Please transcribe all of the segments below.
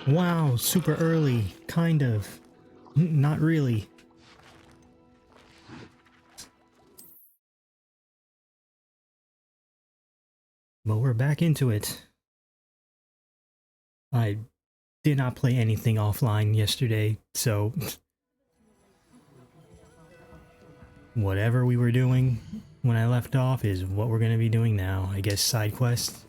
Wow, super early. Kind of. Not really. But we're back into it. I did not play anything offline yesterday, so whatever we were doing when I left off is what we're going to be doing now. I guess side quests.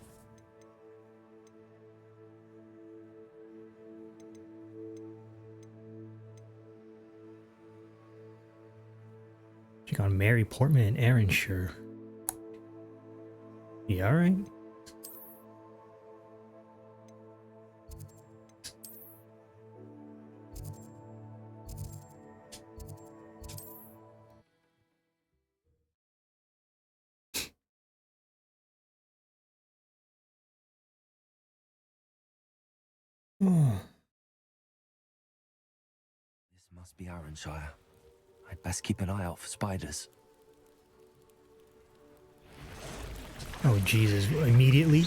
Check on Mary Portman and Aaron Sure. Yeah, alright. Oh. This must be Arranshire. I'd best keep an eye out for spiders. Oh, Jesus. Immediately?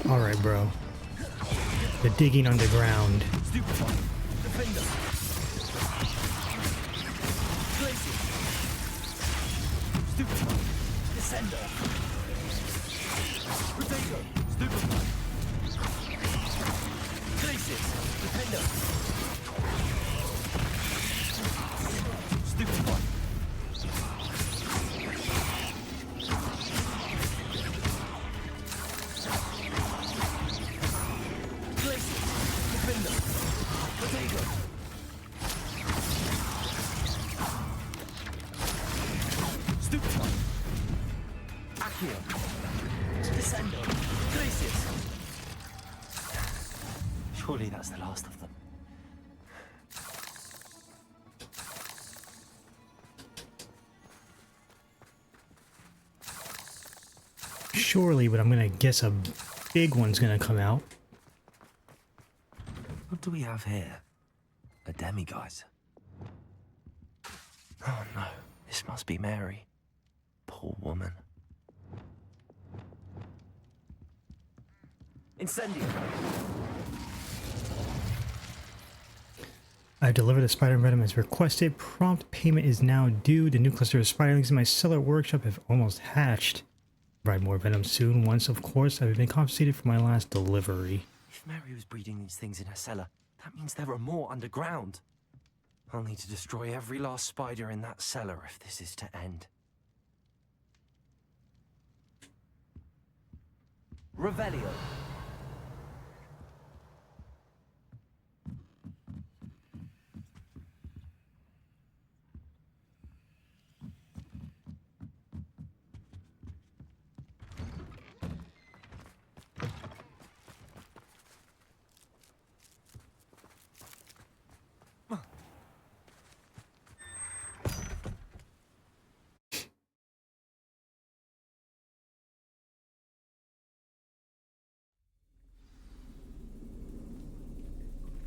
Alright, bro. The digging underground. Surely that's the last of them. Surely, but I'm gonna guess a big one's gonna come out. What do we have here? A demiguise. Oh no, this must be Mary. Poor woman. Incendio! I've delivered the spider venom as requested. Prompt payment is now due. The new cluster of spiderlings in my cellar workshop have almost hatched. Provide more venom soon. Once, of course, I've been compensated for my last delivery. If Mary was breeding these things in her cellar, that means there are more underground. I'll need to destroy every last spider in that cellar if this is to end. Revelio.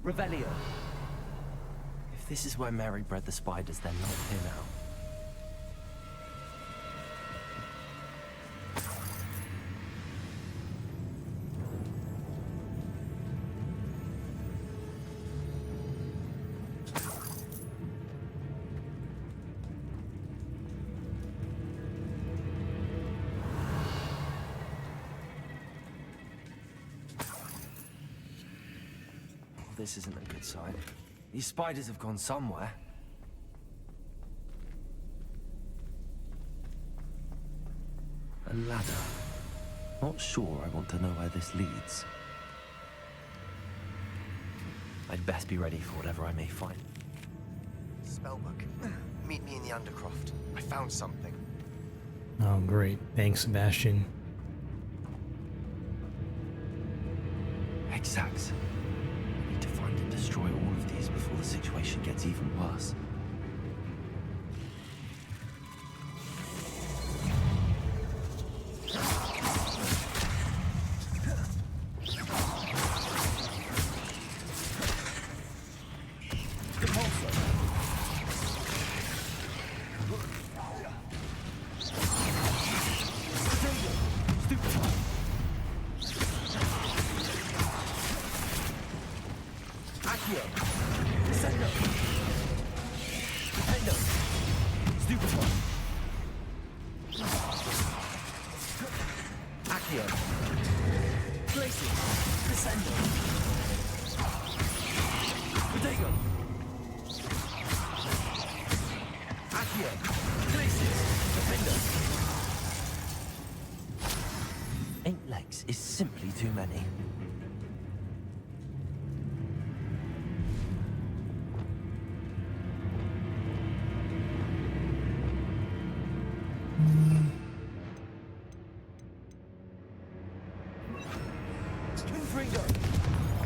Revelio. If this is where Mary bred the spiders, they're not here now. This isn't a good sign. These spiders have gone somewhere. A ladder. Not sure I want to know where this leads. I'd best be ready for whatever I may find. Spellbook. Meet me in the Undercroft. I found something. Oh, great. Thanks, Sebastian. Exacts. I need to find and destroy all of these before the situation gets even worse. Eight legs is simply too many.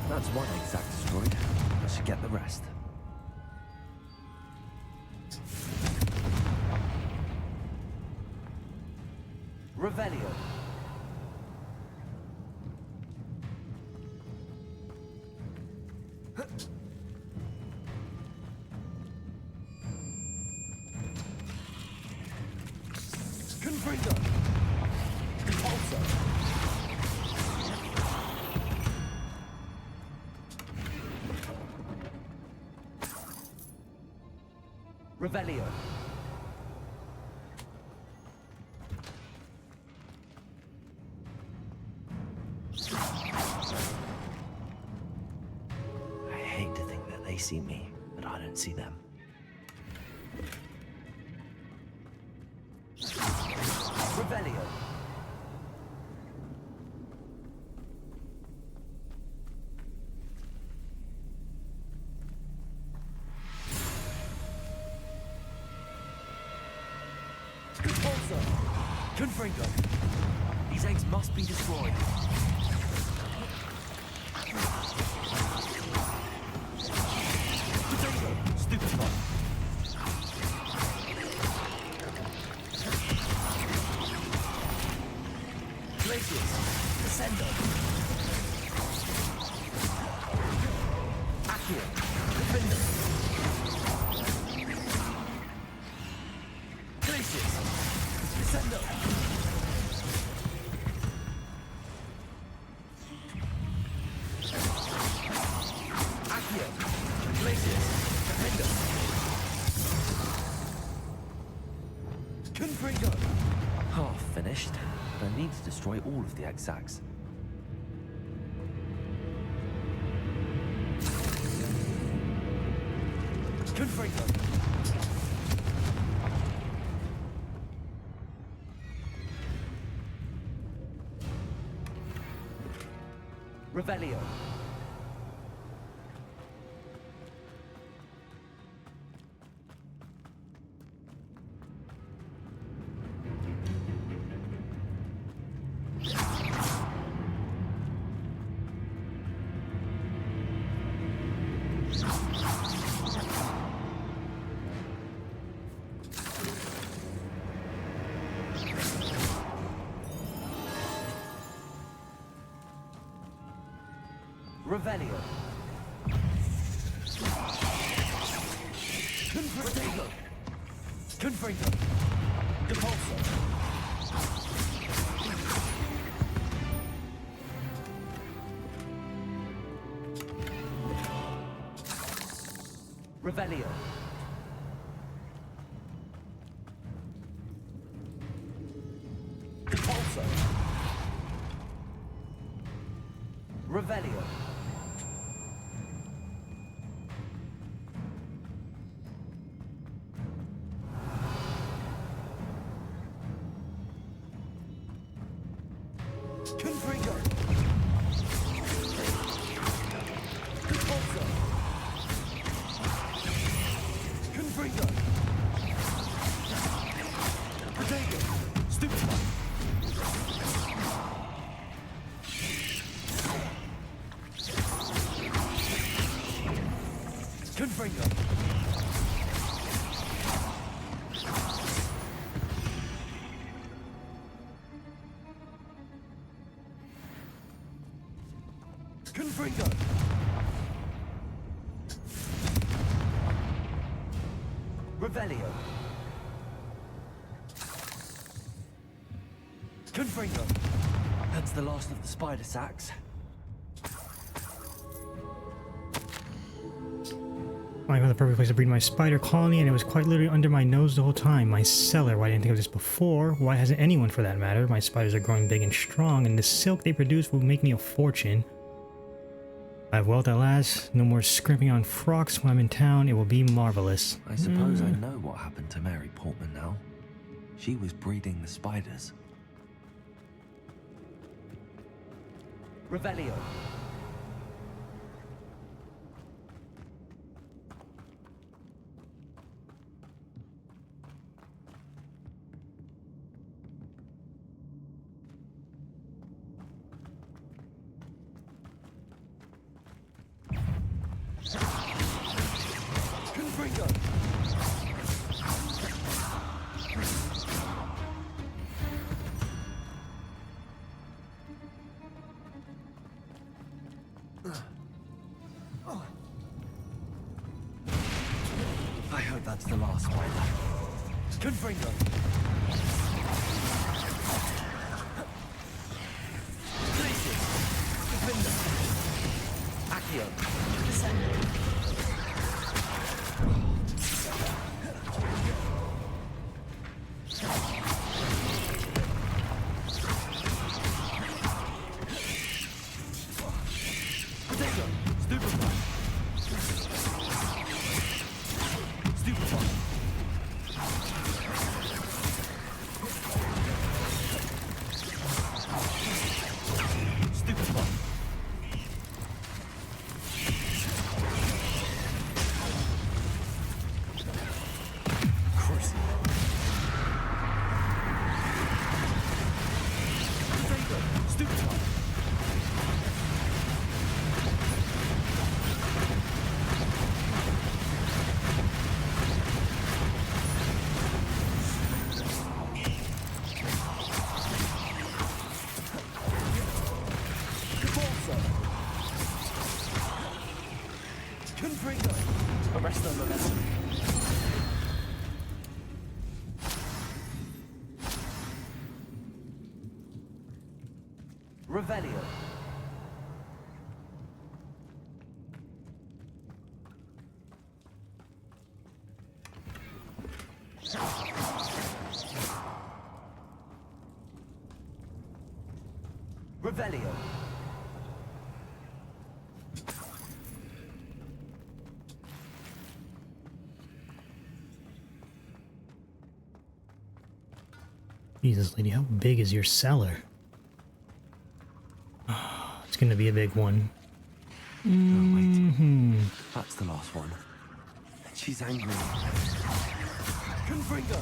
That's one exact destroyed. I should get the rest. Revelio. Confringo. Repulsor. Revelio. I hate to think that they see me, but I don't see them. Revelio. Repulsor. Confringo. These eggs must be destroyed. Potato. Stupefy. Glacius. Descendo. Accio. Defender. Glacius. Descendo. Accio. Glacius. Defender. Confringo. Half finished, but I need to destroy all of the exacts. Confringo. Revelio. Revelio. Confringo. Confringo. Depulso. Revelio. Depulso. Revelio. Confringo. Depulso. Confringo. Potato. Stupefy. Confringo. Confringo. Revelio. Confringo. That's the last of the spider sacks. I found the perfect place to breed my spider colony, and it was quite literally under my nose the whole time. My cellar. Why didn't I think of this before? Why hasn't anyone for that matter? My spiders are growing big and strong, and the silk they produce will make me a fortune. I have wealth at last. No more scrimping on frocks when I'm in town. It will be marvelous. I suppose I know what happened to Mary Portman now. She was breeding the spiders. Revelio. Confringo. I hope that's the last spider. Confringo. Glacius. Defender. Accio. Descendant. Potato. Stupefy. Stupefy. Stupefy. Crucible. Potato. Stupefy. Confringo. Arresto momentum. Revelio. Revelio. Jesus, lady, how big is your cellar? It's gonna be a big one. Oh, wait. That's the last one. She's angry. Confringo.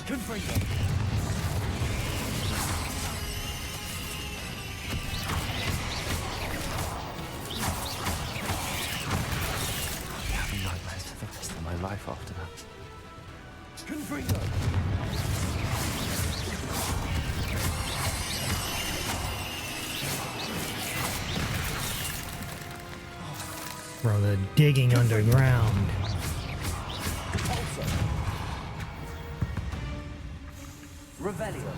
Confringo. Nightmares for the rest of my life after that. Confringo. Bro, the digging underground. Revelio.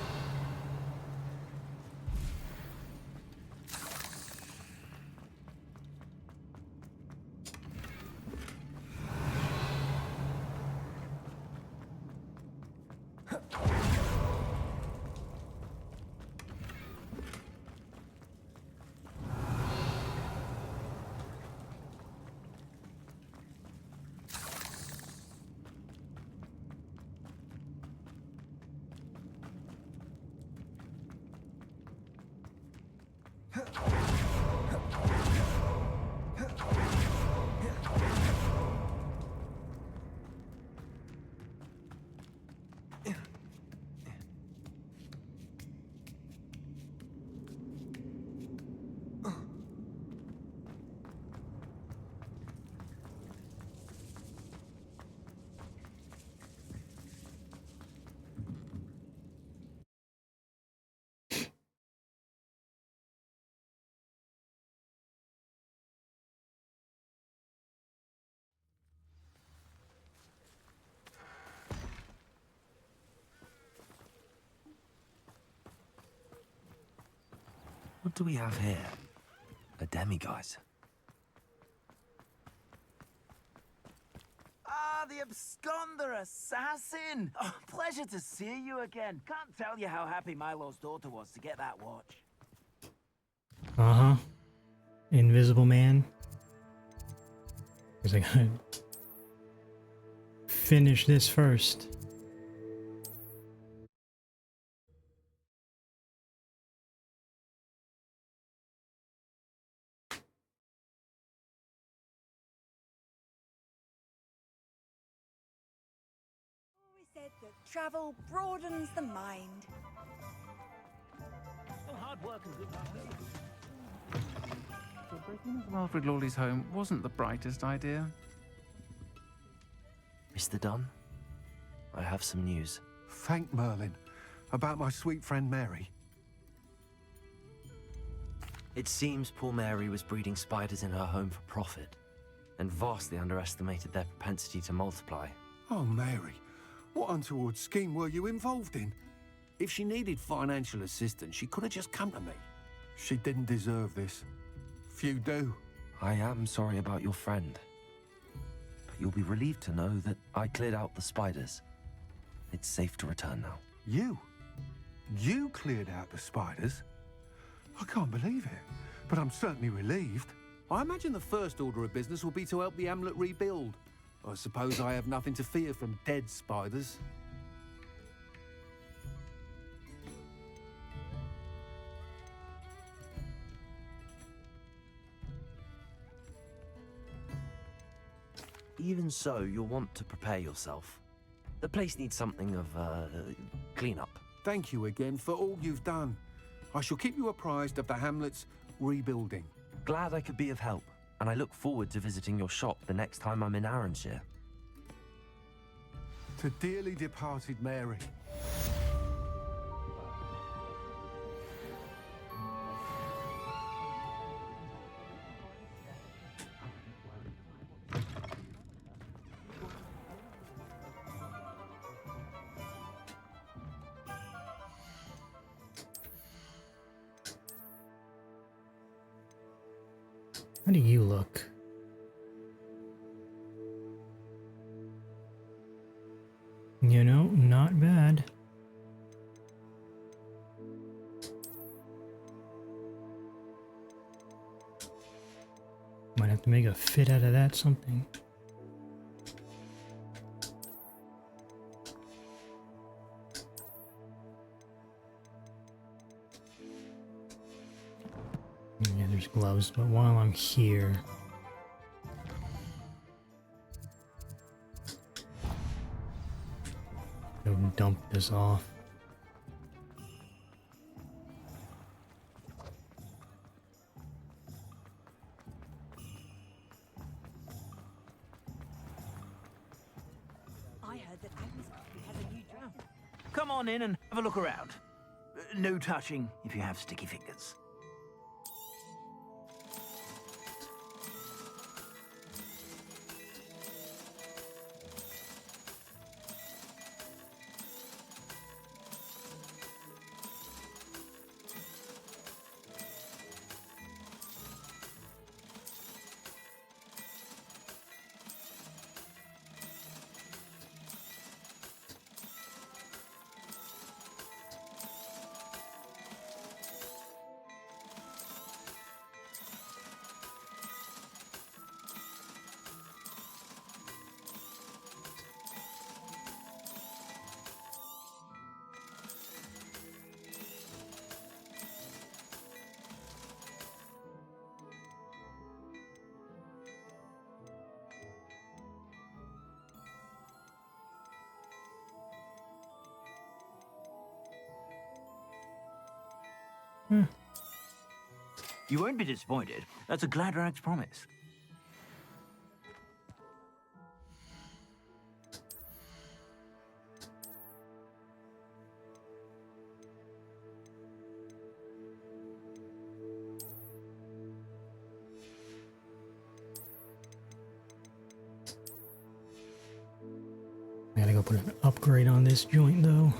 What do we have here? A demiguise. Ah, the absconder assassin! Oh, pleasure to see you again. Can't tell you how happy Milo's daughter was to get that watch. Uh-huh. Invisible Man. I gotta finish this first. Always said that travel broadens the mind. Oh, hard work and good luck. So breaking into Alfred Lawley's home wasn't the brightest idea. Mr. Dunn, I have some news. Thank Merlin. About my sweet friend Mary. It seems poor Mary was breeding spiders in her home for profit, and vastly underestimated their propensity to multiply. Oh, Mary. What untoward scheme were you involved in? If she needed financial assistance, she could have just come to me. She didn't deserve this. Few do. I am sorry about your friend, but you'll be relieved to know that I cleared out the spiders. It's safe to return now. You? You cleared out the spiders? I can't believe it, but I'm certainly relieved. I imagine the first order of business will be to help the amulet rebuild. I suppose I have nothing to fear from dead spiders. Even so, you'll want to prepare yourself. The place needs something of cleanup. Thank you again for all you've done. I shall keep you apprised of the hamlet's rebuilding. Glad I could be of help, and I look forward to visiting your shop the next time I'm in Arranshire. To dearly departed Mary. How do you look? You know, not bad. Might have to make a fit out of that something. Yeah, there's gloves, but while I'm here, go dump this off. I heard that Agnes has a new drum. Come on in and have a look around. No touching if you have sticky fingers. You won't be disappointed. That's a Gladrag's promise. I gotta go put an upgrade on this joint though.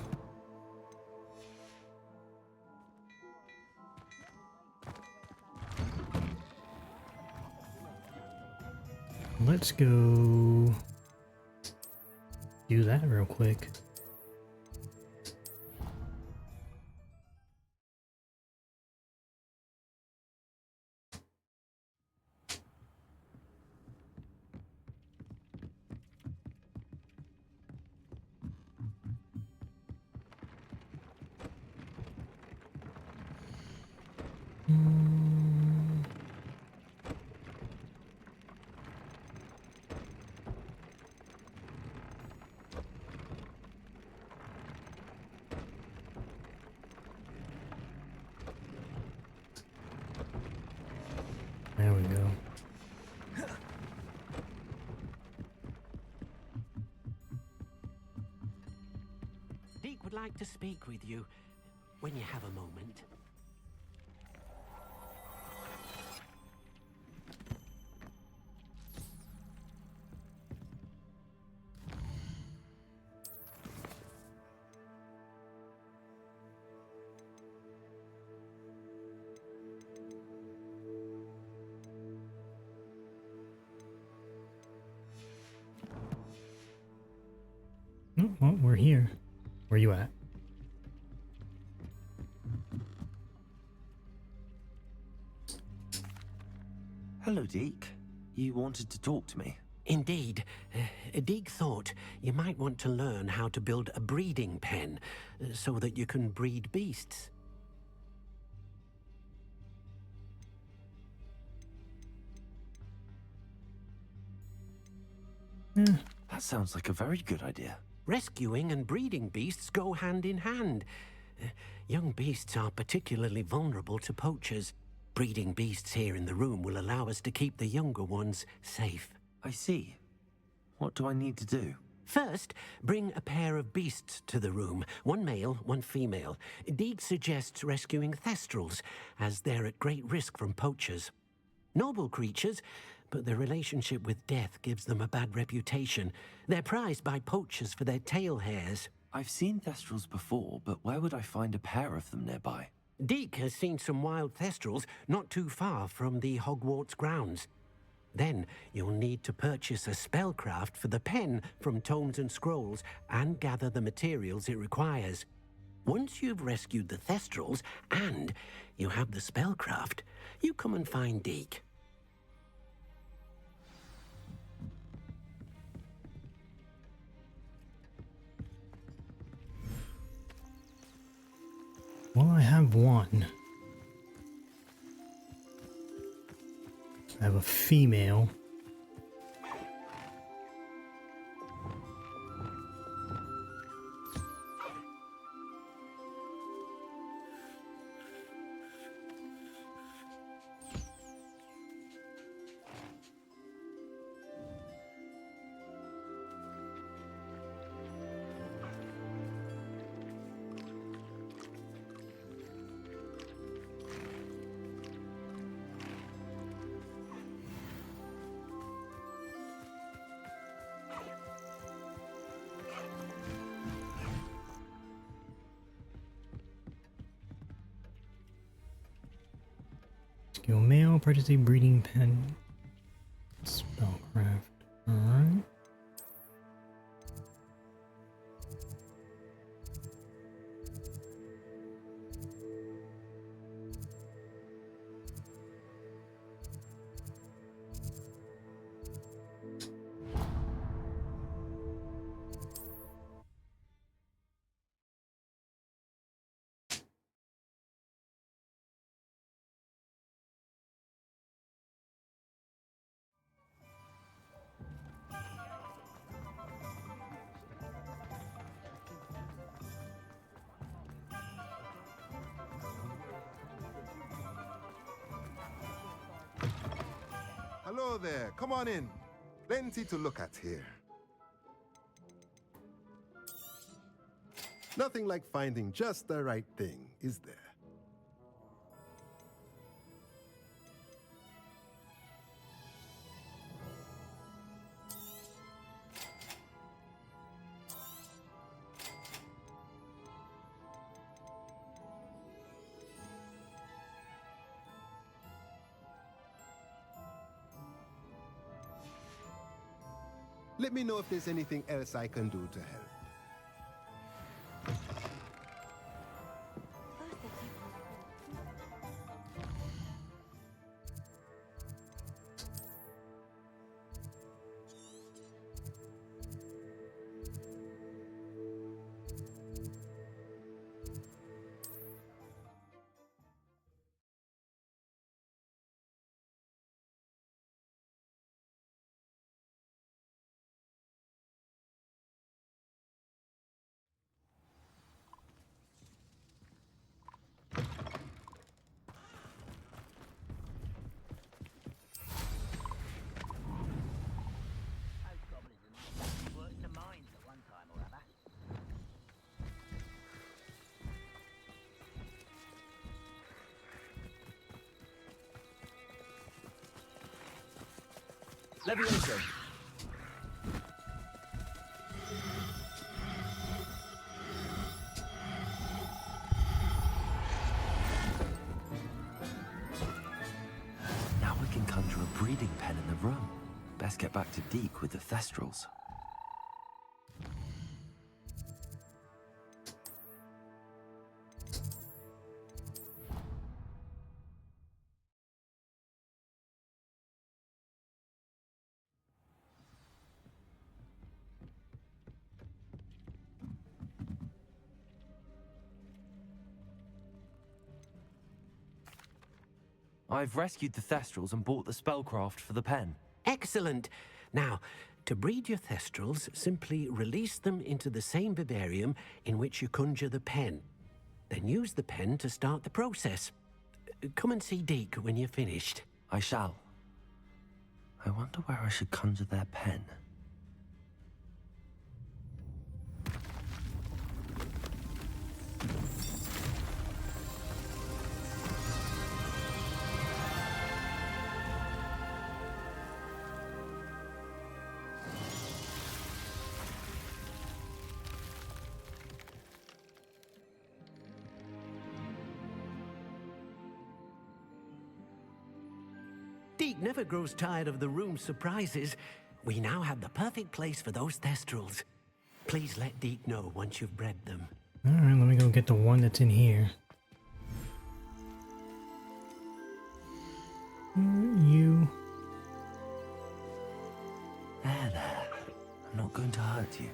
Let's go do that real quick. There we go. Deke would like to speak with you when you have a moment. Oh, well, we're here. Where you at? Hello, Deke. You wanted to talk to me? Indeed. Deke thought you might want to learn how to build a breeding pen so that you can breed beasts. That sounds like a very good idea. Rescuing and breeding beasts go hand in hand. Young beasts are particularly vulnerable to poachers. Breeding beasts here in the room will allow us to keep the younger ones safe. I see. What do I need to do? First, bring a pair of beasts to the room. One male, one female. Deke suggests rescuing thestrals, as they're at great risk from poachers. Noble creatures, but their relationship with death gives them a bad reputation. They're prized by poachers for their tail hairs. I've seen thestrals before, but where would I find a pair of them nearby? Deke has seen some wild thestrals not too far from the Hogwarts grounds. Then you'll need to purchase a spellcraft for the pen from Tomes and Scrolls and gather the materials it requires. Once you've rescued the thestrals and you have the spellcraft, you come and find Deke. Well, I have one. I have a female. Skill male, purchase a breeding pen. Spellcraft. Alright. Hello there. Come on in. Plenty to look at here. Nothing like finding just the right thing, is there? Let me know if there's anything else I can do to help. Levioso. Now we can conjure a breeding pen in the room. Best get back to Deke with the Thestrals. I've rescued the Thestrals and bought the spellcraft for the pen. Excellent. Now, to breed your Thestrals, simply release them into the same vivarium in which you conjure the pen. Then use the pen to start the process. Come and see Deke when you're finished. I shall. I wonder where I should conjure their pen. Deke never grows tired of the room's surprises. We now have the perfect place for those Thestrals. Please let Deke know once you've bred them. Alright, let me go get the one that's in here. You. There. I'm not going to hurt you.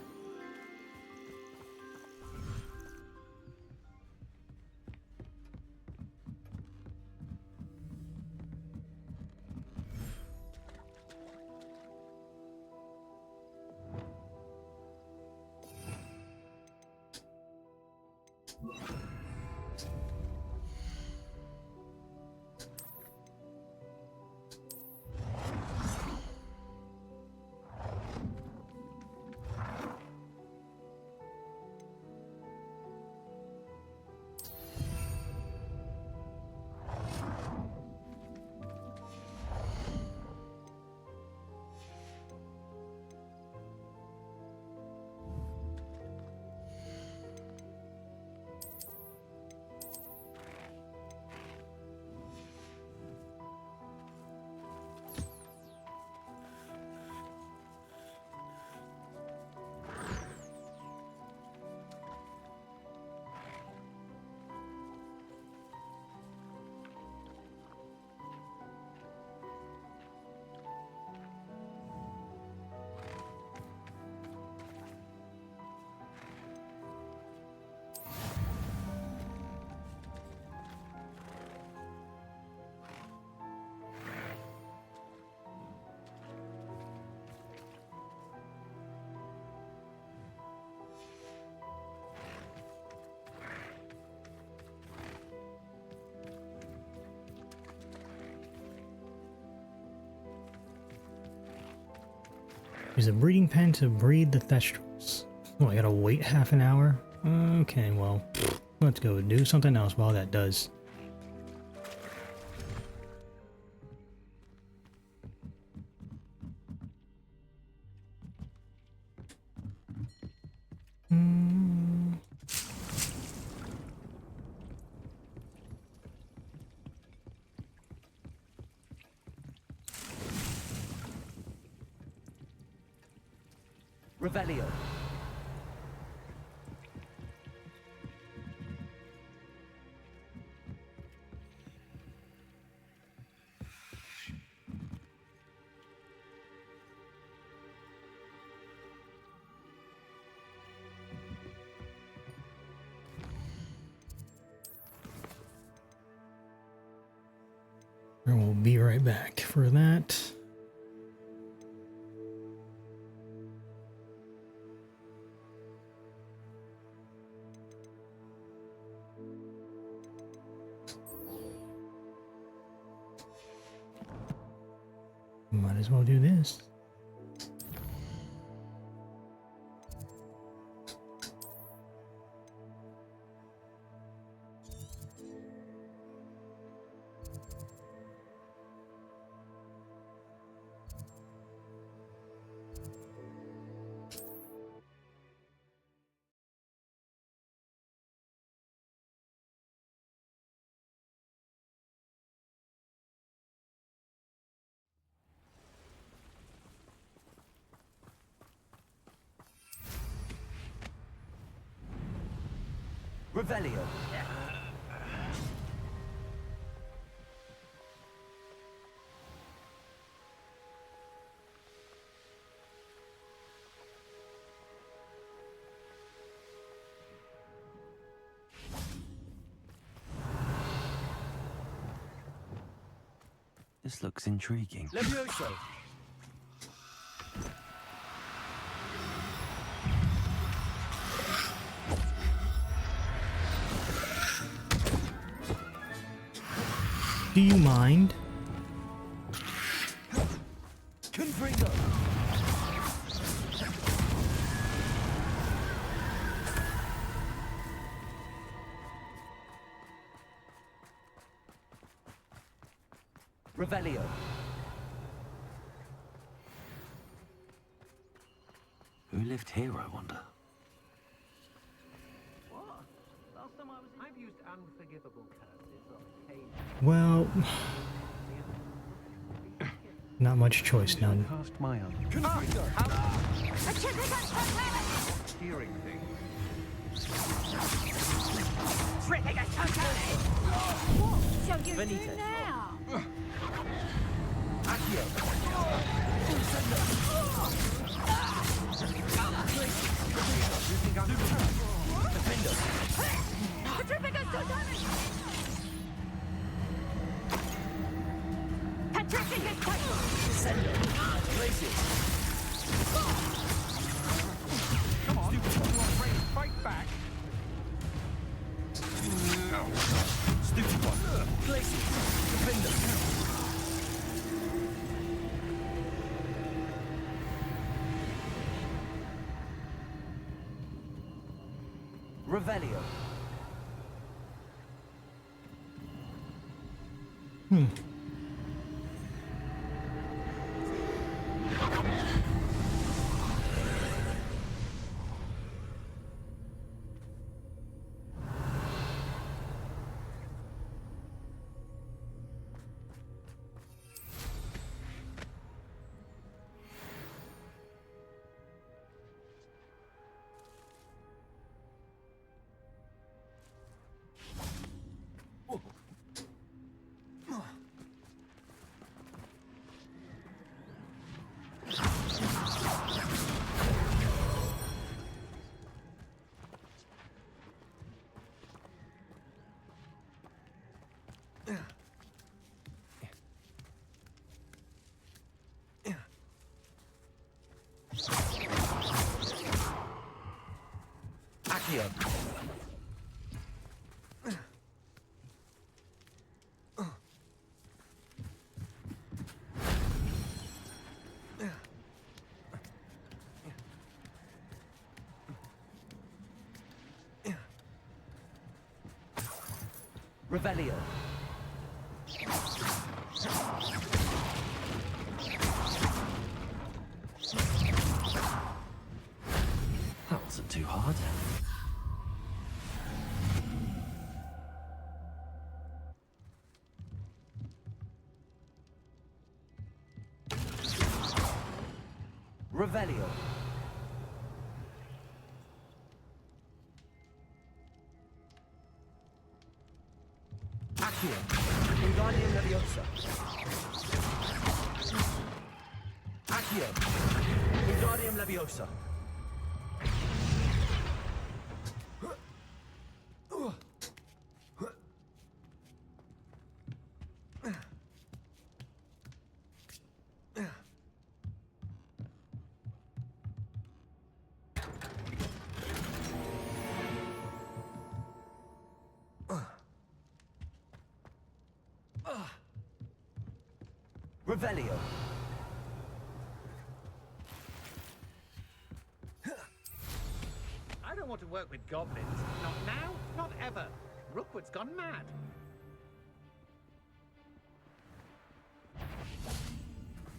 Use a breeding pen to breed the Thestrals. Oh, I gotta wait half an hour? Okay, well, let's go do something else while that does. Revelio. And we'll be right back for that. Might as well do this. Revelio. This looks intriguing. Levioso. Do you mind? Confringo. Revelio. Who lived here, I wonder? I've used unforgivable curses on occasion. Well, not much choice now. Past my own hearing thing. What shall you Benito. do now? Accio. Come on, you are ready to fight back. Stupid one. Glacius. Defender. Revelio. Accio. Revelio. That wasn't too hard. Revelio. Accio. Wingardium Leviosa. Accio. Wingardium Leviosa. Revelio. I don't want to work with goblins. Not now, not ever. Rookwood's gone mad.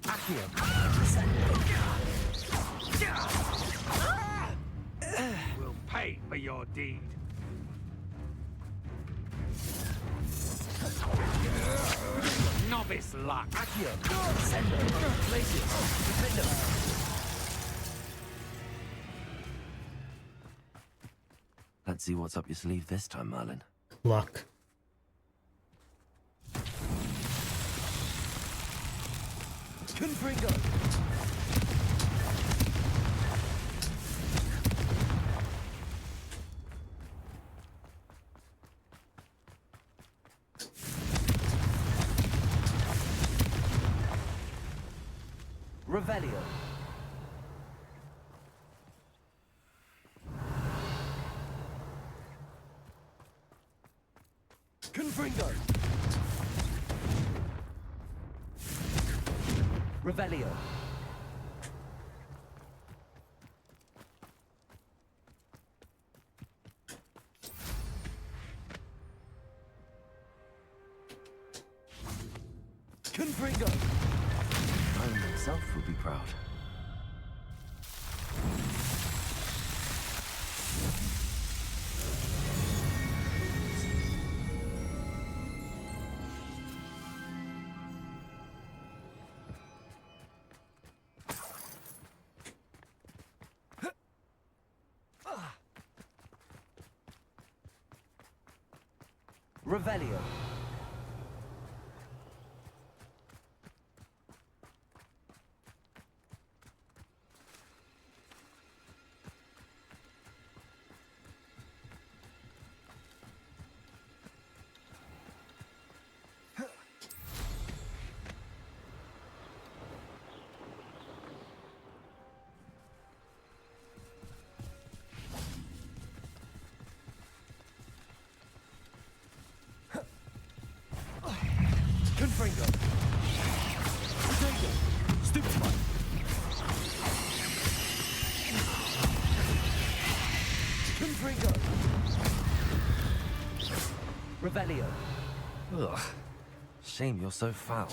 Accio. Will pay for your deed. Novice luck. Accio. Sendo. Glacius. Defender. Let's see what's up your sleeve this time, Merlin. Luck. Confringo. Revelio. Confringo. Revelio. Confringo. I myself would be proud. Revelio. Confringo. Potato. Stupefy. Confringo. Revelio. Ugh. Shame you're so foul.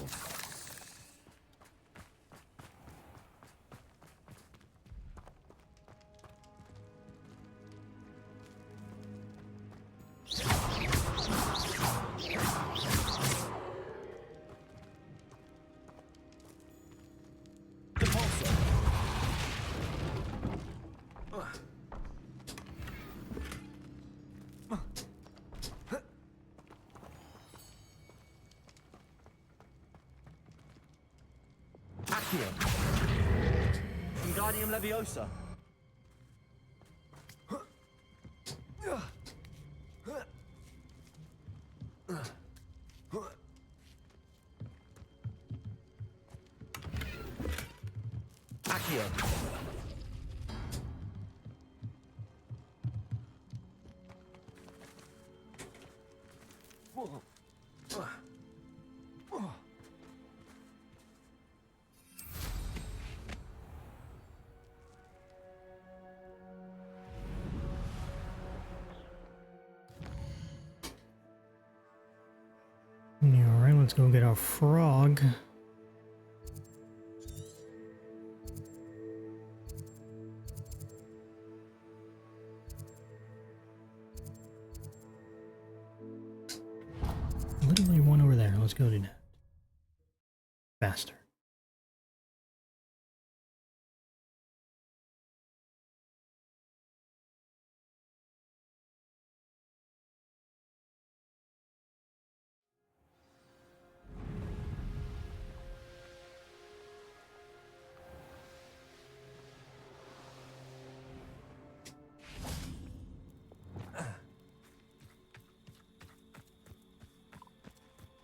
Accio. Wingardium Leviosa. Accio. let's go get our frog. Literally one over there. Let's go do that. Faster.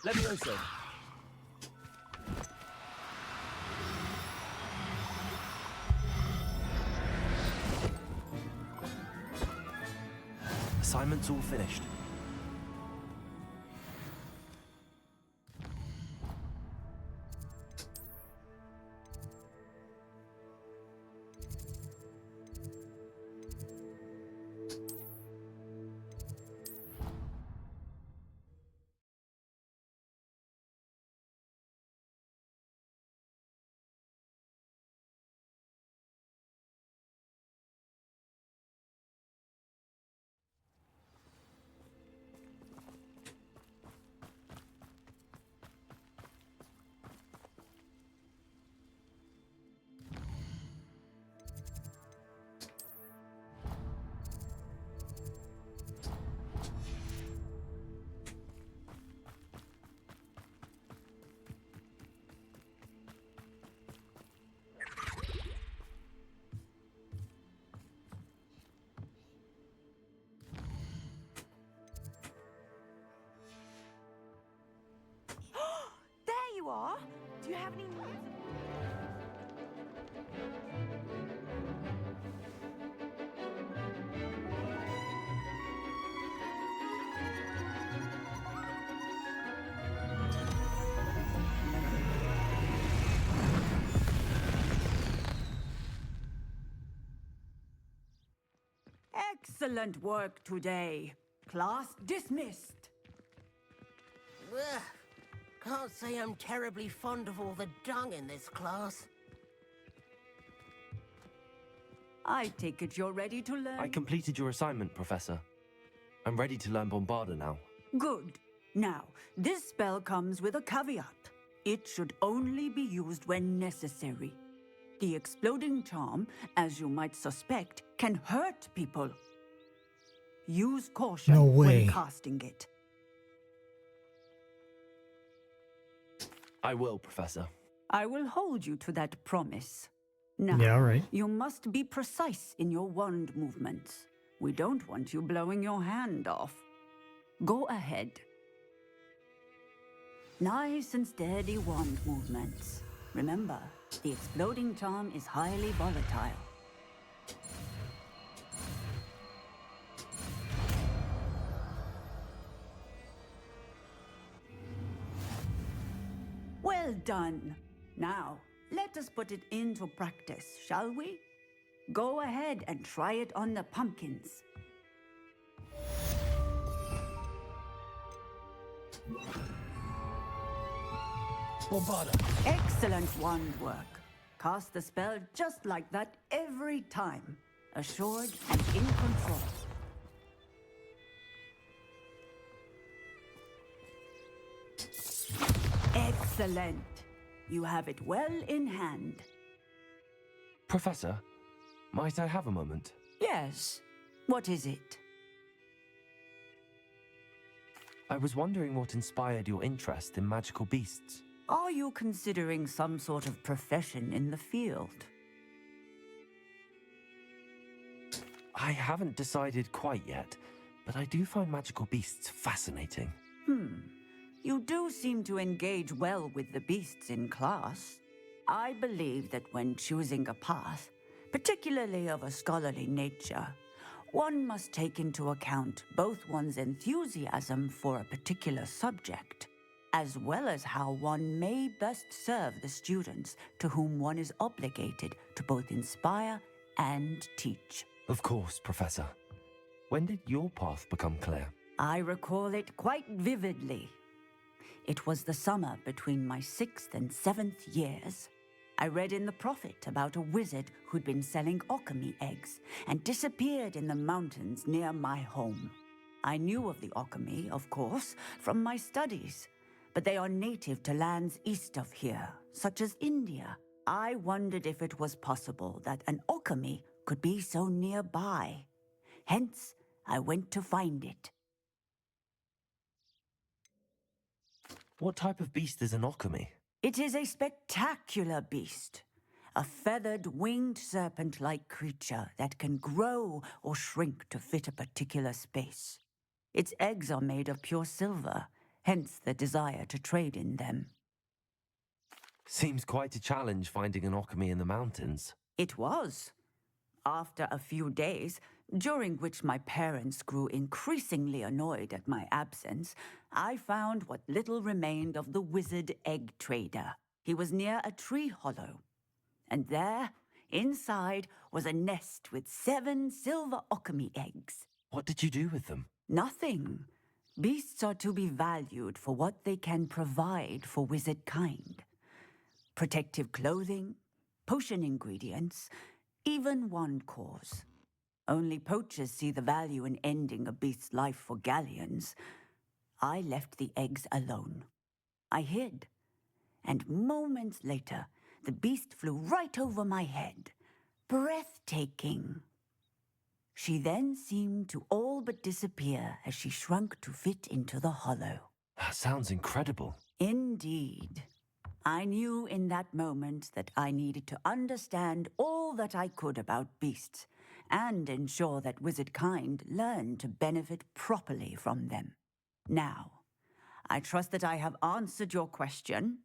Levioso. Assignment's all finished. There you are. Do you have any news? Excellent work today. Class dismissed. Ugh. Can't say I'm terribly fond of all the dung in this class. I take it you're ready to learn. I completed your assignment, Professor. I'm ready to learn Bombarda now. Good. Now, this spell comes with a caveat. It should only be used when necessary. The exploding charm, as you might suspect, can hurt people. Use caution No way. when casting it. I will, Professor. I will hold you to that promise. Now, Yeah, all right. you must be precise in your wand movements. We don't want you blowing your hand off. Go ahead. Nice and steady wand movements. Remember, the exploding charm is highly volatile. Well done. Now, let us put it into practice, shall we? Go ahead and try it on the pumpkins. Bombarda! Excellent wand work. Cast the spell just like that every time. Assured and in control. Excellent. You have it well in hand. Professor, might I have a moment? Yes. What is it? I was wondering what inspired your interest in magical beasts. Are you considering some sort of profession in the field? I haven't decided quite yet, but I do find magical beasts fascinating. You do seem to engage well with the beasts in class. I believe that when choosing a path, particularly of a scholarly nature, one must take into account both one's enthusiasm for a particular subject, as well as how one may best serve the students to whom one is obligated to both inspire and teach. Of course, Professor. When did your path become clear? I recall it quite vividly. It was the summer between my 6th and 7th years. I read in the Prophet about a wizard who'd been selling alchemy eggs and disappeared in the mountains near my home. I knew of the alchemy, of course, from my studies, but they are native to lands east of here, such as India. I wondered if it was possible that an alchemy could be so nearby. Hence, I went to find it. What type of beast is an alchemy? It is a spectacular beast. A feathered, winged serpent-like creature that can grow or shrink to fit a particular space. Its eggs are made of pure silver, hence the desire to trade in them. Seems quite a challenge finding an alchemy in the mountains. It was. After a few days, during which my parents grew increasingly annoyed at my absence, I found what little remained of the wizard egg trader. He was near a tree hollow. And there, inside, was a nest with 7 silver alchemy eggs. What did you do with them? Nothing. Beasts are to be valued for what they can provide for wizard kind. Protective clothing, potion ingredients, even wand cores. Only poachers see the value in ending a beast's life for galleons. I left the eggs alone. I hid. And moments later, the beast flew right over my head. Breathtaking. She then seemed to all but disappear as she shrunk to fit into the hollow. That sounds incredible. Indeed. I knew in that moment that I needed to understand all that I could about beasts and ensure that wizard kind learned to benefit properly from them. Now, I trust that I have answered your question.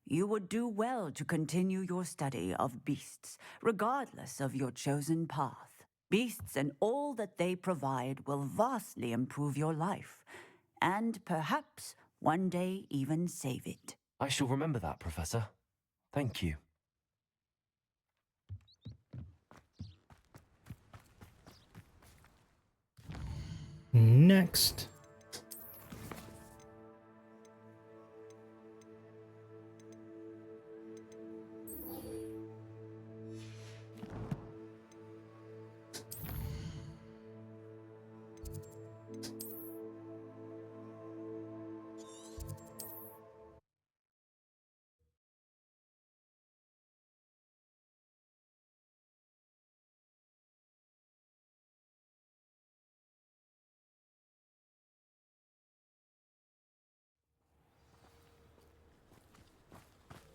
You would do well to continue your study of beasts, regardless of your chosen path. Beasts and all that they provide will vastly improve your life, and perhaps one day even save it. I shall remember that, Professor. Thank you. Next.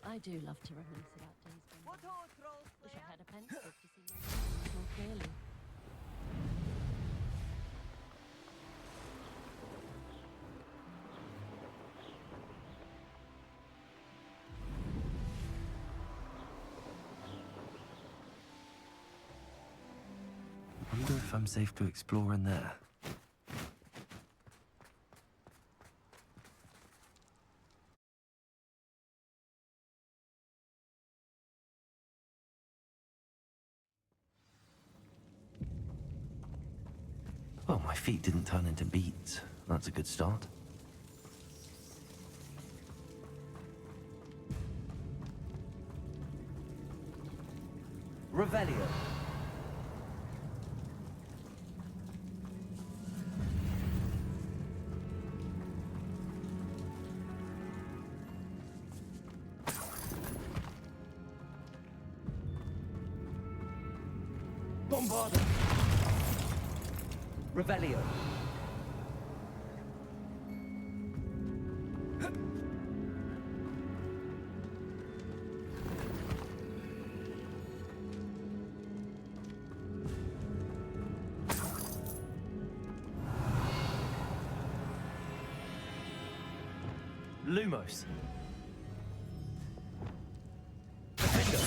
I do love to reminisce about days when wish I had a pencil to see my memories more clearly. I wonder if I'm safe to explore in there. Well, my feet didn't turn into beets. That's a good start. Revelio. Bombarda. Revelio. Lumos. Defender.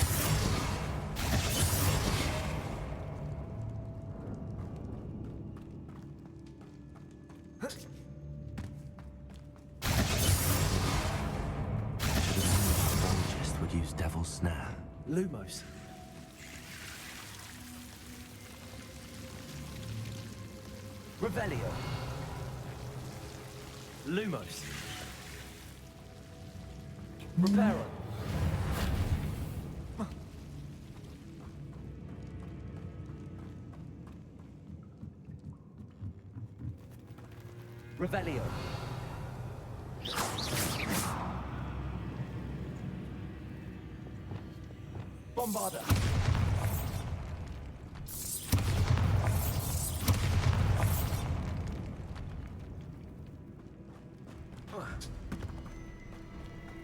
Would use Devil's Snare. Lumos. Revelio. Lumos. Reparo. Revelio. Bombarda.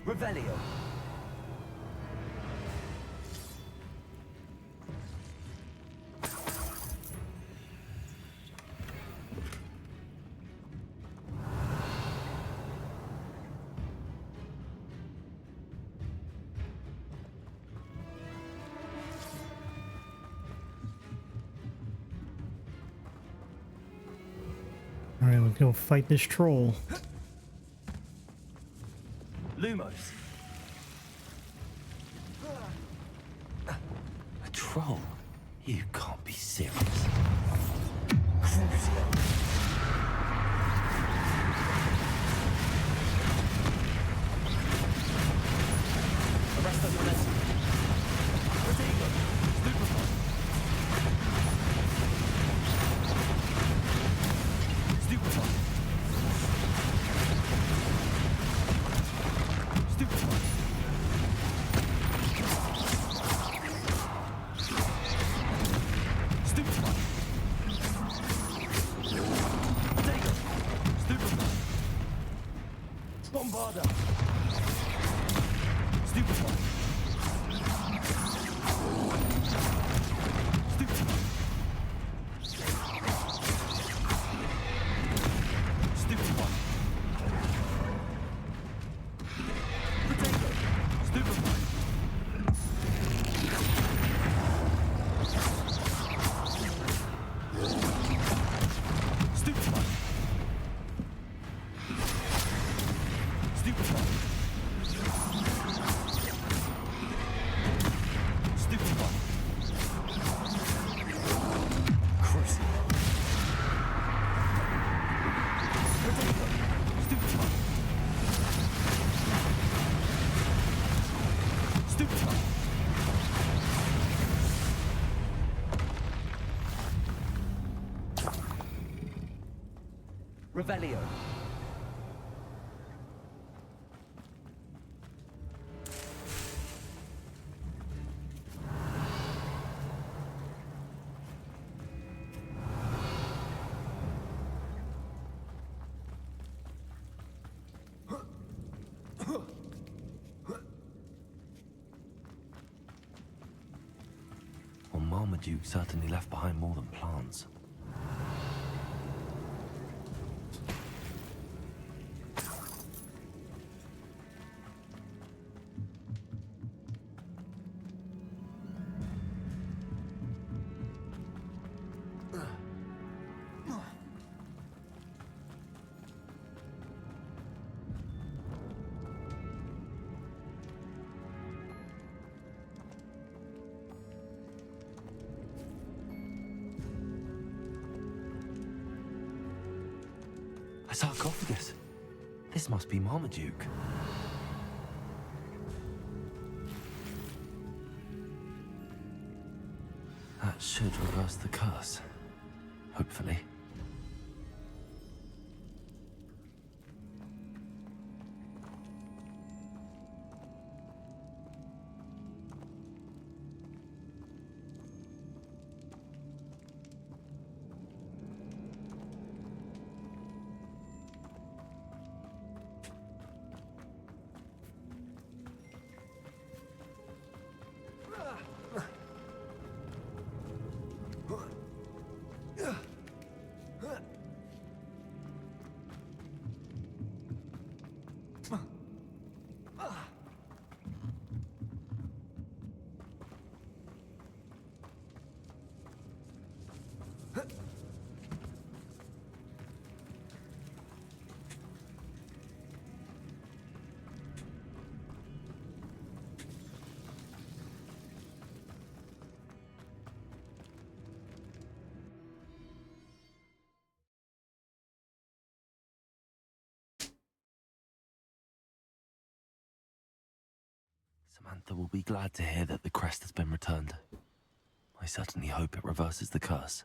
Revelio. Alright, let's go fight this troll. Lumos. A troll? You can't be serious. Crucio. Arresto Violento. Protego. Stupefy. Stupefy. Stupefy. Stupefy. Protego. Stupefy. Bombarda. Stupefy. Stupefy. Stupefy. Protego. Stupefy. Stupefy. Stupefy. Stupefy. Crucio. Protego. Stupefy. Stupefy. Revelio. Well, Marmaduke certainly left behind more than plants. A sarcophagus. This must be Marmaduke. That should reverse the curse. Hopefully. Samantha will be glad to hear that the crest has been returned. I certainly hope it reverses the curse.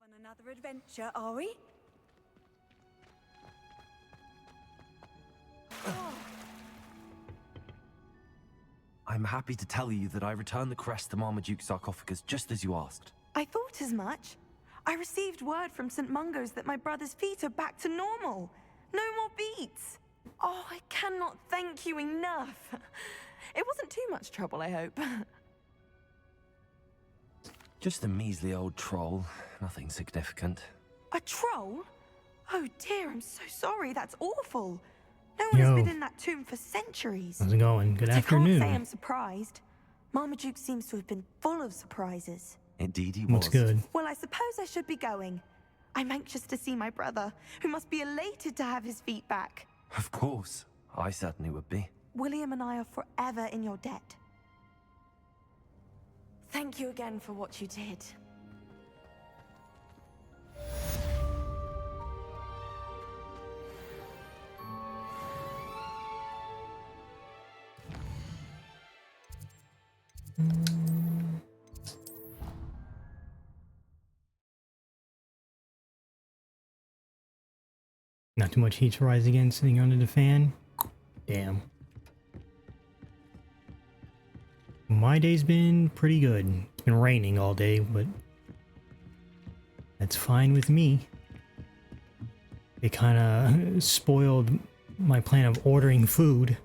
On another adventure, are we? I'm happy to tell you that I returned the crest to Marmaduke's sarcophagus just as you asked. I thought as much. I received word from St. Mungo's that my brother's feet are back to normal. No more beats. Oh, I cannot thank you enough. It wasn't too much trouble, I hope. Just a measly old troll, nothing significant. A troll? Oh dear, I'm so sorry. That's awful. No one Yo. has been in that tomb for centuries. How's it going? Good I can't say afternoon. I'm surprised. Marmaduke seems to have been full of surprises. Indeed he was. What's good? Well, I suppose I should be going. I'm anxious to see my brother, who must be elated to have his feet back. Of course. I certainly would be. William and I are forever in your debt. Thank you again for what you did. Not too much heat to rise again, sitting under the fan. Damn. My day's been pretty good. It's been raining all day, but that's fine with me. It kind of spoiled my plan of ordering food.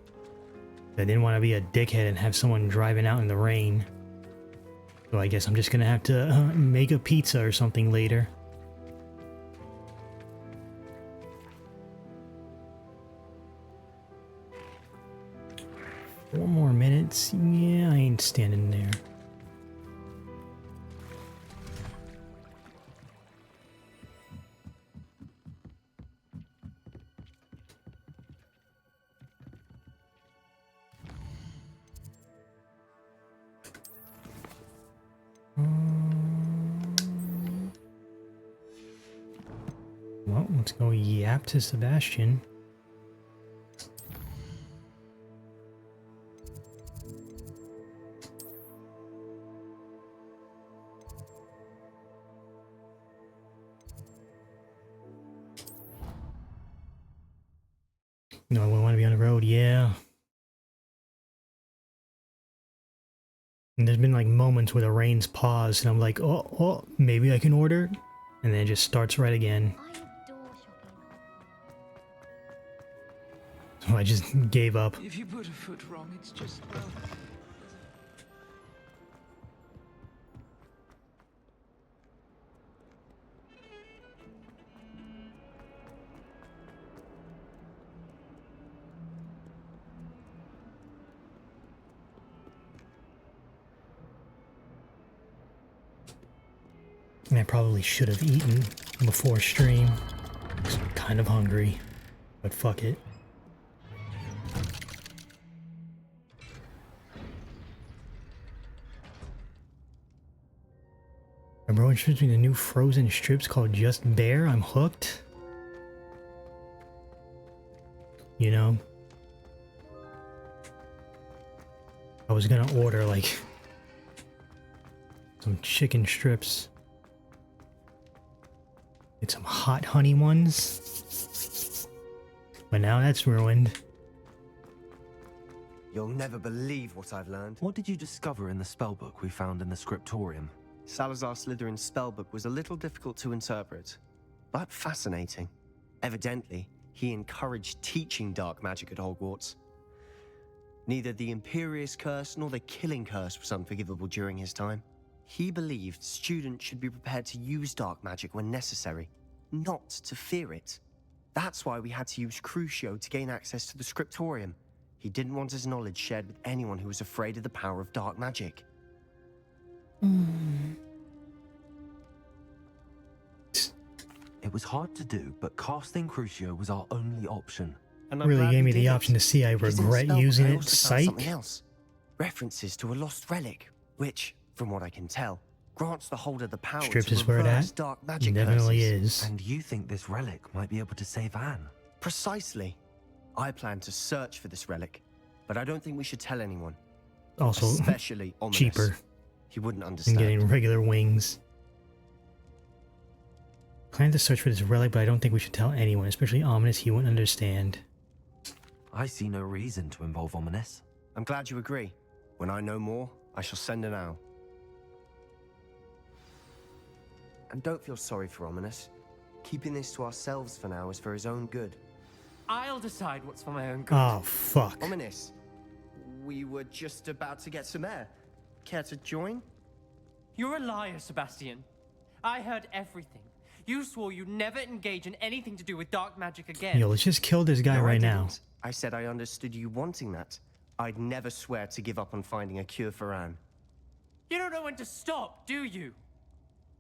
I didn't want to be a dickhead and have someone driving out in the rain. So I guess I'm just gonna have to make a pizza or something later. Four more minutes? Yeah, I ain't standing there. Well, let's go yap to Sebastian. No, I wouldn't want to be on the road, yeah. And there's been like moments where the rain's paused and I'm like, oh, maybe I can order. And then it just starts right again. So I just gave up. If you put a foot wrong, it's just, well... I probably should have eaten before stream. I'm kind of hungry, but fuck it. My bro introduced me to new frozen strips called Just Bear. I'm hooked. You know? I was gonna order like some chicken strips. Get some hot honey ones. But now that's ruined. You'll never believe what I've learned. What did you discover in the spellbook we found in the scriptorium? Salazar Slytherin's spellbook was a little difficult to interpret, but fascinating. Evidently, he encouraged teaching dark magic at Hogwarts. Neither the Imperious Curse nor the Killing Curse was unforgivable during his time. He believed students should be prepared to use dark magic when necessary, not to fear it. That's why we had to use Crucio to gain access to the scriptorium. He didn't want his knowledge shared with anyone who was afraid of the power of dark magic. It was hard to do, but casting Crucio was our only option. And I'm Really glad gave we me the did option it. to see I Because in regret Spellbook, using I it. also found Psych. something else. References to a lost relic, which, from what I can tell, grants the holder the power Strips to is where it reverse at. dark magic Definitely curses. is. And you think this relic might be able to save Anne? Precisely. I plan to search for this relic, but I don't think we should tell anyone. Also, Especially Ominous. cheaper He wouldn't than understand. getting regular wings. Plan to search for this relic, but I don't think we should tell anyone, especially Ominous. He wouldn't understand. I see no reason to involve Ominous. I'm glad you agree. When I know more, I shall send an owl. And don't feel sorry for Ominous. Keeping this to ourselves for now is for his own good. I'll decide what's for my own good. Oh, fuck. Ominous, we were just about to get some air. Care to join? You're a liar, Sebastian. I heard everything. You swore you'd never engage in anything to do with dark magic again. Yo, let's just kill this guy No, I right now. didn't. I said I understood you wanting that. I'd never swear to give up on finding a cure for Anne. You don't know when to stop, do you?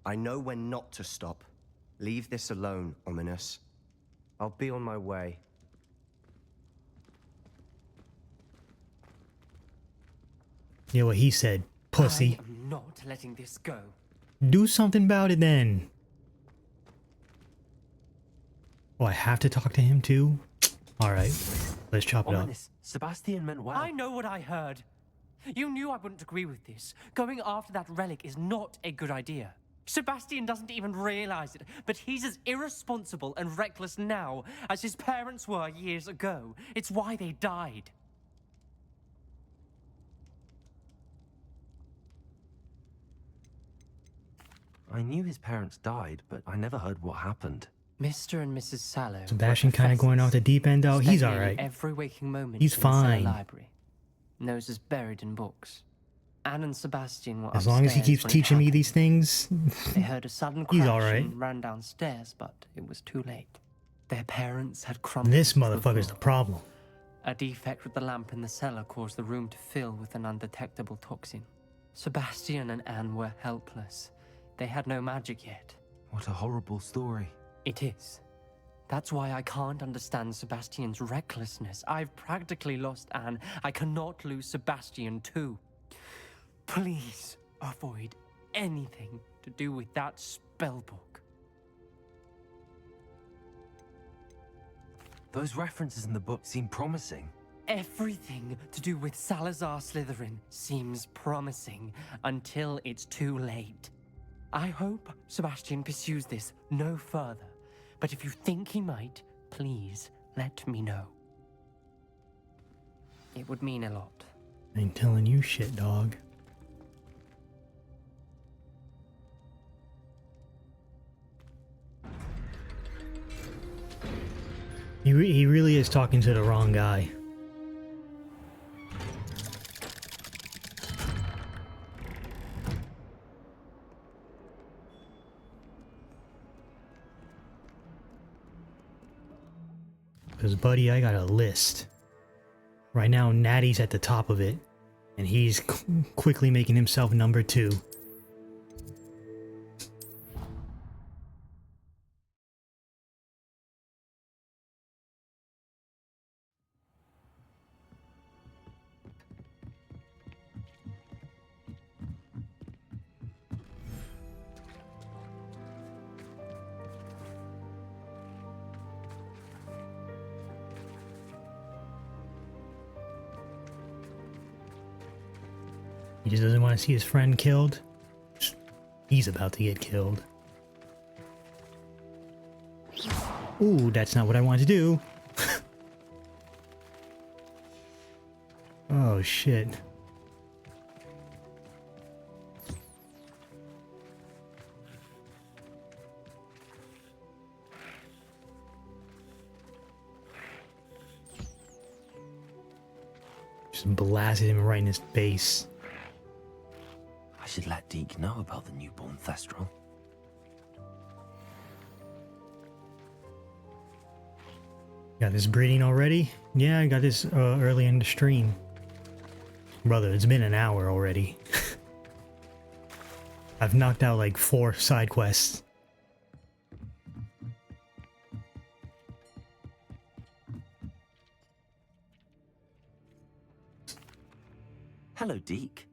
I know when not to stop. Leave this alone, Ominous. I'll be on my way. Yeah, what he said. Pussy. I am not letting this go. Do something about it then. Oh, I have to talk to him too? Alright, let's chop it up. Ominous, Sebastian meant well. I know what I heard. You knew I wouldn't agree with this. Going after that relic is not a good idea. Sebastian doesn't even realize it, but he's as irresponsible and reckless now as his parents were years ago. It's why they died. I knew his parents died, but I never heard what happened. Mr. and Mrs. Sallow. Sebastian kind of going off the deep end though. He's Spending alright. Every waking moment. He's in the cellar fine. Library. Noses buried in books. Anne and Sebastian were As long as he upstairs keeps when it teaching me happened. these things, They heard a sudden he's crash alright. and ran downstairs, but it was too late. Their parents had crumbled. This to the motherfucker's the floor. problem. A defect with the lamp in the cellar caused the room to fill with an undetectable toxin. Sebastian and Anne were helpless. They had no magic yet. What a horrible story. It is. That's why I can't understand Sebastian's recklessness. I've practically lost Anne. I cannot lose Sebastian too. Please avoid anything to do with that spellbook. Those references in the book seem promising. Everything to do with Salazar Slytherin seems promising until it's too late. I hope Sebastian pursues this no further, but if you think he might, please let me know. It would mean a lot. I ain't telling you shit, dog. He really is talking to the wrong guy. Because, buddy, I got a list. Right now, Natty's at the top of it, and he's quickly making himself number 2. He just doesn't want to see his friend killed. He's about to get killed. Ooh, that's not what I wanted to do. Oh, shit. Just blasted him right in his face. I should let Deke know about the newborn Thestral. Got this breeding already? Yeah, I got this early in the stream. Brother, it's been an hour already. I've knocked out like 4 side quests. Hello, Deke.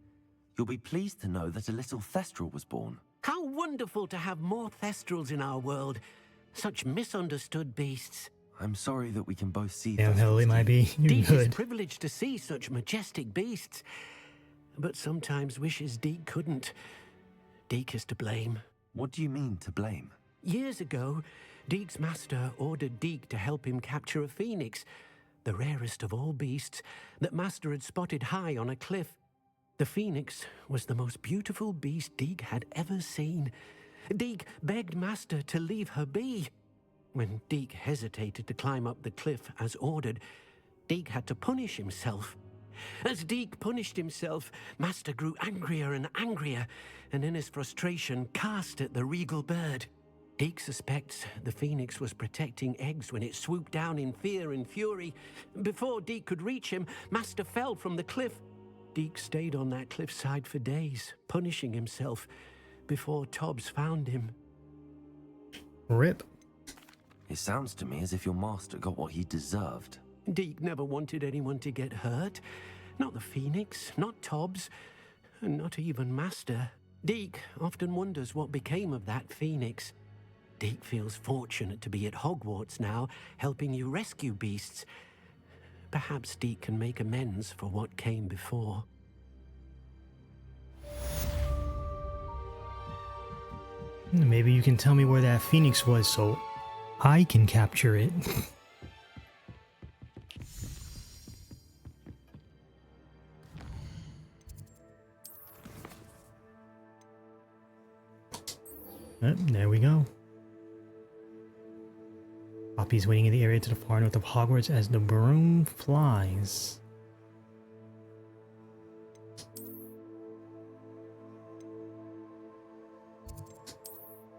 You'll be pleased to know that a little Thestral was born. How wonderful to have more Thestrals in our world. Such misunderstood beasts. I'm sorry that we can both see Damn, hell, it might be. You're Deke good. is privileged to see such majestic beasts. But sometimes wishes Deke couldn't. Deke is to blame. What do you mean, to blame? Years ago, Deke's master ordered Deke to help him capture a phoenix, the rarest of all beasts, that master had spotted high on a cliff. The phoenix was the most beautiful beast Deke had ever seen. Deke begged master to leave her be. When Deke hesitated to climb up the cliff as ordered, Deke had to punish himself. As Deke punished himself, master grew angrier and angrier, and in his frustration cast at the regal bird. Deke suspects the phoenix was protecting eggs when it swooped down in fear and fury. Before Deke could reach him, master fell from the cliff. Deke stayed on that cliffside for days, punishing himself, before Tobbs found him. RIP. It sounds to me as if your master got what he deserved. Deke never wanted anyone to get hurt. Not the phoenix, not Tobbs, and not even master. Deke often wonders what became of that phoenix. Deke feels fortunate to be at Hogwarts now, helping you rescue beasts. Perhaps Deke can make amends for what came before. Maybe you can tell me where that phoenix was so I can capture it. There we go. Poppy's waiting in the area to the far north of Hogwarts as the broom flies.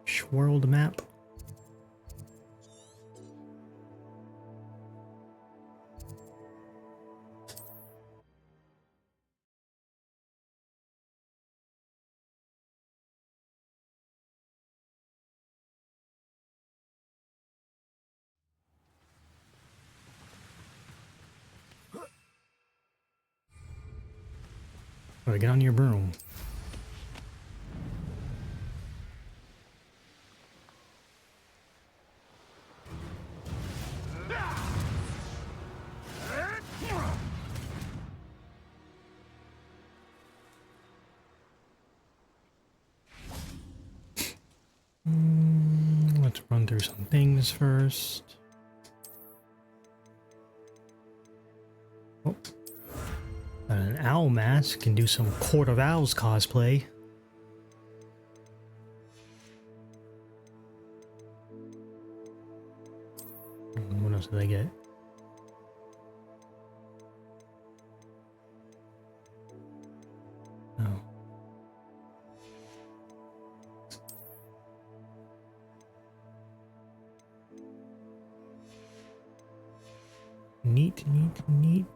Swirled map. Alright, get on your broom. Let's run through some things first. Oh. An owl mask, can do some Court of Owls cosplay. What else did I get? Oh. Neat, neat, neat.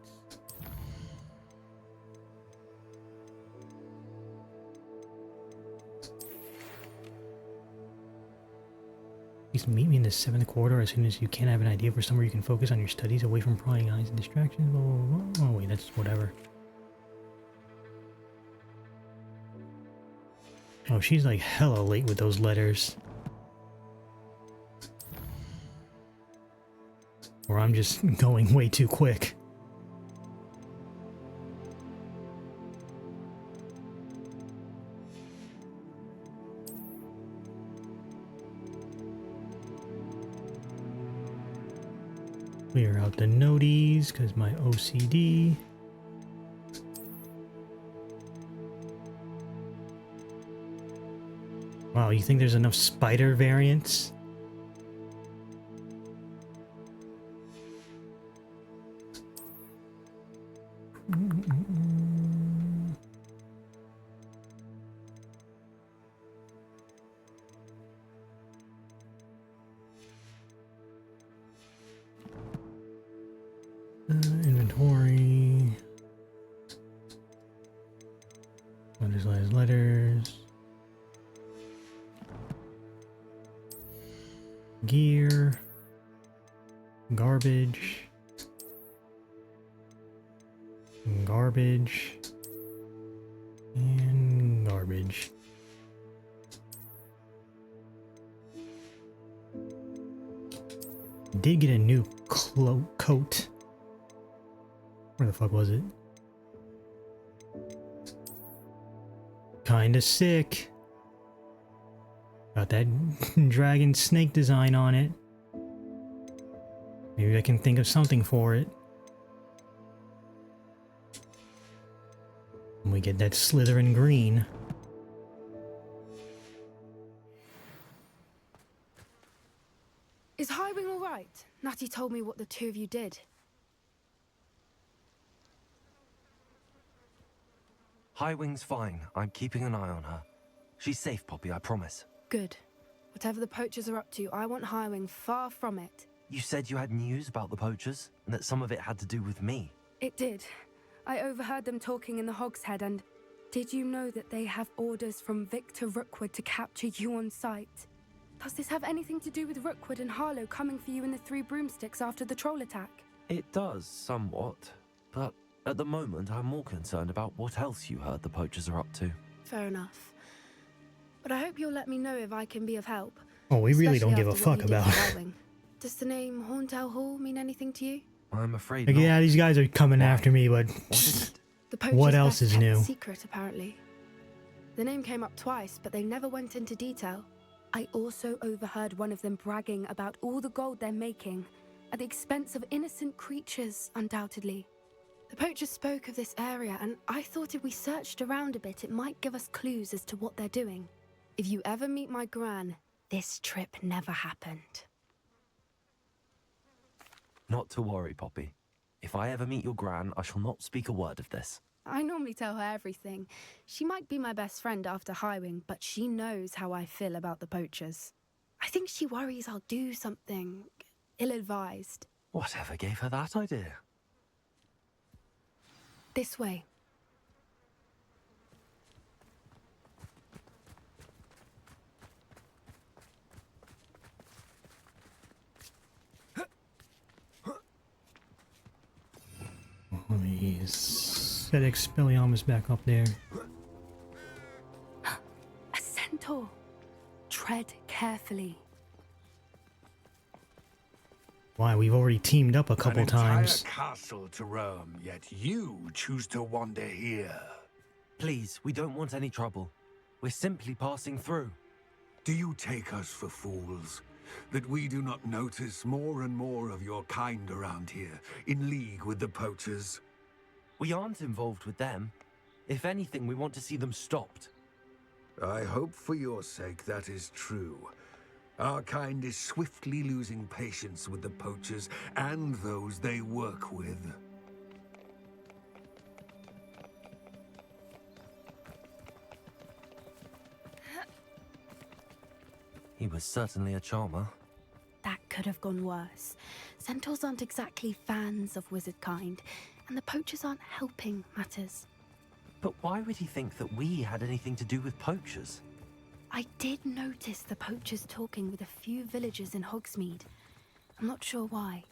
Please meet me in the 7th quarter as soon as you can. Have an idea for somewhere you can focus on your studies away from prying eyes and distractions. Blah, blah, blah. Oh wait, that's whatever. Oh, she's like hella late with those letters. Or I'm just going way too quick. Clear out the noties, because my OCD. Wow, you think there's enough spider variants? Inventory. Letters. Gear. Garbage. Garbage. And garbage. Did get a new coat. Where the fuck was it? Kinda sick. Got that dragon snake design on it. Maybe I can think of something for it. And we get that Slytherin green. Is Highwing all right? Natty told me what the two of you did. Highwing's fine. I'm keeping an eye on her. She's safe, Poppy, I promise. Good. Whatever the poachers are up to, I want Highwing far from it. You said you had news about the poachers, and that some of it had to do with me. It did. I overheard them talking in the Hogshead, and did you know that they have orders from Victor Rookwood to capture you on sight? Does this have anything to do with Rookwood and Harlow coming for you in the Three Broomsticks after the troll attack? It does, somewhat. But at the moment, I'm more concerned about what else you heard the poachers are up to. Fair enough. But I hope you'll let me know if I can be of help. Oh, we really don't give a Especially fuck after what about. you did for Highwing. Does the name Horntail Hall mean anything to you? I'm afraid Like, not. yeah, these guys are coming after me, but The poachers' what else best is kept new? secret, apparently. The name came up twice, but they never went into detail. I also overheard one of them bragging about all the gold they're making, at the expense of innocent creatures, undoubtedly. The poachers spoke of this area, and I thought if we searched around a bit, it might give us clues as to what they're doing. If you ever meet my gran, this trip never happened. Not to worry, Poppy. If I ever meet your gran, I shall not speak a word of this. I normally tell her everything. She might be my best friend after Highwing, but she knows how I feel about the poachers. I think she worries I'll do something ill-advised. Whatever gave her that idea? This way. Let me set Expelliarmus back up there. A centaur. Tread carefully. Why, we've already teamed up a couple times. An entire castle to roam, yet you choose to wander here. Please, we don't want any trouble. We're simply passing through. Do you take us for fools? That we do not notice more and more of your kind around here, in league with the poachers? We aren't involved with them. If anything, we want to see them stopped. I hope for your sake that is true. Our kind is swiftly losing patience with the poachers and those they work with. He was certainly a charmer. That could have gone worse. Centaurs aren't exactly fans of wizard kind, and the poachers aren't helping matters. But why would he think that we had anything to do with poachers? I did notice the poachers talking with a few villagers in Hogsmeade. I'm not sure why.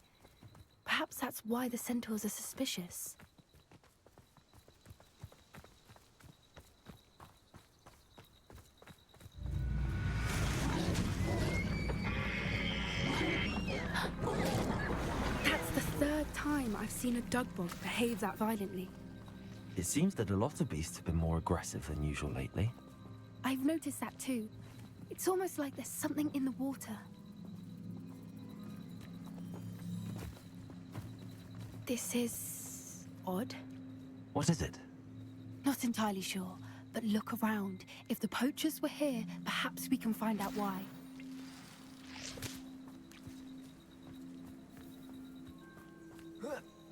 Perhaps that's why the centaurs are suspicious. That's the third time I've seen a dugbog behave that violently. It seems that a lot of beasts have been more aggressive than usual lately. I've noticed that too. It's almost like there's something in the water. This is odd. What is it? Not entirely sure, but look around. If the poachers were here, perhaps we can find out why.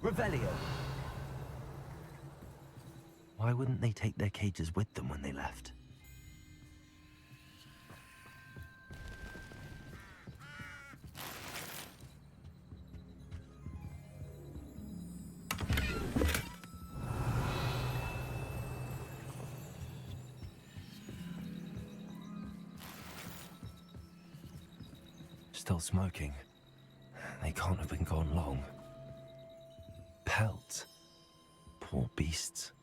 Revelio. Why wouldn't they take their cages with them when they left? Still smoking. They can't have been gone long. Pelts. Poor beasts.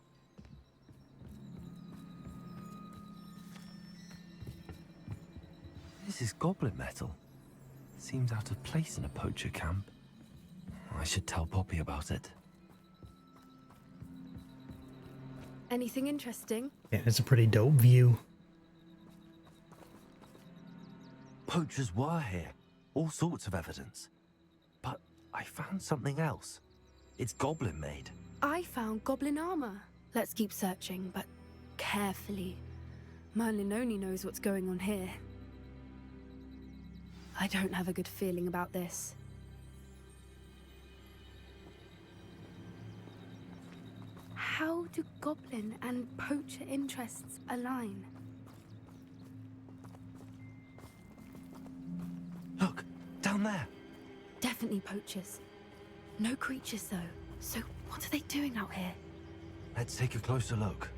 This is goblin metal. Seems out of place in a poacher camp. I should tell Poppy about it. Anything interesting? Yeah, it's a pretty dope view. Poachers were here. All sorts of evidence. But I found something else. It's goblin made. I found goblin armor. Let's keep searching, but carefully. Merlin only knows what's going on here. I don't have a good feeling about this. How do goblin and poacher interests align? Look, down there. Definitely poachers. No creatures though. So what are they doing out here? Let's take a closer look.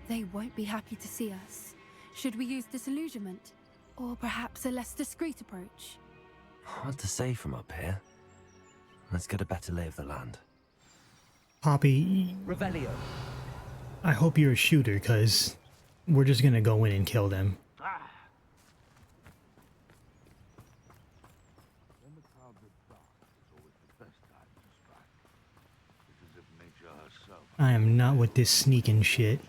They won't be happy to see us. Should we use disillusionment? Or perhaps a less discreet approach? Hard to say from up here. Let's get a better lay of the land. Poppy, Revelio. I hope you're a shooter, because we're just gonna go in and kill them. When the clouds are dark, it's always the best time to strike. It's as if nature herself I am not with this sneaking shit.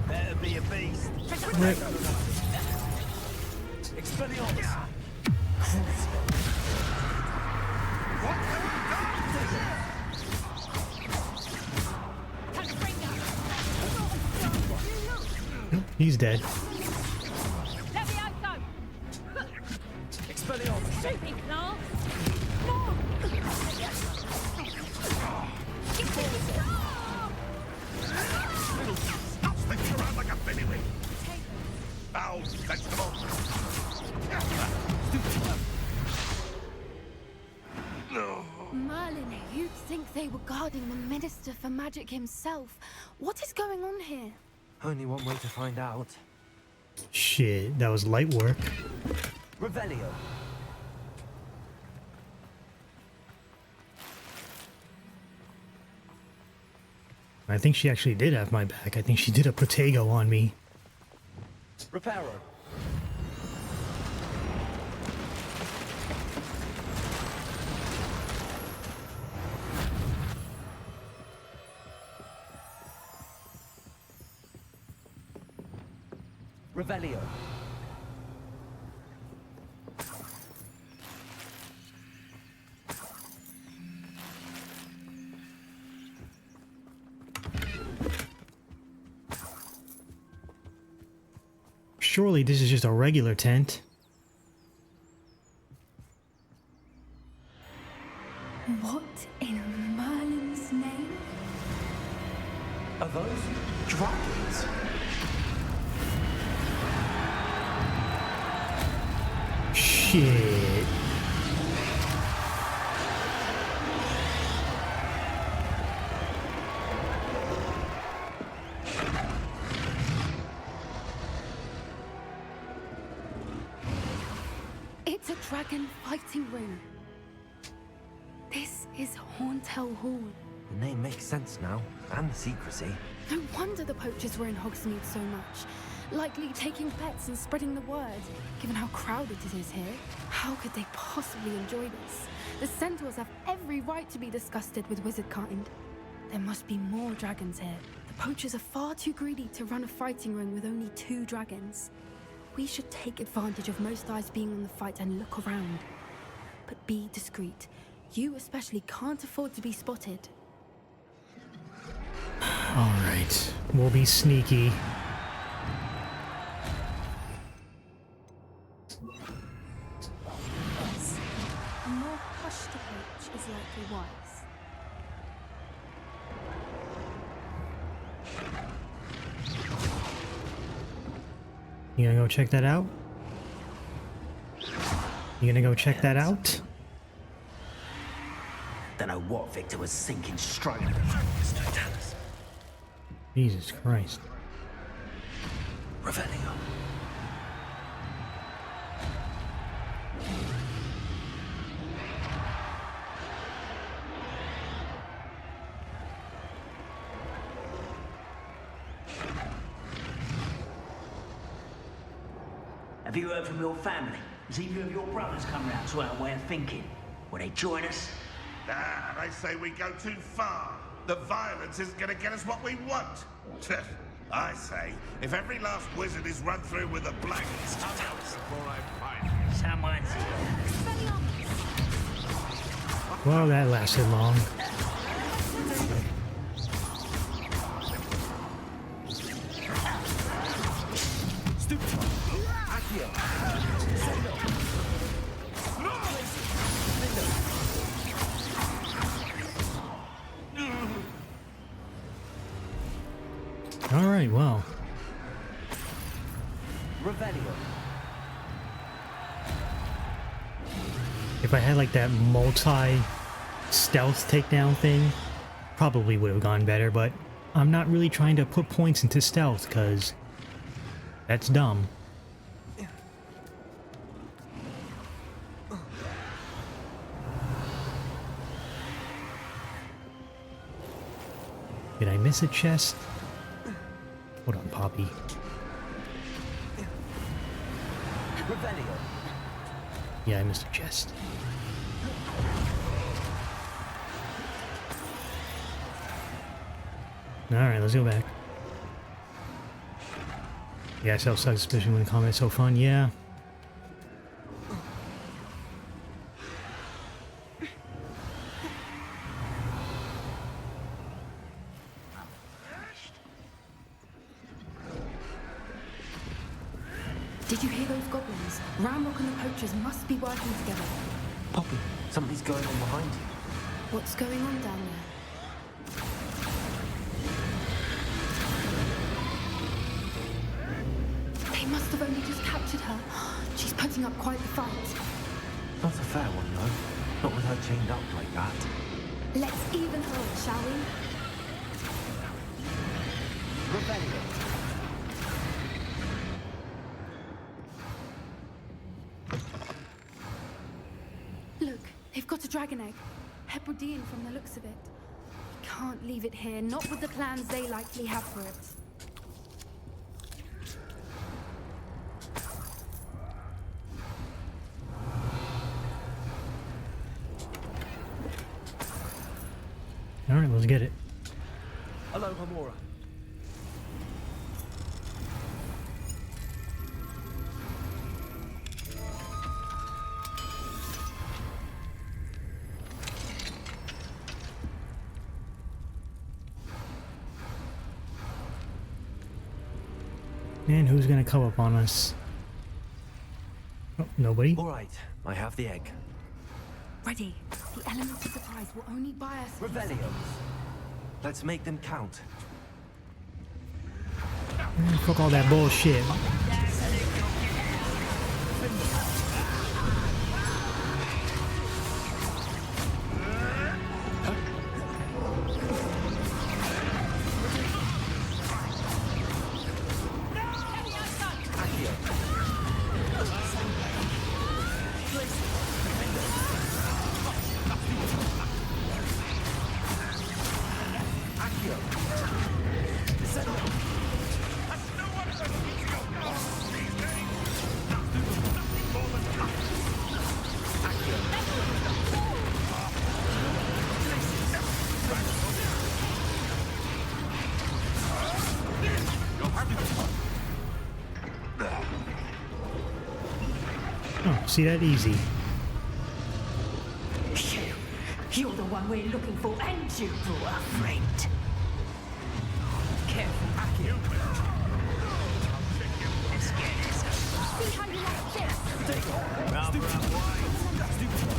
Better be a beast. Rip. Expelliarmus. Nope, he's dead. Expelliarmus. Stupid class. Stop sticking around like a bellywig. Foul vegetable. Merlin, you'd think they were guarding the Minister for Magic himself. What is going on here? Only one way to find out. Shit, that was light work. Revelio. I think she actually did have my back. I think she did a Protego on me. Reparo. Revelio. Surely this is just a regular tent. What in Merlin's name? Are those dragons? Shit. It's a dragon fighting ring. This is Hauntel Hall. The name makes sense now, and the secrecy. No wonder the poachers were in Hogsmeade so much. Likely taking bets and spreading the word, given how crowded it is here. How could they possibly enjoy this? The centaurs have every right to be disgusted with wizard kind. There must be more dragons here. The poachers are far too greedy to run a fighting ring with only 2 dragons. We should take advantage of most eyes being on the fight and look around. But be discreet. You especially can't afford to be spotted. Alright, we'll be sneaky. A more hushed approach is likely wise. You gonna go check that out? You gonna go check that out? Don't know what Victor was sinking straight. Jesus Christ. Revelio. Have you heard from your family? Has either of your brothers come round to our way of thinking? Will they join us? Ah, they say we go too far. The violence isn't going to get us what we want. I say, if every last wizard is run through with a blacklist, before I find someone's Well, that lasted long. All right, well. If I had like that multi-stealth takedown thing, probably would have gone better, but I'm not really trying to put points into stealth because that's dumb. Did I miss a chest? Hold on, Poppy. Yeah, I missed a chest. Alright, let's go back. Yeah, self-suspicion when combat's so fun, yeah. Did you hear those goblins? Ramrock and the poachers must be working together. Poppy, something's going on behind you. What's going on down there? They must have only just captured her. She's putting up quite the fight. Not a fair one, though. Not with her chained up like that. Let's even her, shall we? Rebellion. Look, they've got a dragon egg. Hebridean from the looks of it. Can't leave it here, not with the plans they likely have for it. Alright, let's get it. Hello, Hamora. And who's gonna come up on us? Oh, nobody? Alright, I have the egg. Ready. The elements of surprise will only buy us. Revelio. Let's make them count. Fuck all that bullshit. Oh, see that easy. You're the one we're looking for, and you, poor friend. Careful, Akio. Let's get this. See how you like this. Take it. Akio. Take it.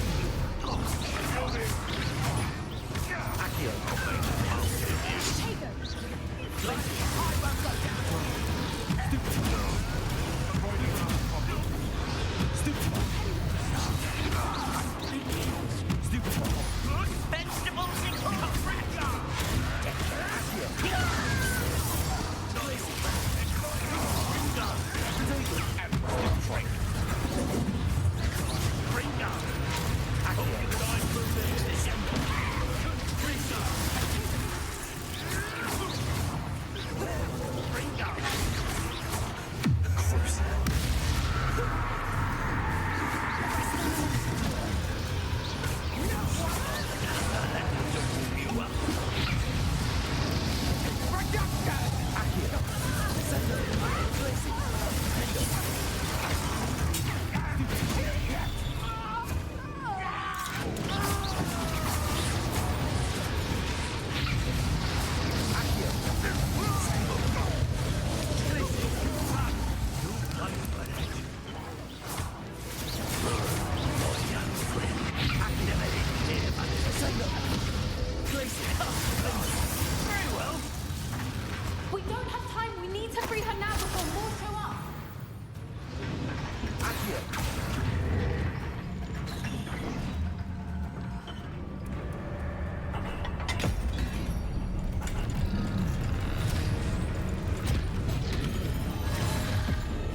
We don't have time. We need to free her now before more show up.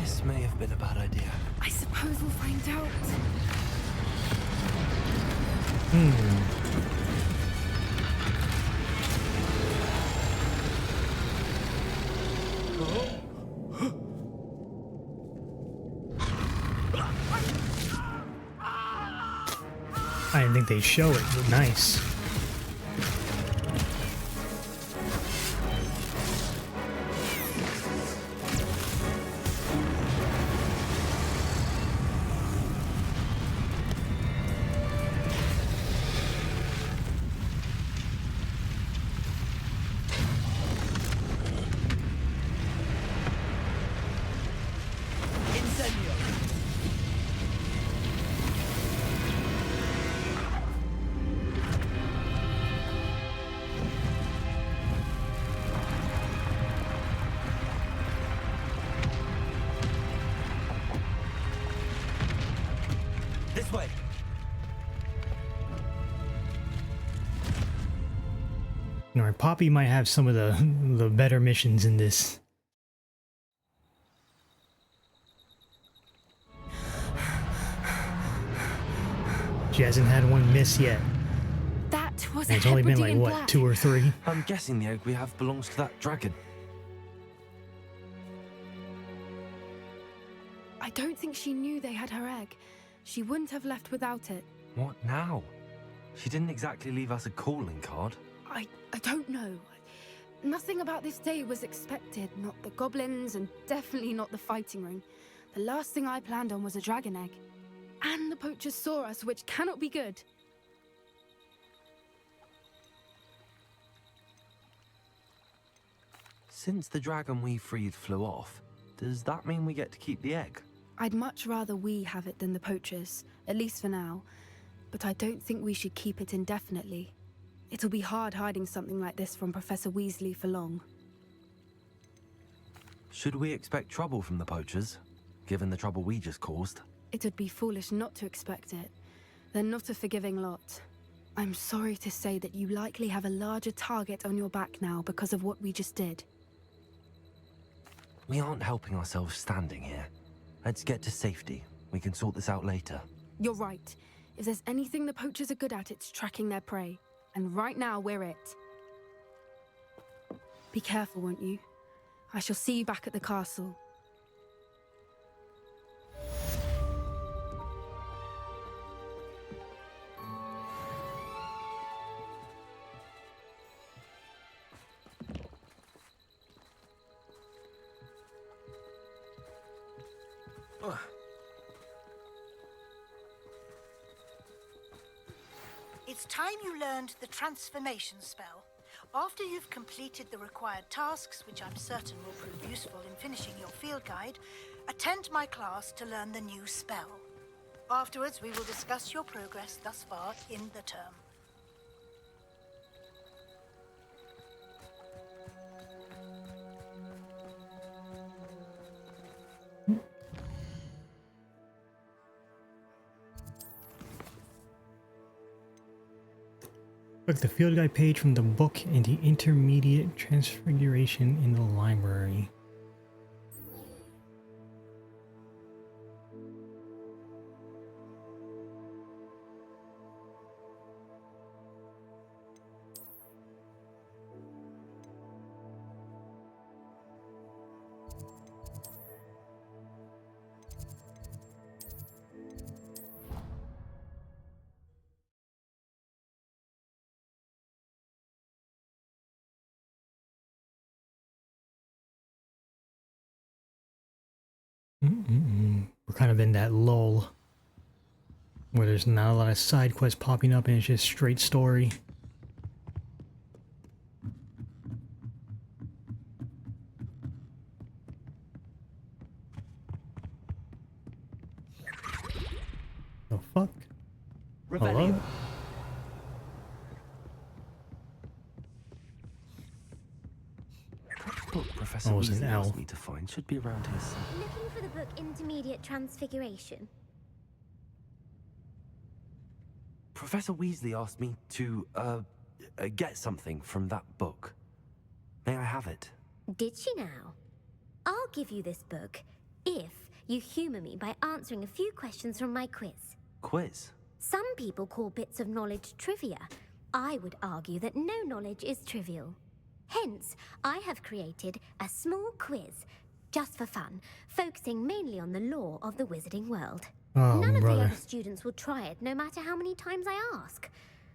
This may have been a bad idea. I suppose we'll find out. I didn't think they'd show it, but nice. This way. Alright, Poppy might have some of the better missions in this. She hasn't had one miss yet. That was And it's only been like, what, 2 or 3? I'm guessing the egg we have belongs to that dragon. I don't think she knew they had her egg. She wouldn't have left without it. What now? She didn't exactly leave us a calling card. I don't know. Nothing about this day was expected. Not the goblins, and definitely not the fighting ring. The last thing I planned on was a dragon egg. And the poachers saw us, which cannot be good. Since the dragon we freed flew off, does that mean we get to keep the egg? I'd much rather we have it than the poachers, at least for now. But I don't think we should keep it indefinitely. It'll be hard hiding something like this from Professor Weasley for long. Should we expect trouble from the poachers, given the trouble we just caused? It would be foolish not to expect it. They're not a forgiving lot. I'm sorry to say that you likely have a larger target on your back now because of what we just did. We aren't helping ourselves standing here. Let's get to safety. We can sort this out later. You're right. If there's anything the poachers are good at, it's tracking their prey. And right now, we're it. Be careful, won't you? I shall see you back at the castle. It's time you learned the transformation spell. After you've completed the required tasks, which I'm certain will prove useful in finishing your field guide, attend my class to learn the new spell. Afterwards, we will discuss your progress thus far in the term. Look, the field guide page from the book and the intermediate transfiguration in the library. We're kind of in that lull where there's not a lot of side quests popping up and it's just straight story. The fuck? Hello? Book Professor Oh, it's an Weasley owl. asked me to find should be around here somewhere. Looking for the book Intermediate Transfiguration. Professor Weasley asked me to, get something from that book. May I have it? Did she now? I'll give you this book if you humor me by answering a few questions from my quiz. Quiz? Some people call bits of knowledge trivia. I would argue that no knowledge is trivial. Hence, I have created a small quiz, just for fun, focusing mainly on the lore of the wizarding world. Oh, None of the brother. other students will try it, no matter how many times I ask.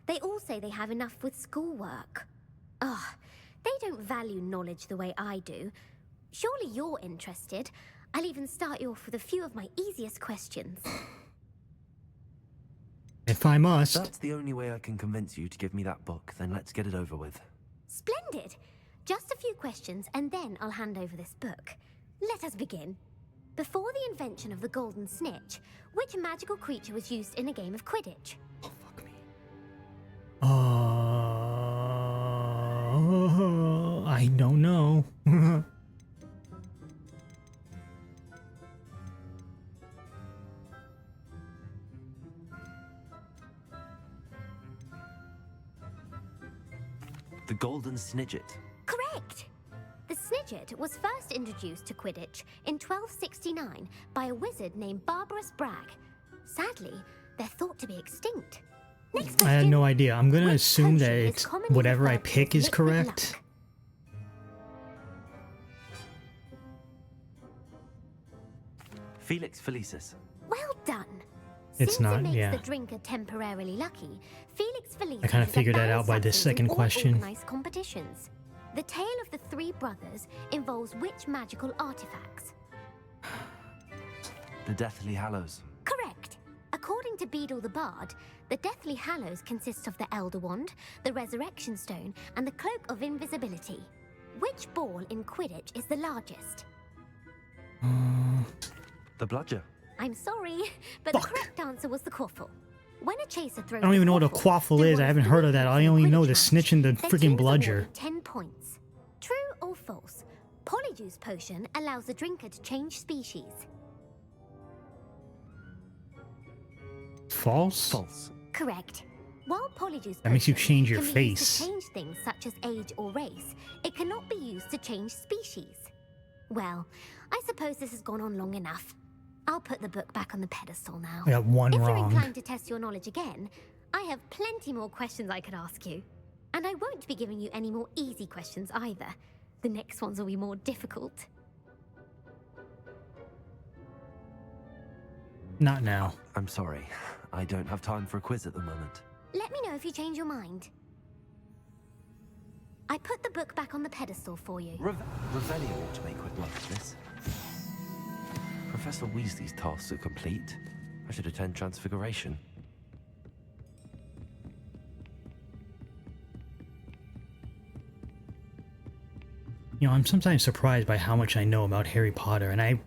They all say they have enough with schoolwork. Ugh, they don't value knowledge the way I do. Surely you're interested. I'll even start you off with a few of my easiest questions. If I must. That's the only way I can convince you to give me that book, then let's get it over with. Splendid! Just a few questions, and then I'll hand over this book. Let us begin. Before the invention of the golden snitch, which magical creature was used in a game of Quidditch? I don't know. The Golden Snidget. Correct! The Snidget was first introduced to Quidditch in 1269 by a wizard named Barbarous Bragg. Sadly, they're thought to be extinct. Next I had question. no idea. I'm gonna Which assume that potion is it's commonly whatever I referred to pick as is liquid correct. luck? Felix Felicis. Well done. It's Since not, it makes yeah. the drinker temporarily lucky, Felix Felicis I kinda is a figured that banned out by this substance second in all question. organized competitions. The tale of the three brothers involves which magical artifacts? The Deathly Hallows. Correct. According to Beedle the Bard, the Deathly Hallows consist of the Elder Wand, the Resurrection Stone, and the Cloak of Invisibility. Which ball in Quidditch is the largest? The Bludger. I'm sorry, but the correct answer was the Quaffle. When a chaser throws I don't even know what a the quaffle is. I haven't heard of that. I only know the snitch and the their freaking team is bludger. awarded 10 points. True or false? Polyjuice potion allows the drinker to change species. False? False. Correct. While Polyjuice That makes you potion change your can be used face. to change things such as age or race, it cannot be used to change species. Well, I suppose this has gone on long enough. I'll put the book back on the pedestal now. I got one if you're wrong. inclined to test your knowledge again, I have plenty more questions I could ask you. And I won't be giving you any more easy questions either. The next ones will be more difficult. Not now. I'm sorry. I don't have time for a quiz at the moment. Let me know if you change your mind. I put the book back on the pedestal for you. Revelio ought to make quick work of this. Professor Weasley's tasks are complete. I should attend Transfiguration. You know, I'm sometimes surprised by how much I know about Harry Potter, and I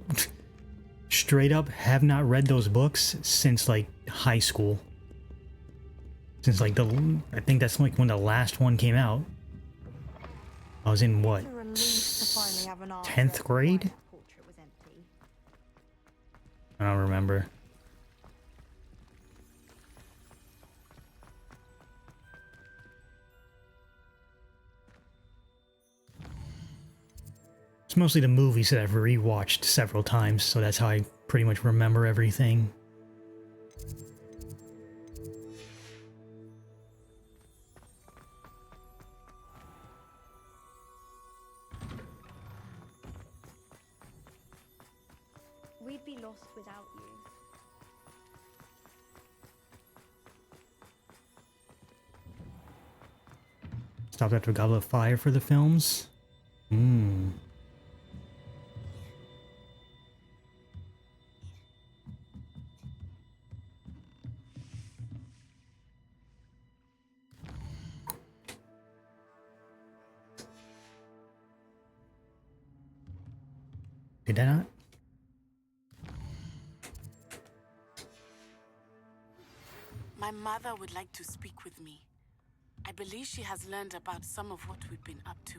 straight up have not read those books since like high school. Since like I think that's like when the last one came out. I was in what? 10th grade? I don't remember. It's mostly the movies that I've rewatched several times, so that's how I pretty much remember everything. We'd be lost without you. Stopped after Goblet of Fire for the films. Hmm. Did I not? My mother would like to speak with me. I believe she has learned about some of what we've been up to.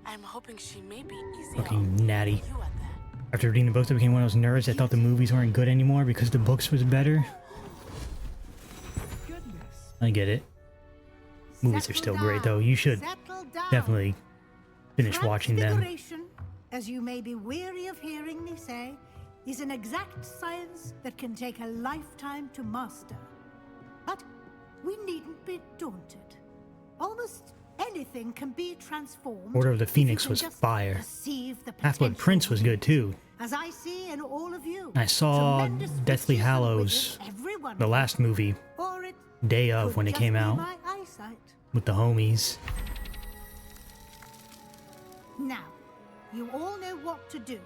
I'm hoping she may be easier. Fucking natty. After reading the books, I became one of those nerds that thought the movies weren't good anymore because the books was better. I get it. Movies are still great though. You should definitely finish watching them. Transfiguration, as you may be weary of hearing me say, is an exact science that can take a lifetime to master. But we needn't be daunted. Almost anything can be transformed. Order of the Phoenix was fire. Half-Blood Prince was good too. As I see in all of you. I saw Deathly Hallows, the last movie, day of when it came out, with the homies. Now, you all know what to do.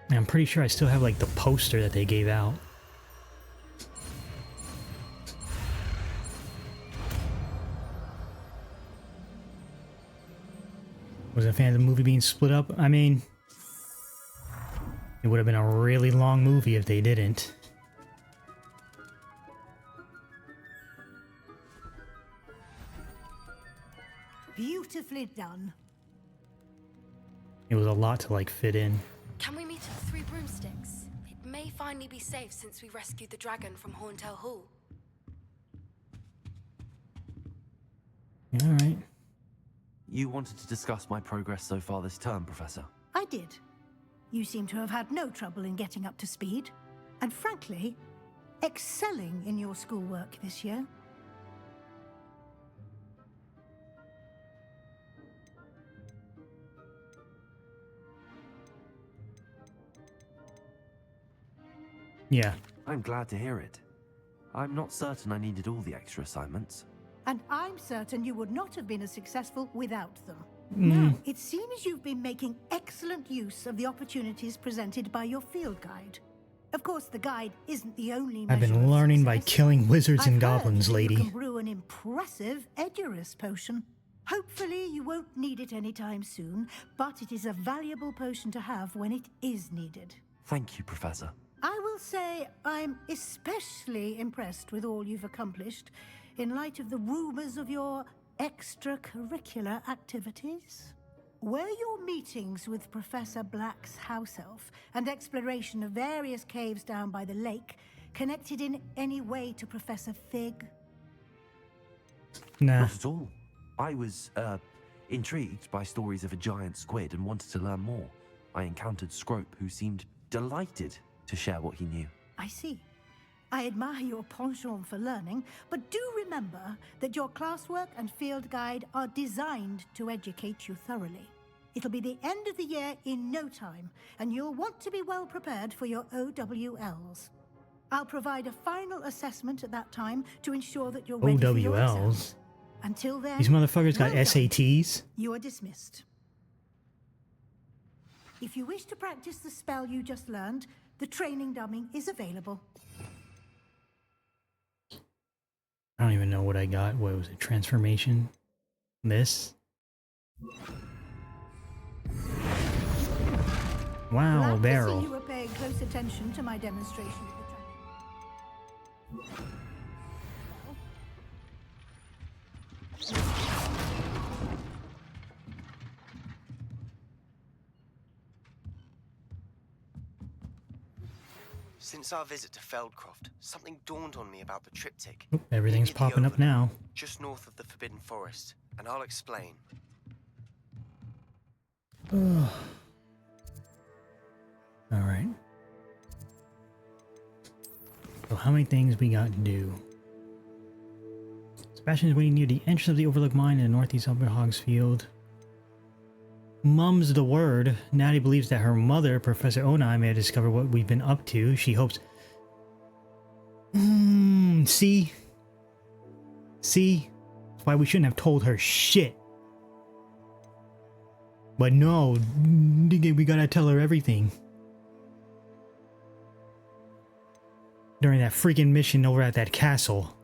And I'm pretty sure I still have like the poster that they gave out. Wasn't a fan of the movie being split up. I mean, it would have been a really long movie if they didn't. Beautifully done. It was a lot to like fit in. Can we meet at the Three Broomsticks? It may finally be safe since we rescued the dragon from Horntail Hall. Alright. You wanted to discuss my progress so far this term, Professor? I did. You seem to have had no trouble in getting up to speed. And frankly, excelling in your schoolwork this year. Yeah. I'm glad to hear it. I'm not certain I needed all the extra assignments. And I'm certain you would not have been as successful without them. Mm. Now, it seems you've been making excellent use of the opportunities presented by your field guide. Of course, the guide isn't the only I've measure been of learning by success. killing wizards and I've heard goblins, that lady. You can brew an impressive Edurus potion. Hopefully, you won't need it anytime soon, but it is a valuable potion to have when it is needed. Thank you, Professor. I will say I'm especially impressed with all you've accomplished in light of the rumors of your extracurricular activities. Were your meetings with Professor Black's house elf and exploration of various caves down by the lake connected in any way to Professor Fig? Nah. Not at all. I was, intrigued by stories of a giant squid and wanted to learn more. I encountered Scrope, who seemed delighted to share what he knew. I see. I admire your penchant for learning, but do remember that your classwork and field guide are designed to educate you thoroughly. It'll be the end of the year in no time, and you'll want to be well prepared for your OWLs. I'll provide a final assessment at that time to ensure that you're ready for your exams. OWLs? Until then, These motherfuckers got well done. SATs? You are dismissed. If you wish to practice the spell you just learned, the training dummy is available. I don't even know what I got. What was it? Transformation? This? Wow, Glad to barrel. see you were paying close attention to my demonstration of the training. Since our visit to Feldcroft, something dawned on me about the triptych. Oop, everything's Near the popping up Overlook, now. Just north of the Forbidden Forest, and I'll explain. Ugh. All right. So how many things we got to do? Sebastian is waiting near the entrance of the Overlook Mine in the northeast of Hogsfield. Mum's the word. Natty believes that her mother, Professor Onai, may have discovered what we've been up to. She hopes... See? See? That's why we shouldn't have told her shit. But no, we gotta tell her everything. During that freaking mission over at that castle.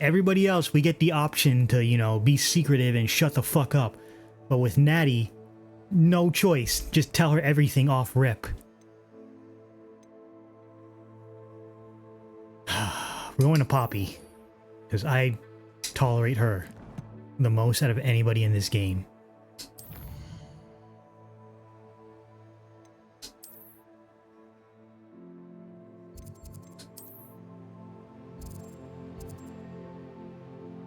Everybody else, we get the option to, you know, be secretive and shut the fuck up. But with Natty, no choice. Just tell her everything off rip. We're going to Poppy. Because I tolerate her the most out of anybody in this game.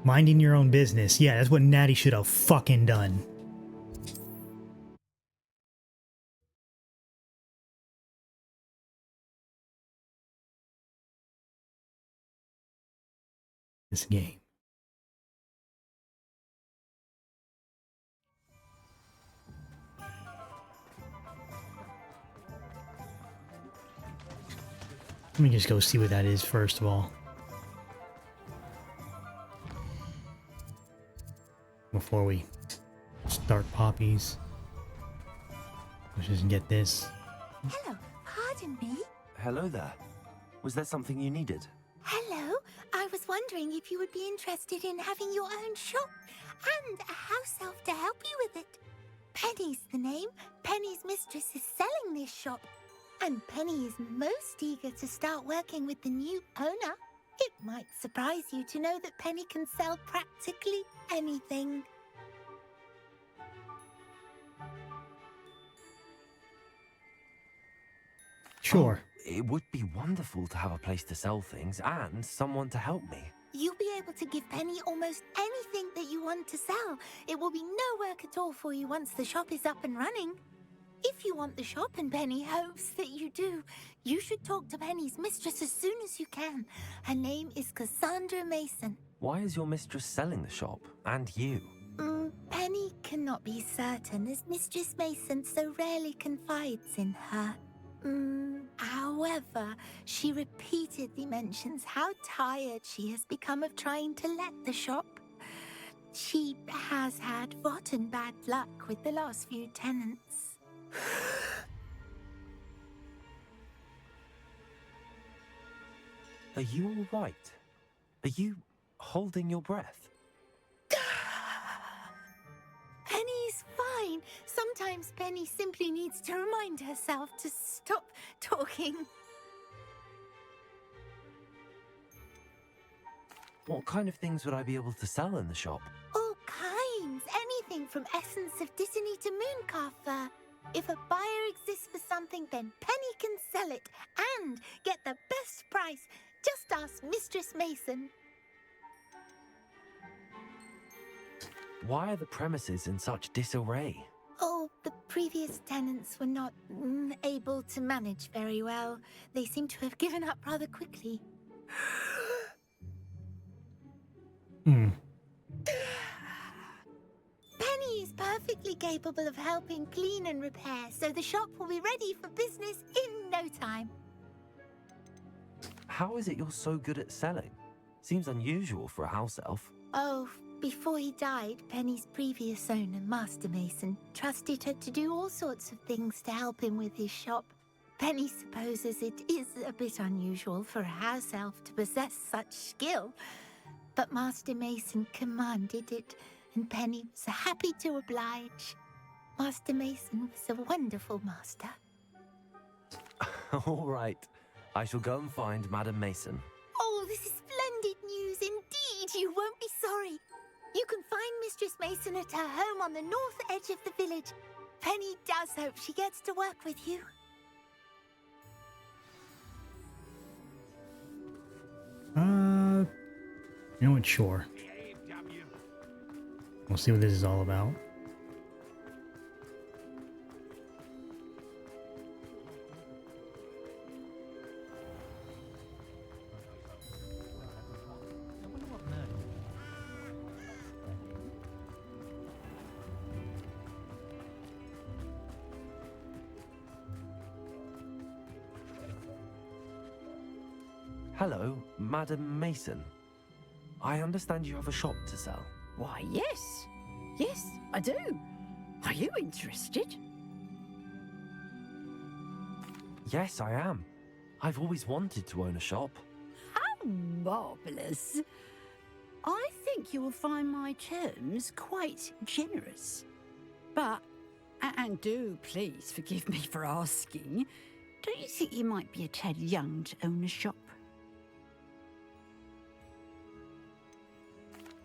Minding your own business. Yeah, that's what Natty should have fucking done. This game. Let me just go see what that is first of all. Before we start poppies. Let's just get this. Hello, pardon me. Hello there. Was there something you needed? Hello, I was wondering if you would be interested in having your own shop and a house elf to help you with it. Penny's the name. Penny's mistress is selling this shop. And Penny is most eager to start working with the new owner. It might surprise you to know that Penny can sell practically anything. Sure. It would be wonderful to have a place to sell things and someone to help me. You'll be able to give Penny almost anything that you want to sell. It will be no work at all for you once the shop is up and running. If you want the shop and Penny hopes that you do, you should talk to Penny's mistress as soon as you can. Her name is Cassandra Mason. Why is your mistress selling the shop? And you? Penny cannot be certain as Mistress Mason so rarely confides in her. However, she repeatedly mentions how tired she has become of trying to let the shop. She has had rotten bad luck with the last few tenants. Are you all right? Are you holding your breath? Penny's fine. Sometimes Penny simply needs to remind herself to stop talking. What kind of things would I be able to sell in the shop? All kinds. Anything from essence of Disney to mooncalf fur. If a buyer exists for something, then Penny can sell it and get the best price. Just ask Mistress Mason. Why are the premises in such disarray? Oh, the previous tenants were not able to manage very well. They seem to have given up rather quickly. Penny is perfectly capable of helping clean and repair, so the shop will be ready for business in no time. How is it you're so good at selling? Seems unusual for a house elf. Oh, before he died, Penny's previous owner, Master Mason, trusted her to do all sorts of things to help him with his shop. Penny supposes it is a bit unusual for a house elf to possess such skill, but Master Mason commanded it, and Penny was happy to oblige. Master Mason was a wonderful master. All right. I shall go and find Madam Mason. Oh, this is splendid news indeed. You won't be sorry. You can find Mistress Mason at her home on the north edge of the village. Penny does hope she gets to work with you. You know what? Sure. We'll see what this is all about. Hello, Madam Mason. I understand you have a shop to sell. Why, yes. Yes, I do. Are you interested? Yes, I am. I've always wanted to own a shop. How marvellous. I think you will find my terms quite generous. But, and do please forgive me for asking, don't you think you might be a tad young to own a shop?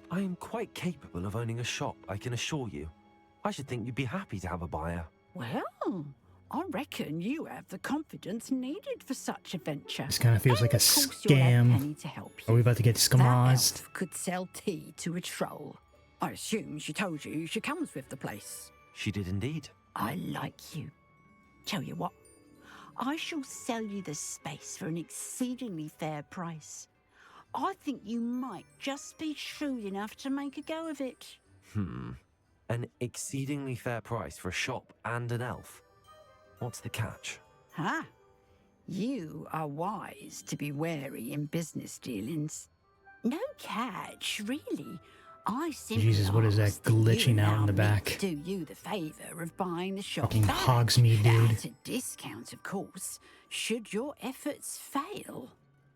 I am quite capable of owning a shop, I can assure you. I should think you'd be happy to have a buyer. Well, I reckon you have the confidence needed for such a venture. This kind of feels like a scam. Are we about to get scammazed? Elf could sell tea to a troll. I assume she told you she comes with the place. She did indeed. I like you. Tell you what, I shall sell you the space for an exceedingly fair price. I think you might just be shrewd enough to make a go of it. An exceedingly fair price for a shop and an elf. What's the catch? Huh? You are wise to be wary in business dealings. No catch, really. I simply Jesus, what is that ask that you glitching out in allow the me back? to do you the favour of buying the shop Fucking back. Hogsmeade, dude. At a discount, of course, should your efforts fail.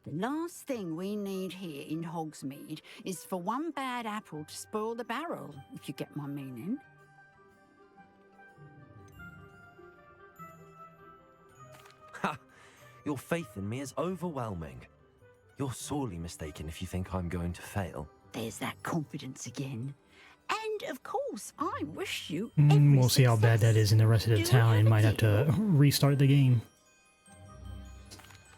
The last thing we need here in Hogsmeade is for one bad apple to spoil the barrel, if you get my meaning. Ha! Your faith in me is overwhelming. You're sorely mistaken if you think I'm going to fail. There's that confidence again. And of course, I wish you We'll see how bad that is in the rest of the town and might have to restart the game.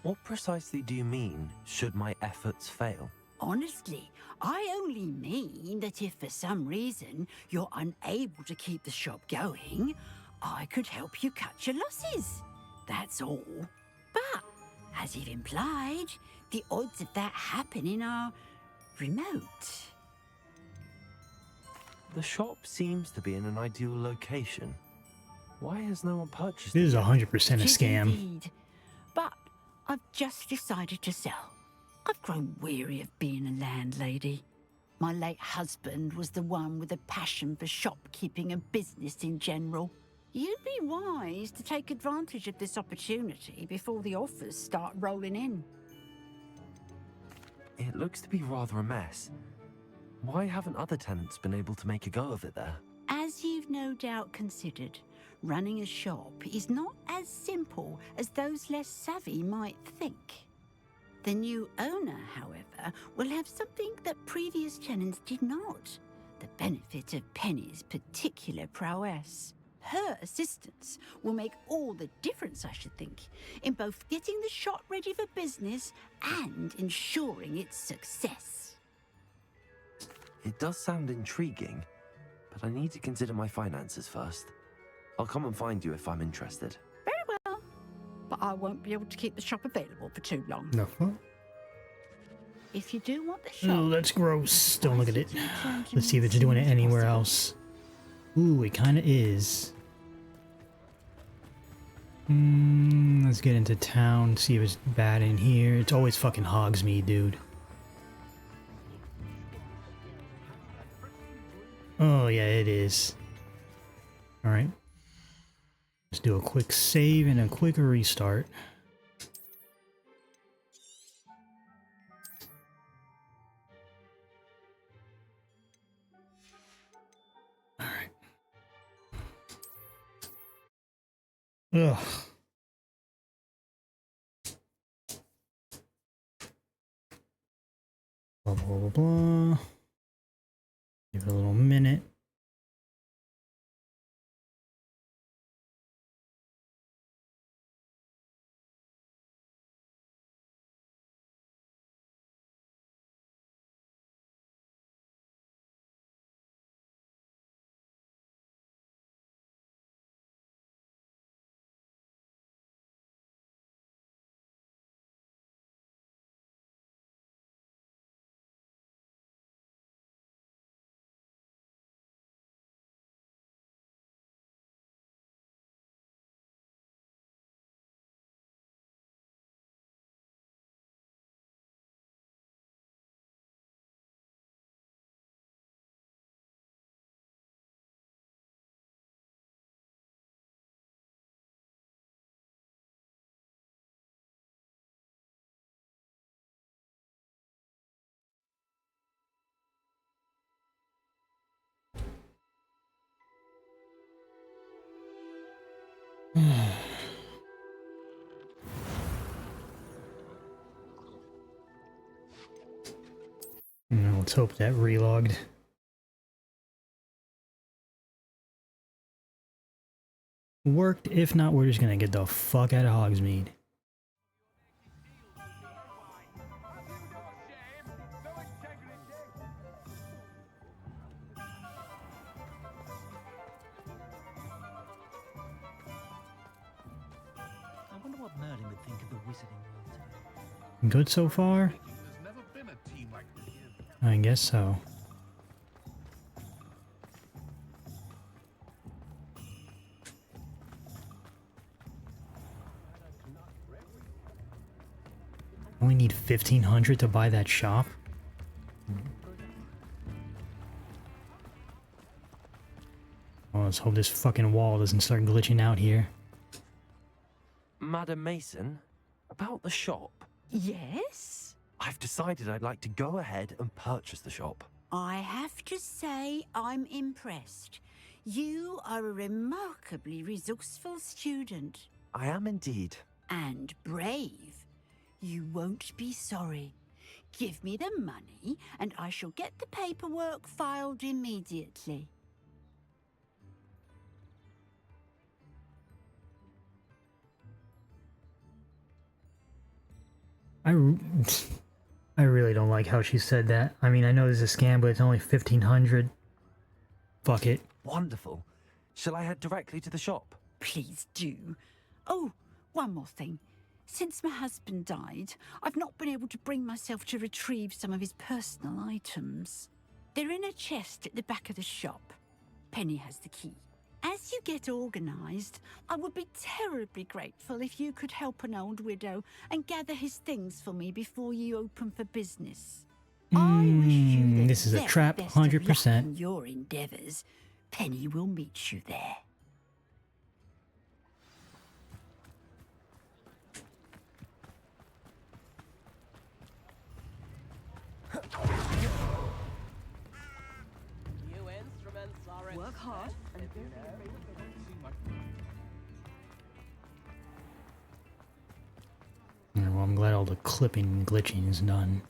What precisely do you mean, should my efforts fail? Honestly, I only mean that if for some reason you're unable to keep the shop going, I could help you cut your losses. That's all. But, as you've implied, the odds of that happening are remote. The shop seems to be in an ideal location. Why has no one purchased This is it? 100% a Tis scam. indeed. But I've just decided to sell. I've grown weary of being a landlady. My late husband was the one with a passion for shopkeeping and business in general. You'd be wise to take advantage of this opportunity before the offers start rolling in. It looks to be rather a mess. Why haven't other tenants been able to make a go of it there? As you've no doubt considered, running a shop is not as simple as those less savvy might think. The new owner, however, will have something that previous tenants did not. The benefit of Penny's particular prowess. Her assistance will make all the difference, I should think, in both getting the shop ready for business and ensuring its success. It does sound intriguing, but I need to consider my finances first. I'll come and find you if I'm interested. Very well, but I won't be able to keep the shop available for too long. No fuck. If you do want the Oh, shop, that's gross. Don't look at it. Let's see if it's doing it anywhere else. Ooh, it kind of is. Let's get into town, see if it's bad in here. It's always fucking Hogsmeade, dude. Oh, yeah, it is. Alright. Let's do a quick save and a quick restart. Ugh. Blah, blah, blah, blah. Give it a little minute. Let's hope that relogged. Worked. If not, we're just gonna get the fuck out of Hogsmeade. I wonder what Merlin would think of the wizarding world today. Good so far? I guess so. Only need 1,500 to buy that shop? Well, let's hope this fucking wall doesn't start glitching out here. Madam Mason, about the shop. Yes? I've decided I'd like to go ahead and purchase the shop. I have to say I'm impressed. You are a remarkably resourceful student. I am indeed. And brave. You won't be sorry. Give me the money, and I shall get the paperwork filed immediately. I really don't like how she said that. I mean, I know this is a scam, but it's only 1,500. Fuck it. Wonderful. Shall I head directly to the shop? Please do. Oh, one more thing. Since my husband died, I've not been able to bring myself to retrieve some of his personal items. They're in a chest at the back of the shop. Penny has the key. As you get organised, I would be terribly grateful if you could help an old widow and gather his things for me before you open for business. This is a trap, 100%. In your endeavours, Penny will meet you there. Work hard and Yeah, well, I'm glad all the clipping and glitching is done.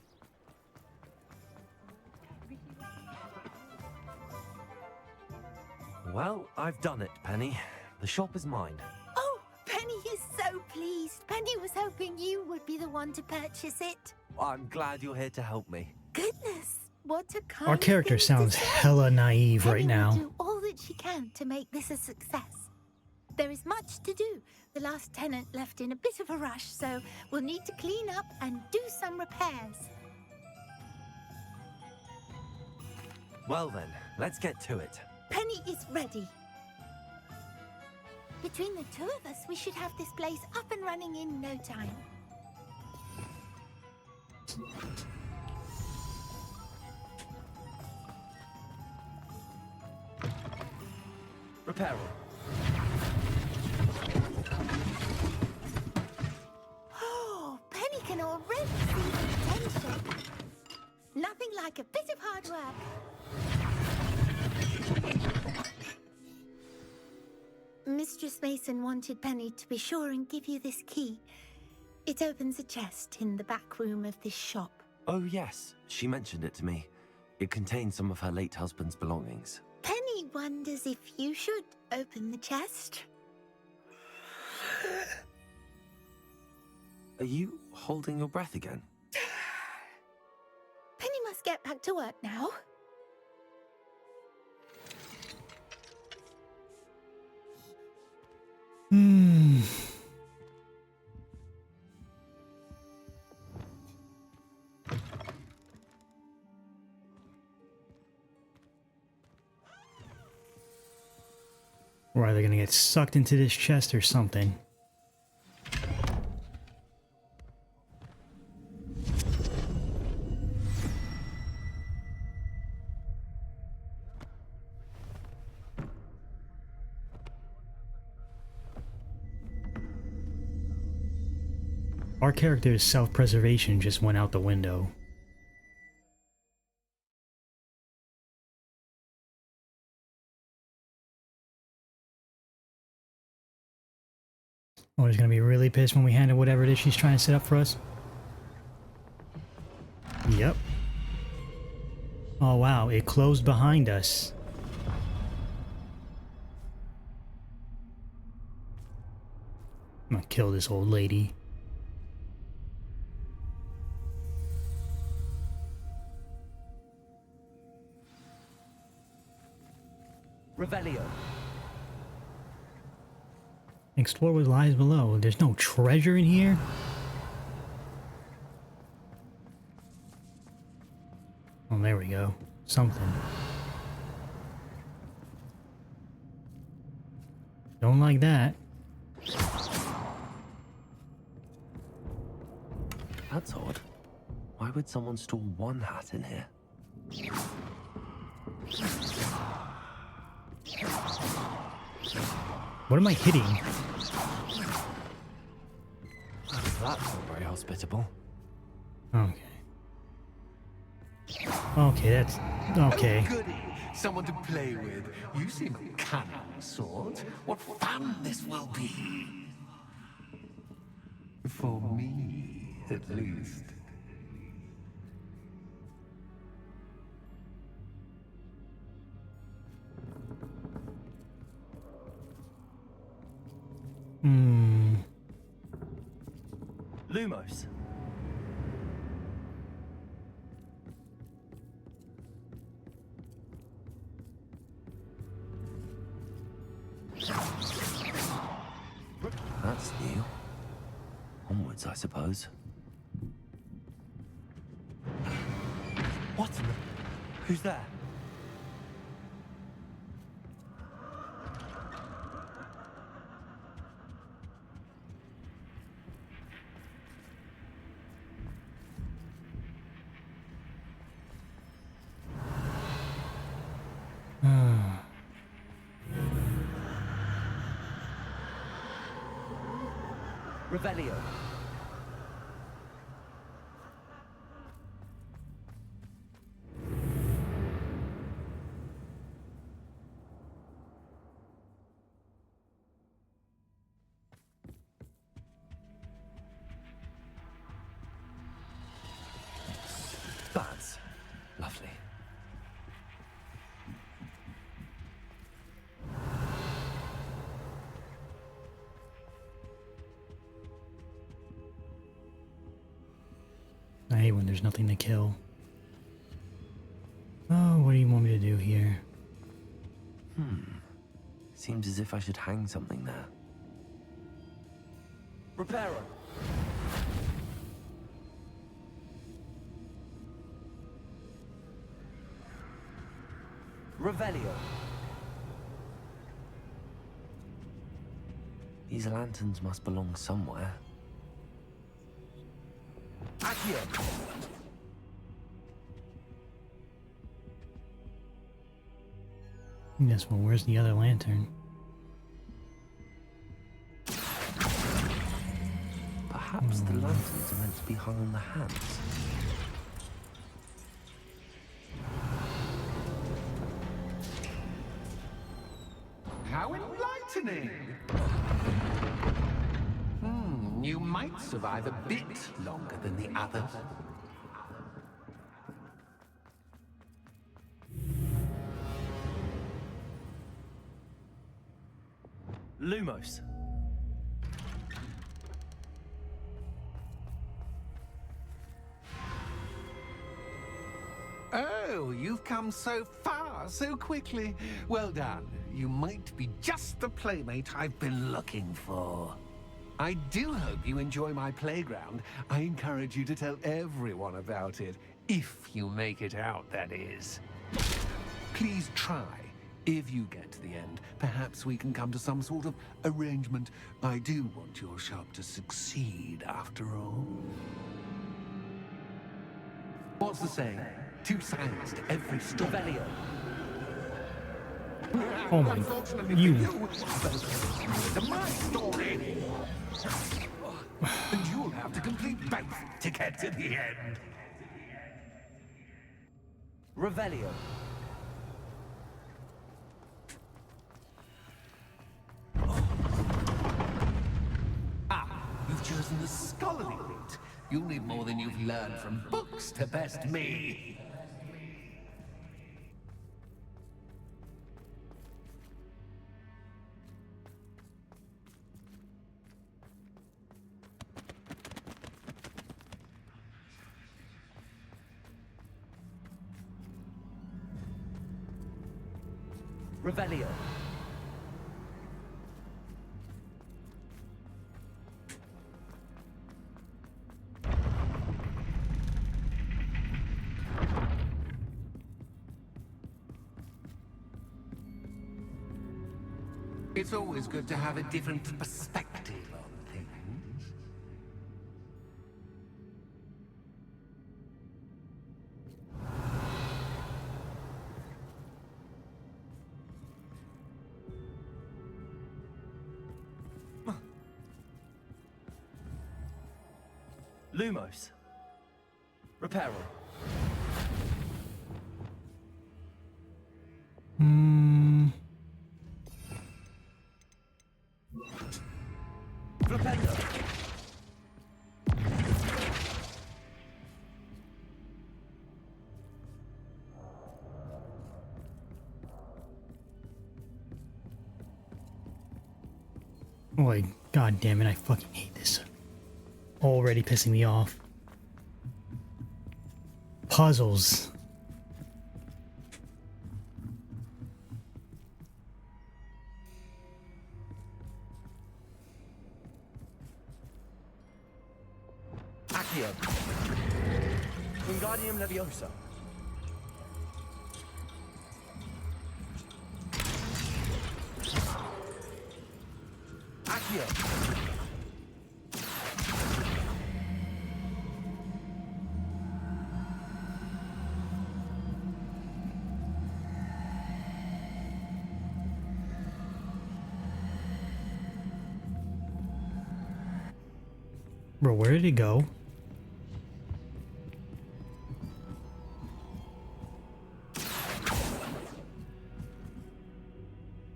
Well, I've done it, Penny. The shop is mine. Oh, Penny is so pleased. Penny was hoping you would be the one to purchase it. I'm glad you're here to help me. Goodness, what a kind Our character thing to sounds say. hella naive right Penny will now. do all that she can to make this a success. There is much to do. The last tenant left in a bit of a rush, so we'll need to clean up and do some repairs. Well then, let's get to it. Penny is ready. Between the two of us, we should have this place up and running in no time. Repair. Oh, Penny can already see the potential. Nothing like a bit of hard work. Mistress Mason wanted Penny to be sure and give you this key. It opens a chest in the back room of this shop. Oh yes, she mentioned it to me. It contains some of her late husband's belongings. Penny wonders if you should open the chest. Are you holding your breath again? Penny must get back to work now. We're either gonna get sucked into this chest or something. Our character's self-preservation just went out the window. Oh, he's gonna be really pissed when we handle whatever it is she's trying to set up for us. Yep. Oh wow, it closed behind us. I'm gonna kill this old lady. Revelio. Explore what lies below. There's no treasure in here? Oh, there we go. Something. Don't like that. That's odd. Why would someone store one hat in here? What am I hitting? That's not very hospitable. Okay. Okay, that's... okay. Oh, goody. Someone to play with. You seem a cunning sort. What fun this will be. For me, at least. Lumos. That's new. Onwards, I suppose. What in the... Who's there? Revelio. Bats. Lovely. I hate when there's nothing to kill. Oh, what do you want me to do here? Seems as if I should hang something there. Reparo. Revelio. These lanterns must belong somewhere. Accio. Yes, well, where's the other lantern? Perhaps the lanterns are meant to be hung on the hands. How enlightening! You might survive a bit longer than the others. Lumos. Oh, you've come so far so quickly. Well done. You might be just the playmate I've been looking for. I do hope you enjoy my playground. I encourage you to tell everyone about it. If you make it out, that is. Please try. If you get to the end, perhaps we can come to some sort of arrangement. I do want your shop to succeed, after all. What's the saying? 2 sides to every story. Revelio. Oh my... You... To my story. And you'll have to complete both to get to the end. Revelio. You've chosen the scholarly route. You'll need more than you've learned from books to best me. Revelio. It's always good to have a different perspective on things. Lumos. Reparo. Flipendo. Boy, god damn it, I fucking hate this. Already pissing me off. Puzzles. Accio. Wingardium Leviosa. Accio. Bro, where did it go?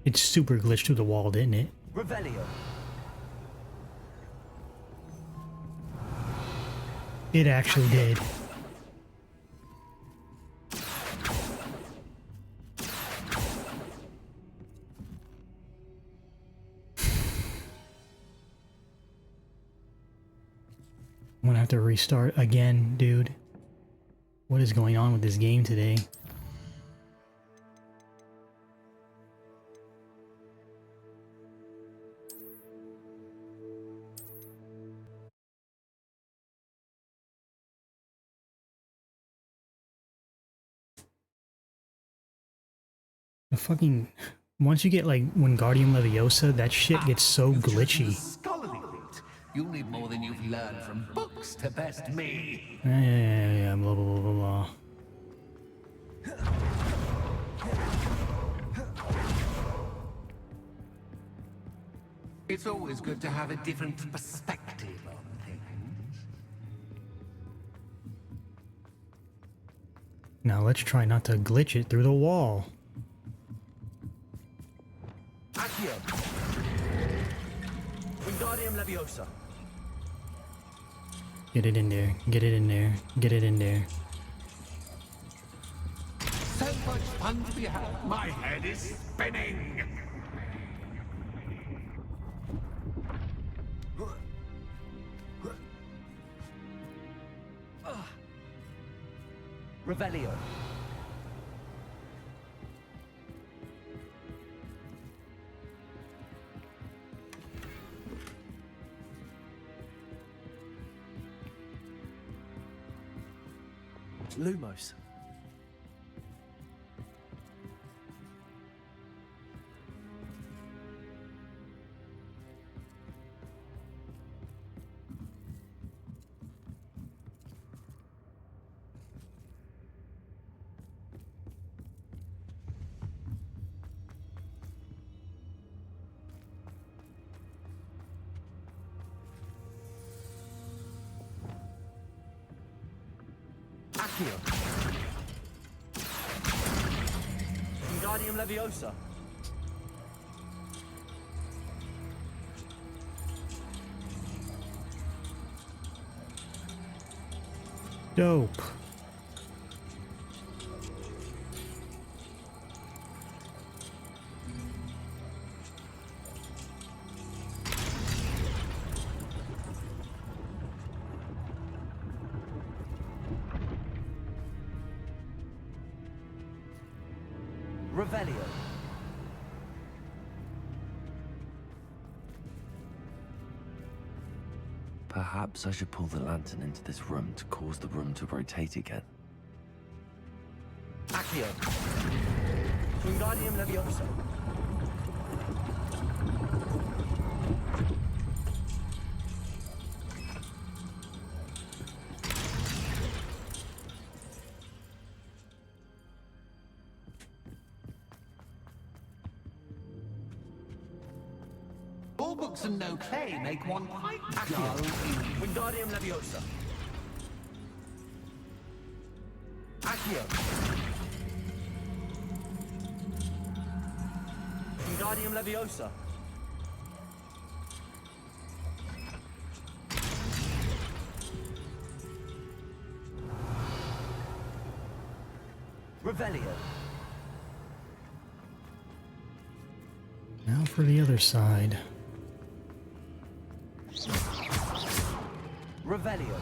It super glitched through the wall, didn't it? Revelio. It actually did. I'm gonna have to restart again, dude. What is going on with this game today? The fucking... Once you get, like, Wingardium Leviosa, that shit gets so glitchy. Scholarly feat. You'll need more than you've learned from books to best me. Yeah, blah, blah, blah, blah, blah. It's always good to have a different perspective on things. Now let's try not to glitch it through the wall. Accio. Wingardium Leviosa. Get it in there. Get it in there. Get it in there. So much fun to be had. My head is spinning. Revelio. Lumos. Accio. Wingardium Leviosa. Dope. Revelio. Perhaps I should pull the lantern into this room to cause the room to rotate again. Accio. Wingardium Leviosa. All books and no clay make one quite dull. Wingardium Leviosa. Accio. Wingardium Leviosa. Revelio. Now for the other side. Revelio.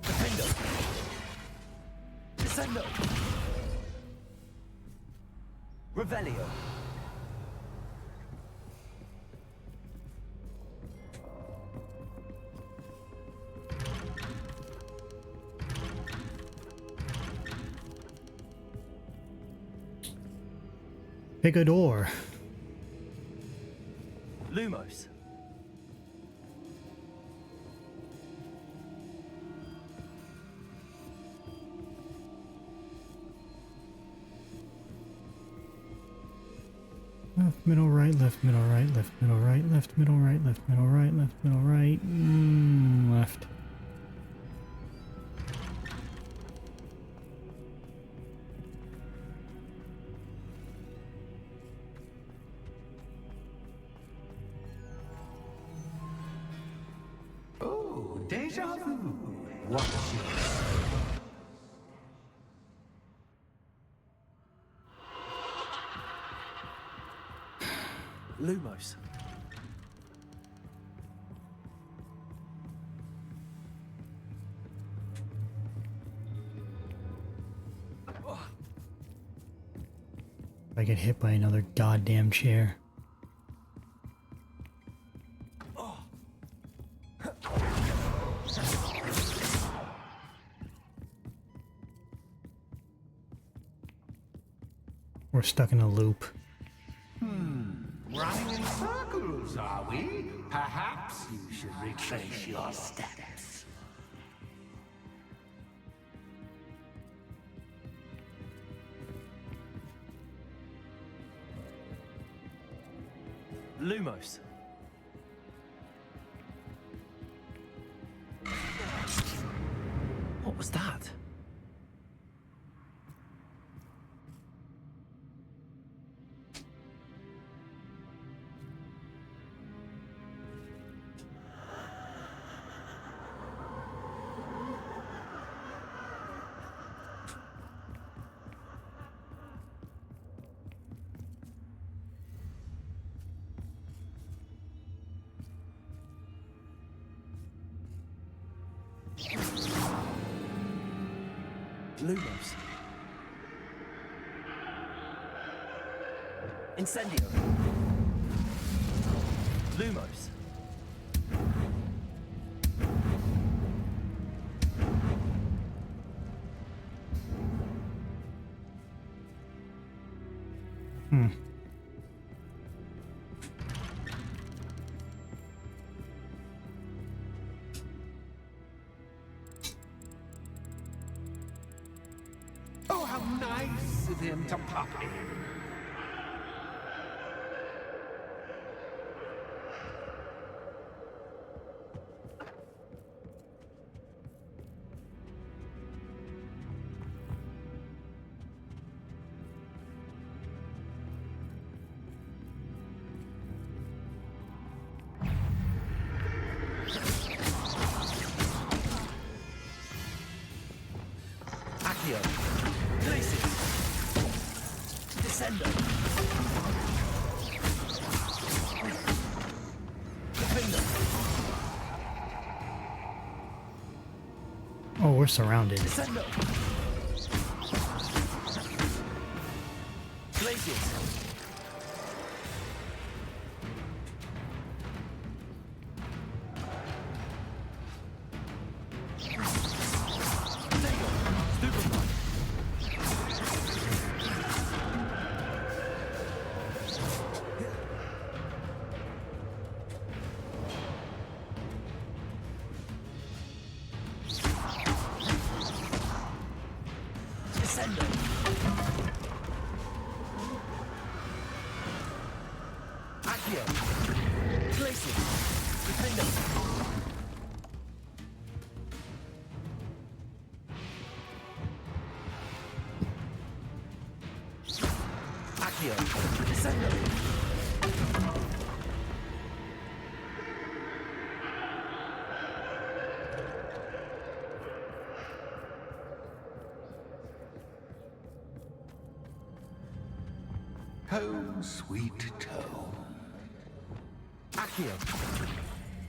Defendo. Descendo. Revelio. Pick a door. Lumos. Left, middle, right, left, middle, right, left, middle, right, left, middle, right, left, middle, right, left, middle, right, left. Oh, deja vu. Watch it. Lumos. I get hit by another goddamn chair. We're stuck in a loop. Running in circles, are we? Perhaps you should retrace your steps. Lumos. What was that? Lumos. Incendio. Lumos. Oh, how nice of him to pop in. Accio. Glacis. Descendo. Defender. Oh, we're surrounded. Descendo. Glacius. Home, sweet home. Accio.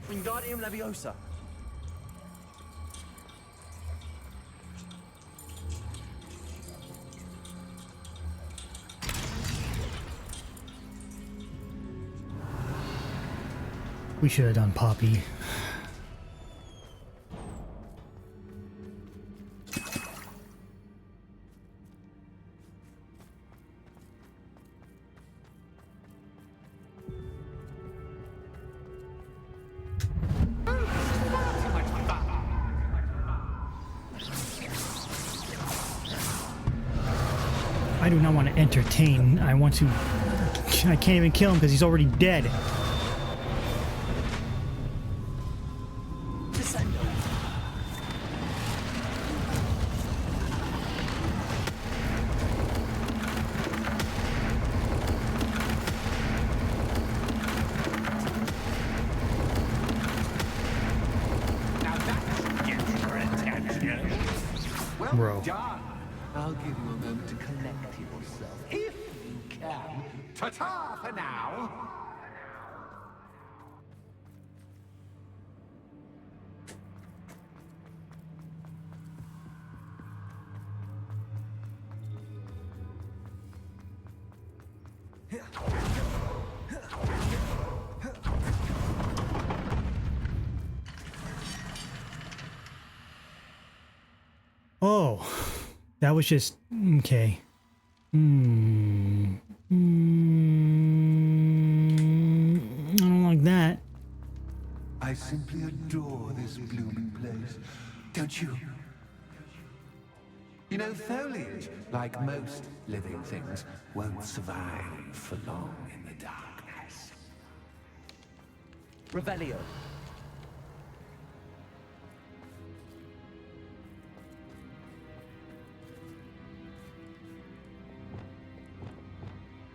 Wingardium Leviosa. We should have done Poppy. I do not want to entertain. I want to... I can't even kill him because he's already dead. Bro. I'll give you a moment to collect yourself, if you can. Ta-ta for now! Oh, that was just okay. I don't like that. I simply adore this blooming place, don't you? You know, foliage, like most living things, won't survive for long in the darkness. Revelio.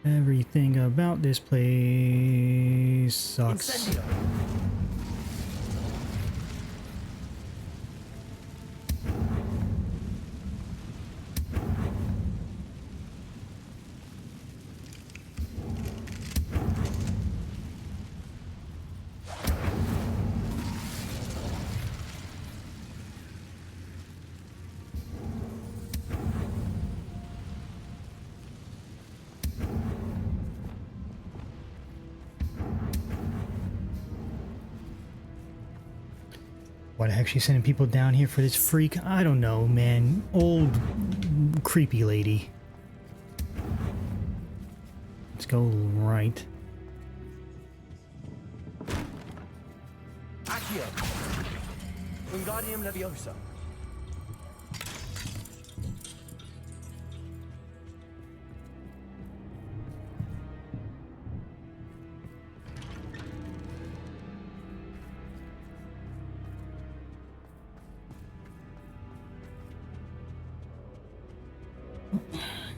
Everything about this place sucks. Incendio. Why the heck she's sending people down here for this freak? I don't know, man. Old creepy lady. Let's go right. Accio. Wingardium Leviosa.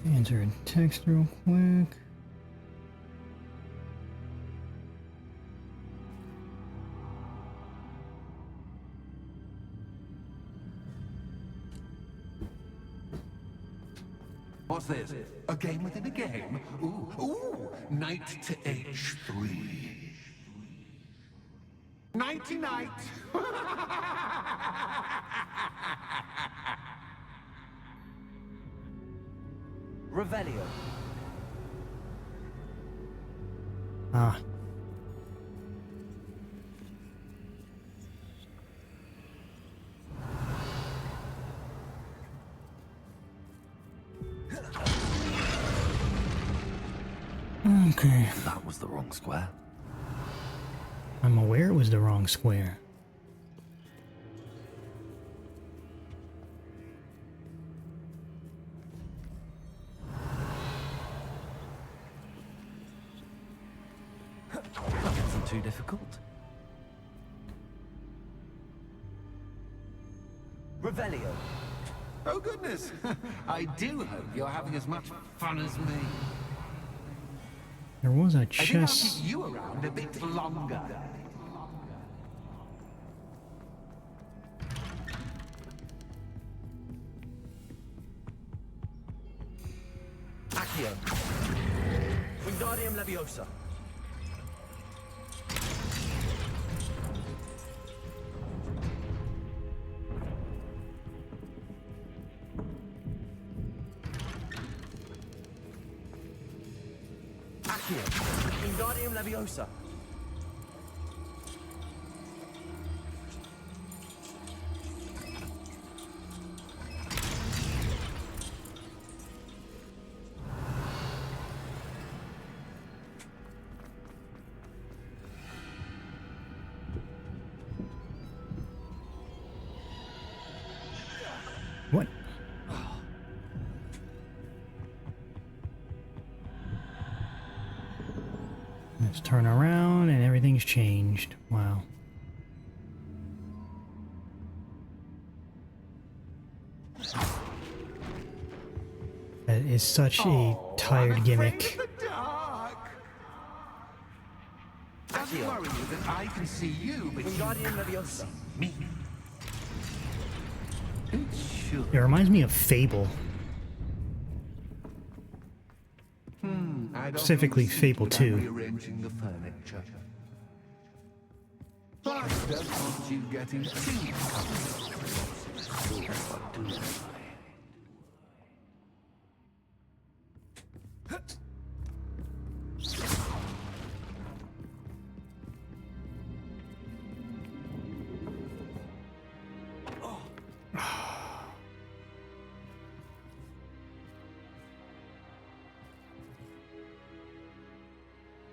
Answer a text real quick. What's this? A game within a game? Ooh, knight to h3. Nighty-night! Revelio. Ah. Okay. That was the wrong square. I'm aware it was the wrong square. That wasn't too difficult. Revelio. Oh goodness! I do hope you're having as much fun as me. There was a I think I'll chest. keep you around a bit longer. Accio. Wingardium Leviosa. Accio. Wingardium Leviosa. What? Let's turn around and everything's changed. Wow. That is such a tired gimmick. Don't worry that I can see you, but Wingardium Leviosa. me. It should. It reminds me of Fable. I don't Specifically think Fable without 2. rearranging the furniture. Plus, don't want you getting too comfortable. What do I?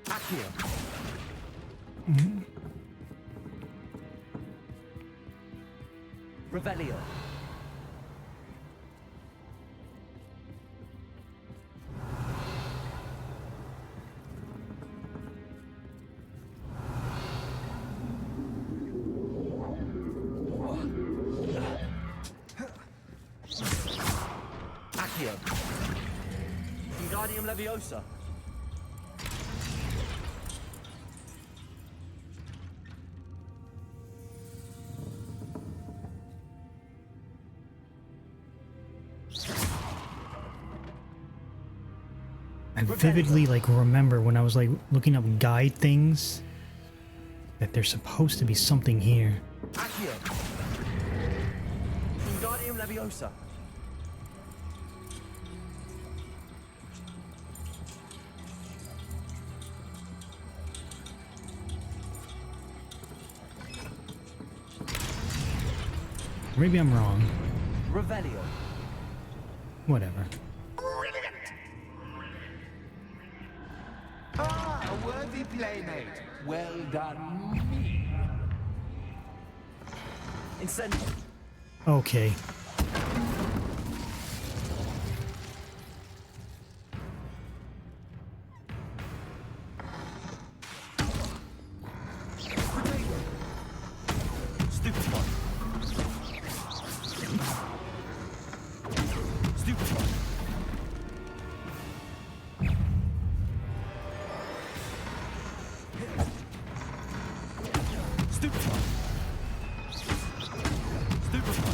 Accio. Revelio. Accio. Wingardium Leviosa. I vividly remember when I was looking up guide things that there's supposed to be something here. Accio. Wingardium Leviosa. Maybe I'm wrong. Revelio. Whatever. Ah, a worthy playmate. Well done, me. Incendio. Okay. Stupefy. Stupefy. Stupefy. Stupefy.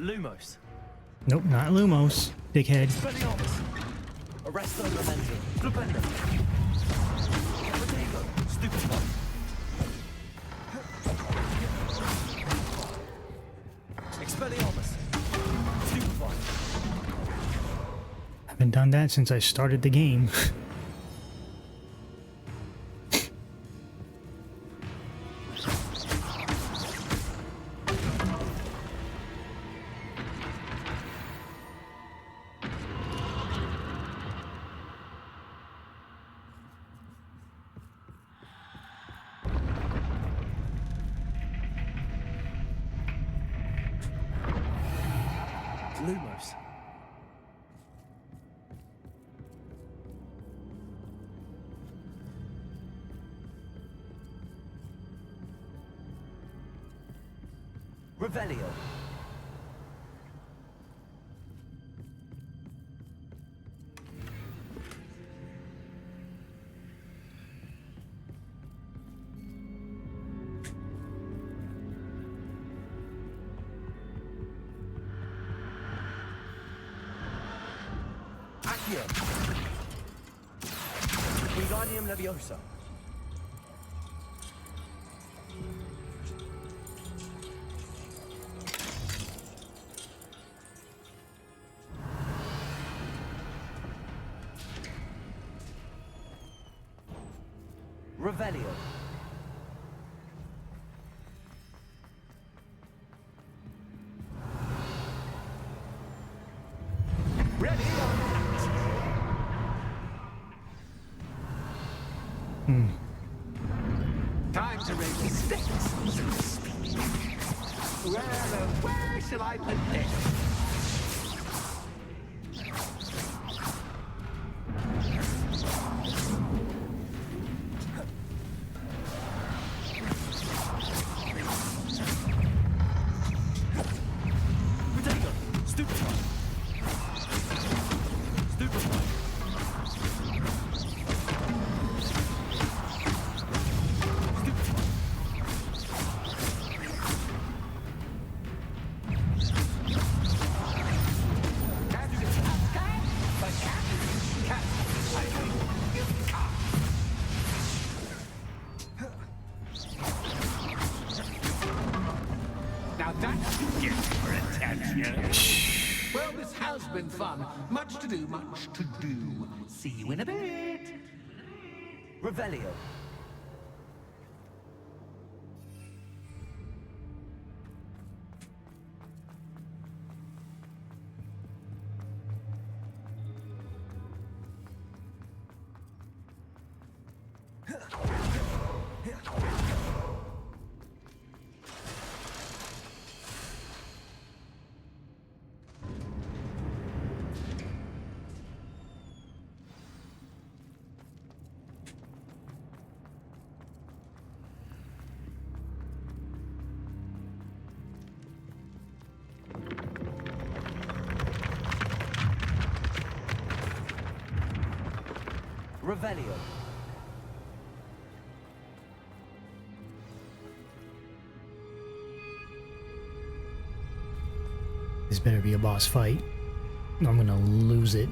Lumos. Nope, not Lumos. Dickhead. Expelliarmus. Arresto Memento. Flipendo. Protego. Stupefy. Expelliarmus. Stupefy. Haven't done that since I started the game. Lumos. Revelio. Accio. Wingardium Leviosa. Revelio. Ready on act. Time to raise the stakes, so to speak. Where shall I put this? Protego. Stupefy. Stupefy. Now that's to get your attention. Well, this has been fun. Much to do, much to do. See you in a bit. Revelio. Revelio. This better be a boss fight. I'm gonna lose it.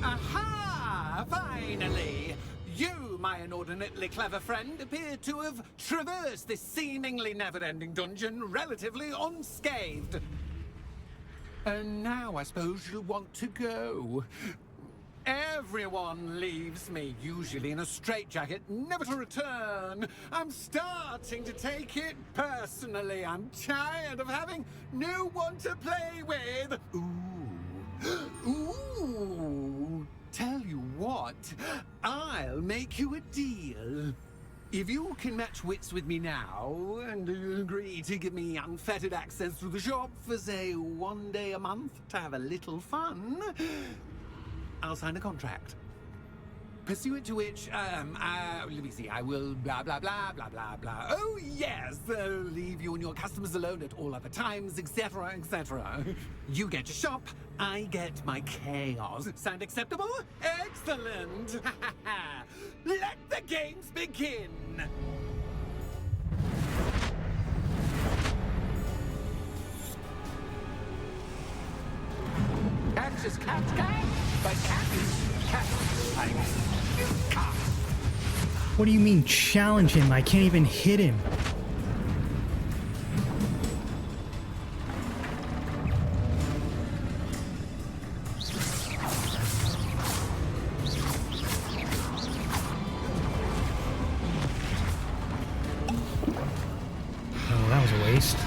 Aha! Finally! You, my inordinately clever friend, appear to have traversed this seemingly never-ending dungeon relatively unscathed. And now I suppose you'll want to go. Everyone leaves me, usually in a straitjacket, never to return. I'm starting to take it personally. I'm tired of having no one to play with. Ooh. Ooh. Tell you what, I'll make you a deal. If you can match wits with me now, and agree to give me unfettered access to the shop for, say, 1 day a month to have a little fun, I'll sign a contract. Pursuant to which, let me see, I will blah, blah, blah, blah, blah, blah. Oh, yes, leave you and your customers alone at all other times, etc., etc. You get your shop, I get my chaos. Sound acceptable? Excellent! Let the games begin! What do you mean challenge him? I can't even hit him. Oh, that was a waste.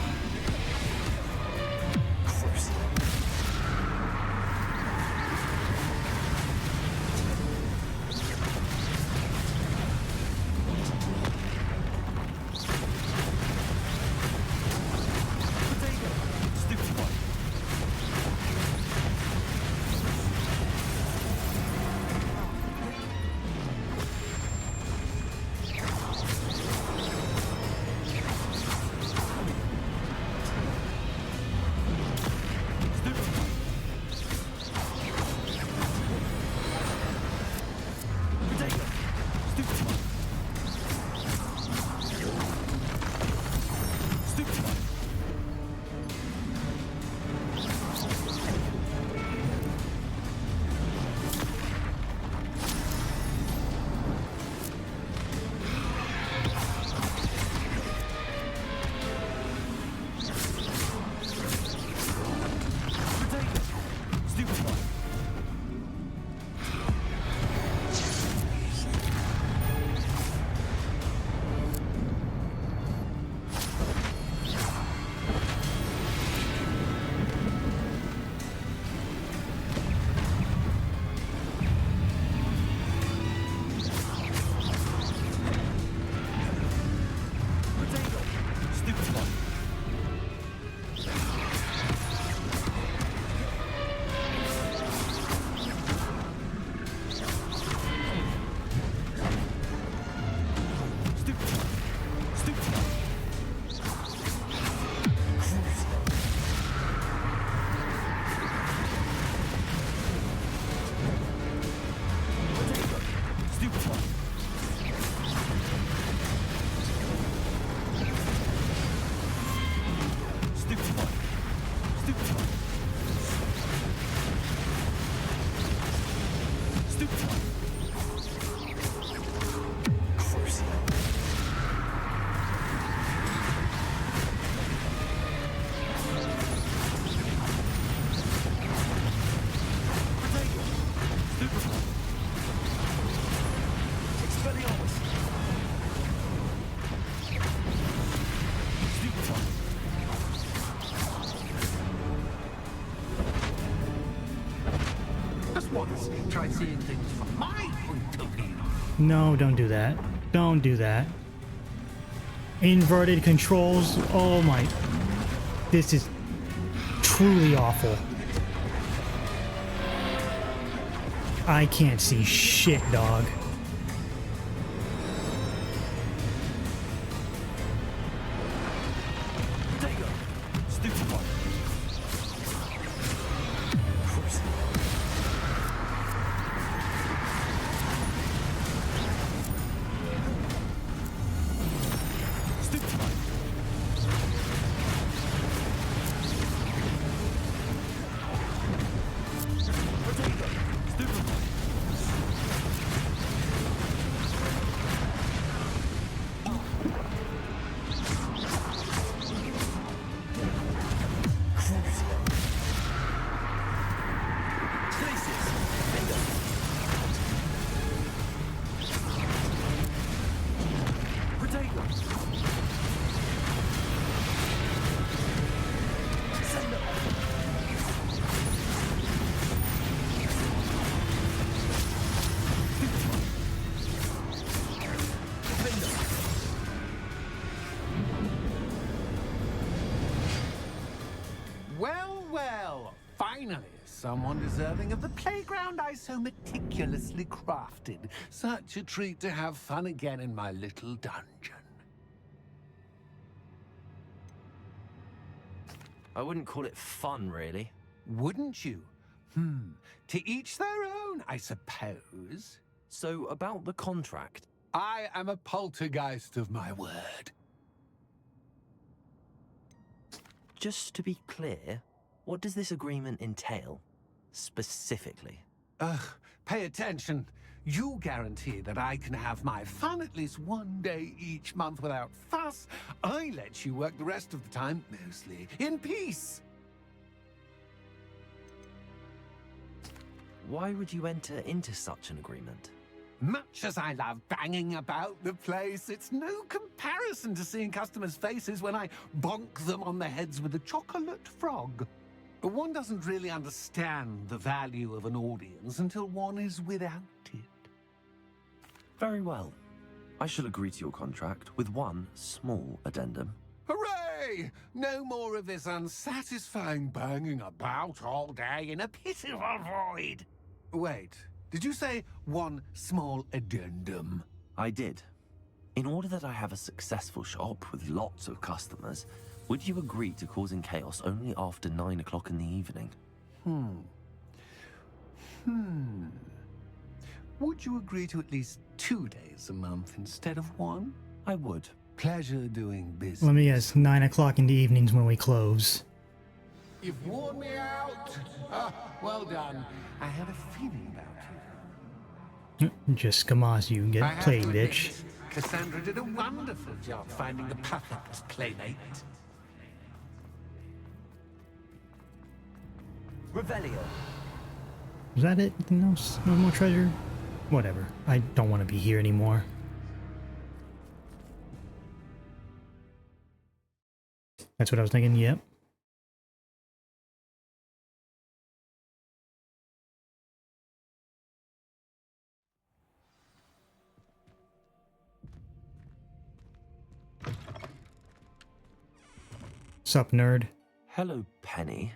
Try seeing things from my point of view. No, don't do that. Don't do that. Inverted controls. Oh my. This is truly awful. I can't see shit, dog. Finally, someone deserving of the playground I so meticulously crafted. Such a treat to have fun again in my little dungeon. I wouldn't call it fun, really. Wouldn't you? To each their own, I suppose. So, about the contract. I am a poltergeist of my word. Just to be clear, what does this agreement entail? Specifically? Pay attention. You guarantee that I can have my fun at least one day each month without fuss. I let you work the rest of the time, mostly in peace. Why would you enter into such an agreement? Much as I love banging about the place, it's no comparison to seeing customers' faces when I bonk them on the heads with a chocolate frog. One doesn't really understand the value of an audience until one is without it. Very well. I shall agree to your contract with one small addendum. Hooray! No more of this unsatisfying banging about all day in a pitiful void. Wait, did you say one small addendum? I did. In order that I have a successful shop with lots of customers, would you agree to causing chaos only after 9 o'clock in the evening? Would you agree to at least 2 days a month instead of one? I would. Pleasure doing business. Let me guess, 9 o'clock in the evenings when we close. You've worn me out. Well done. I had a feeling about you. Just Kamaz, you I get have played, to admit, bitch. Cassandra did a wonderful job finding the perfect playmate. Revelio. Is that it? Anything else? No more treasure? Whatever. I don't want to be here anymore. That's what I was thinking, yep. Sup, nerd? Hello, Penny.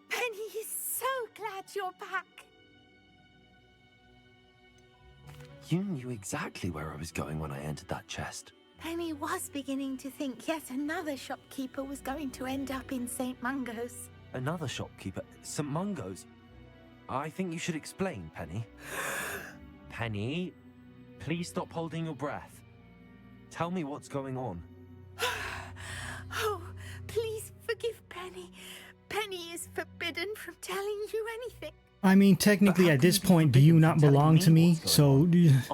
Penny is so glad you're back. You knew exactly where I was going when I entered that chest. Penny was beginning to think yet another shopkeeper was going to end up in St. Mungo's. Another shopkeeper? St. Mungo's? I think you should explain, Penny. Penny, please stop holding your breath. Tell me what's going on. Oh, please forgive Penny. Penny is forbidden from telling you anything. I mean, technically at this point, do you not belong to me? So...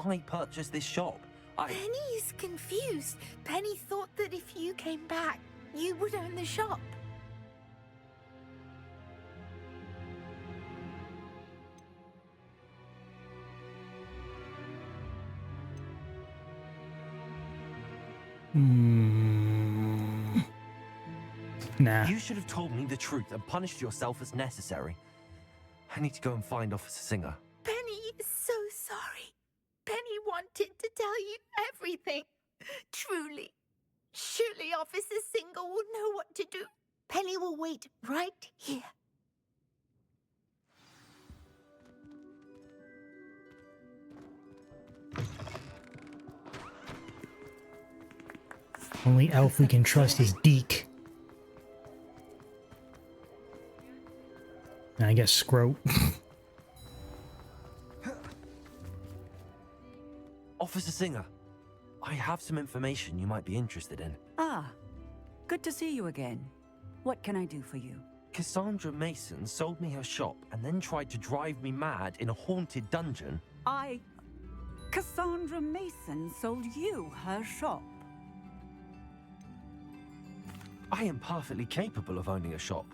I purchased this shop. Penny is confused. Penny thought that if you came back, you would own the shop. Nah. You should have told me the truth and punished yourself as necessary. I need to go and find Officer Singer. Penny is so sorry. Penny wanted to tell you everything. Truly. Surely Officer Singer will know what to do. Penny will wait right here. Only elf we can trust is Deke. And I guess Scroat. Officer Singer, I have some information you might be interested in. Ah, good to see you again. What can I do for you? Cassandra Mason sold me her shop and then tried to drive me mad in a haunted dungeon. Cassandra Mason sold you her shop. I am perfectly capable of owning a shop,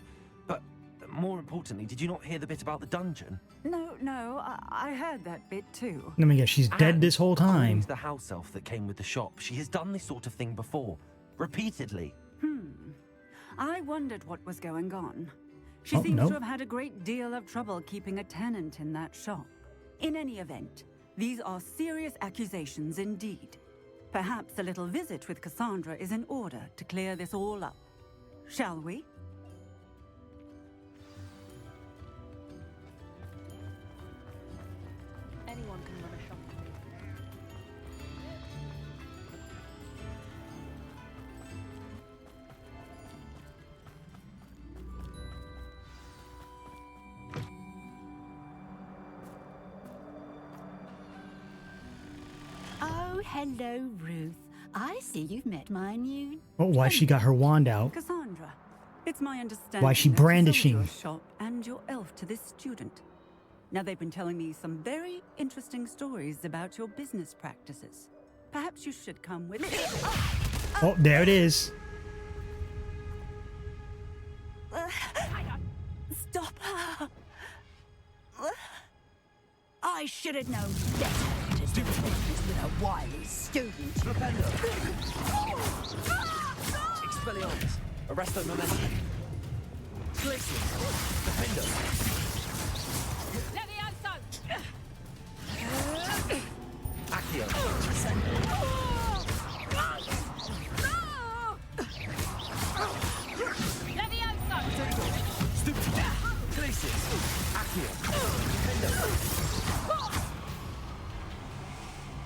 but more importantly, did you not hear the bit about the dungeon? No, I heard that bit too. Let me guess, she's dead this whole time. The house elf that came with the shop, she has done this sort of thing before, repeatedly. I wondered what was going on. She Oh, seems no. to have had a great deal of trouble keeping a tenant in that shop. In any event, these are serious accusations indeed. Perhaps a little visit with Cassandra is in order to clear this all up. Shall we? Anyone can run a shop. Oh, hello, Ruth. I see you've met my new... Oh, why she got her wand out? Cassandra, it's my understanding Why is she that you sold brandishing? your shop and your elf to this student. Now, they've been telling me some very interesting stories about your business practices. Perhaps you should come with me. Oh, there it is. Stop her! I should have known better to do business with a wily student. Expelliarmus. Arresto momentum. Glacius. Defender. Levioso! Accio. Levioso! Stupid. Glacius. Accio. Defender.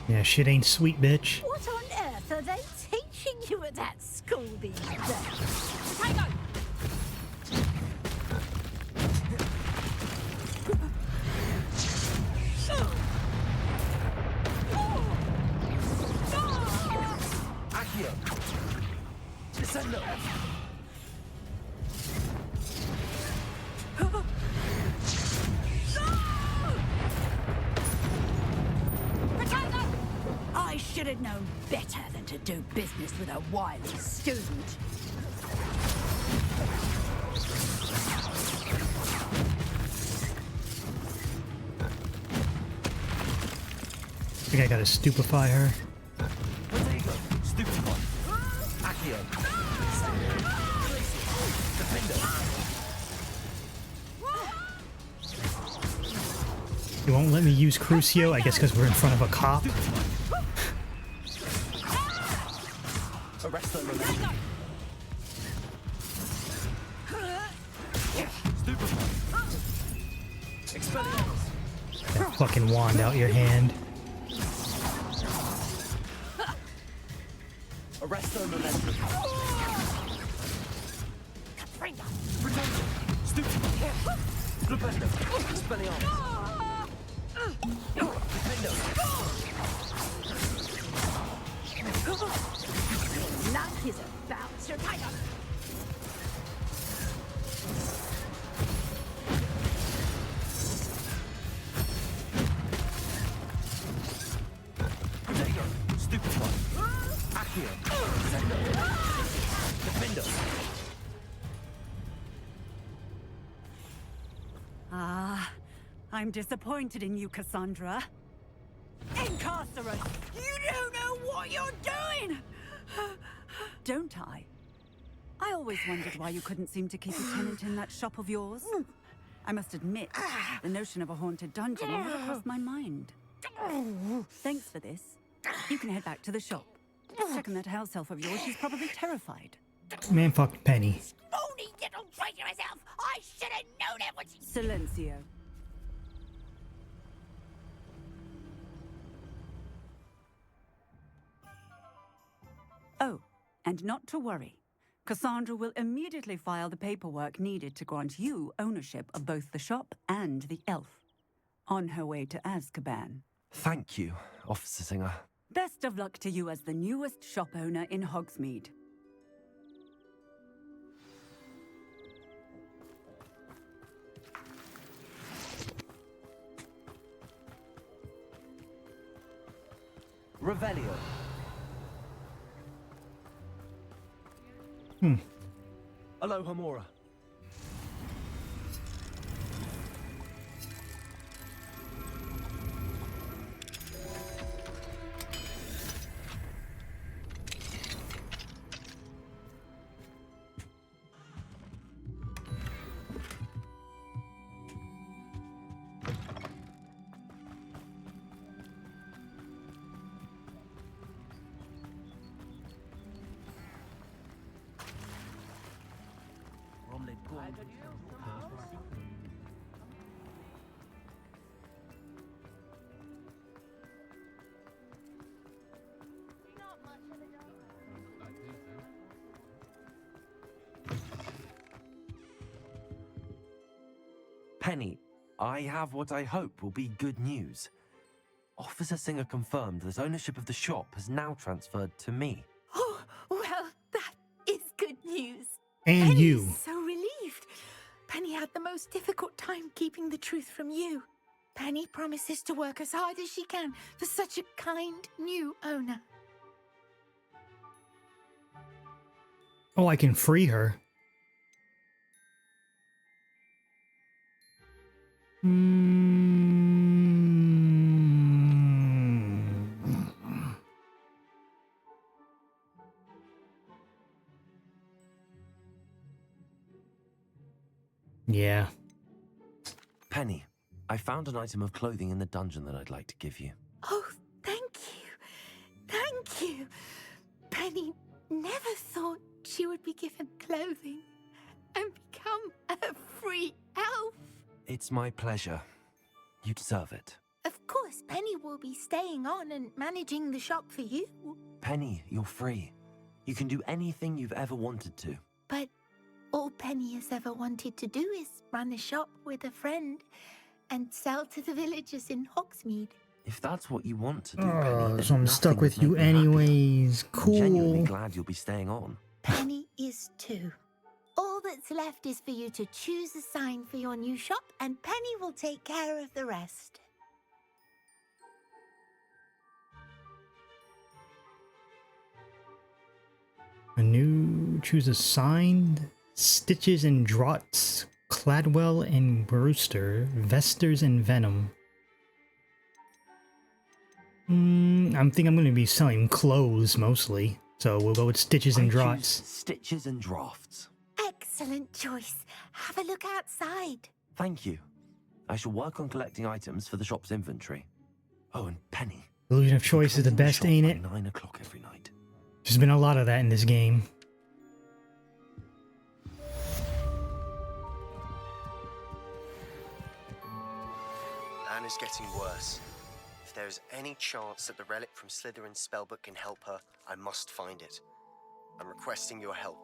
Yeah, shit ain't sweet, bitch. What on earth are they teaching you at that school these days? Potato! Accio. Descendo. I should have known better than to do business with a wily student. I think I gotta stupefy her. Potato. Stupefy. Accio. Defender. You won't let me use Crucio, I guess because we're in front of a cop. Arresto momentum. Stupefy. Expelliarmus. That fucking wand out your hand. Arresto momentum. Potato. Stupefy. Flipendo. Expelliarmus. Defender. Luck is about to tiger. Potato. Stupefy. Accio. Defender. Ah, I'm disappointed in you, Cassandra. Incarcerate! You don't know what you're doing! Don't I? I always wondered why you couldn't seem to keep a tenant in that shop of yours. I must admit, the notion of a haunted dungeon never crossed my mind. Thanks for this. You can head back to the shop. Check on that house elf of yours, she's probably terrified. Man, fuck Penny. Phony little traitor herself! I should have known it was... Silencio. Oh, and not to worry. Cassandra will immediately file the paperwork needed to grant you ownership of both the shop and the elf. On her way to Azkaban. Thank you, Officer Singer. Best of luck to you as the newest shop owner in Hogsmeade. Revelio. Alohomora. Penny, I have what I hope will be good news. Officer Singer confirmed that ownership of the shop has now transferred to me. Oh, well, that is good news. And Penny's you. so relieved. Penny had the most difficult time keeping the truth from you. Penny promises to work as hard as she can for such a kind new owner. Oh, I can free her. Yeah. Penny, I found an item of clothing in the dungeon that I'd like to give you. Oh, thank you. Thank you. Penny never thought she would be given clothing and become a free elf. It's my pleasure. You deserve it. Of course, Penny will be staying on and managing the shop for you. Penny, you're free. You can do anything you've ever wanted to. But all Penny has ever wanted to do is run a shop with a friend and sell to the villagers in Hogsmeade. If that's what you want to do, Oh, Penny, so I'm stuck nothing with would you make me happier. anyways. I'm genuinely Cool. glad you'll be staying on. Penny is too. All that's left is for you to choose a sign for your new shop, and Penny will take care of the rest. Choose a sign. Stitches and Draughts, Cladwell and Brewster, Vesters and Venom. I think I'm going to be selling clothes mostly, so we'll go with Stitches and Draughts. Stitches and Drafts. Excellent choice. Have a look outside. Thank you. I shall work on collecting items for the shop's inventory. Oh, and Penny. Illusion of choice is the best, ain't it? 9 o'clock every night. There's been a lot of that in this game. Anna's getting worse. If there is any chance that the relic from Slytherin's spellbook can help her, I must find it. I'm requesting your help.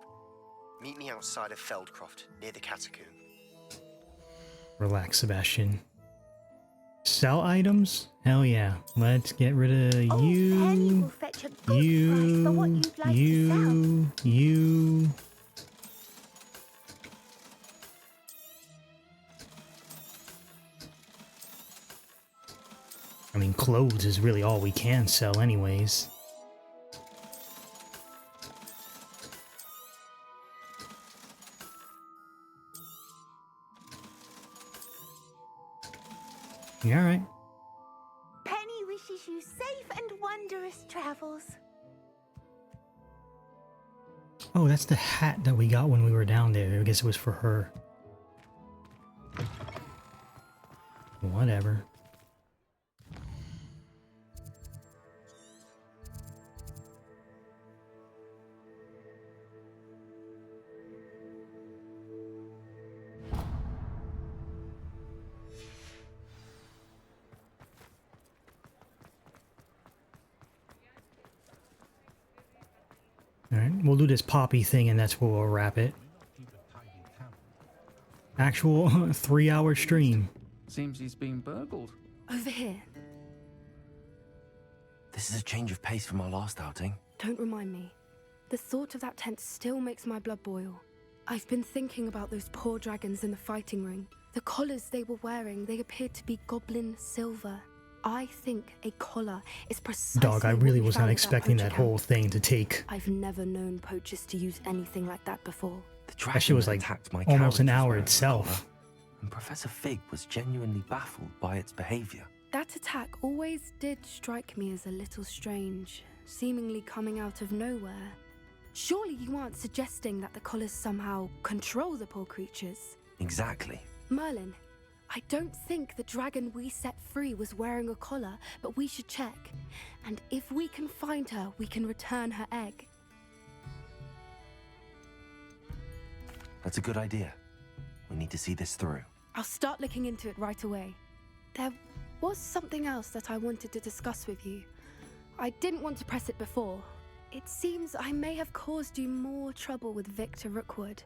Meet me outside of Feldcroft, near the catacomb. Relax, Sebastian. Sell items? Hell yeah. Let's get rid of you, Penny will fetch a good price for what you'd like to sell. you. I mean, clothes is really all we can sell anyways. You alright? Penny wishes you safe and wondrous travels. Oh, that's the hat that we got when we were down there. I guess it was for her. Whatever. Alright, we'll do this poppy thing and that's where we'll wrap it. Actual 3-hour stream. Seems he's been burgled. Over here. This is a change of pace from our last outing. Don't remind me. The thought of that tent still makes my blood boil. I've been thinking about those poor dragons in the fighting ring. The collars they were wearing, they appeared to be goblin silver. I think a collar is precisely Dog, I really what we was found not at expecting poacher that camp. whole thing to take. I've never known poachers to use anything like that before. That shit was like almost an hour itself. And Professor Fig was genuinely baffled by its behavior. That attack always did strike me as a little strange, seemingly coming out of nowhere. Surely you aren't suggesting that the collars somehow control the poor creatures? Exactly. Merlin, I don't think the dragon we set free was wearing a collar, but we should check. And if we can find her, we can return her egg. That's a good idea. We need to see this through. I'll start looking into it right away. There was something else that I wanted to discuss with you. I didn't want to press it before. It seems I may have caused you more trouble with Victor Rookwood.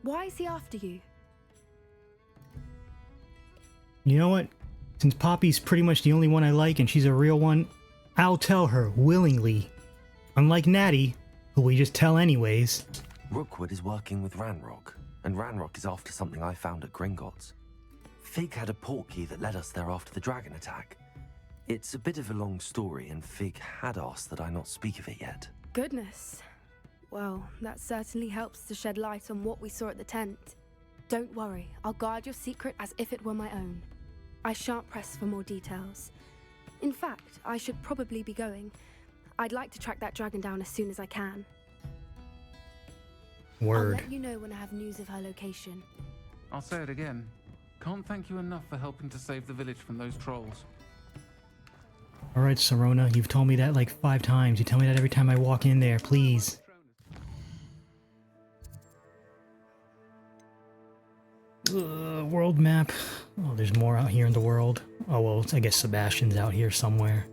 Why is he after you? You know what? Since Poppy's pretty much the only one I like and she's a real one, I'll tell her willingly. Unlike Natty, who we just tell anyways. Rookwood is working with Ranrock, and Ranrock is after something I found at Gringotts. Fig had a portkey that led us there after the dragon attack. It's a bit of a long story, and Fig had asked that I not speak of it yet. Goodness. Well, that certainly helps to shed light on what we saw at the tent. Don't worry, I'll guard your secret as if it were my own. I shan't press for more details. In fact, I should probably be going. I'd like to track that dragon down as soon as I can. Word. I'll let you know when I have news of her location. I'll say it again. Can't thank you enough for helping to save the village from those trolls. Alright, Sirona, you've told me that like 5 times. You tell me that every time I walk in there, please. World map. Oh, there's more out here in the world. Oh, well, I guess Sebastian's out here somewhere.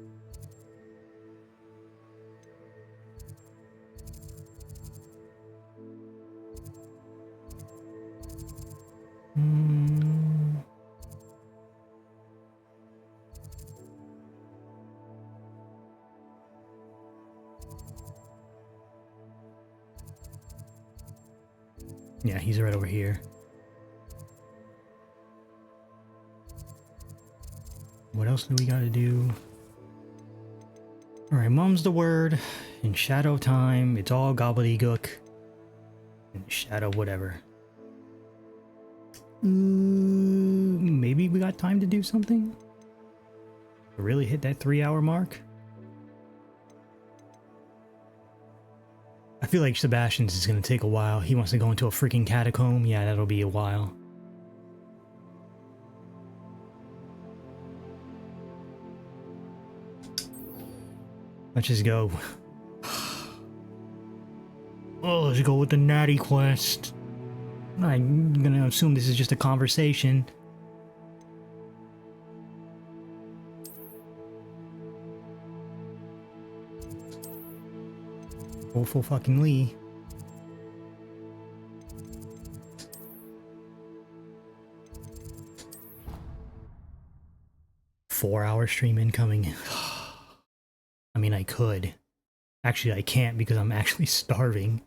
Yeah, he's right over here. What else do we gotta do? Alright, mum's the word. In shadow time, it's all gobbledygook. In shadow whatever. Maybe we got time to do something? To really hit that 3-hour mark? I feel like Sebastian's is gonna take a while. He wants to go into a freaking catacomb. Yeah, that'll be a while. Let's just go. Oh, let's go with the natty quest. I'm gonna assume this is just a conversation. Full fucking Lee. Four-hour stream incoming. I mean, I could. Actually, I can't because I'm actually starving.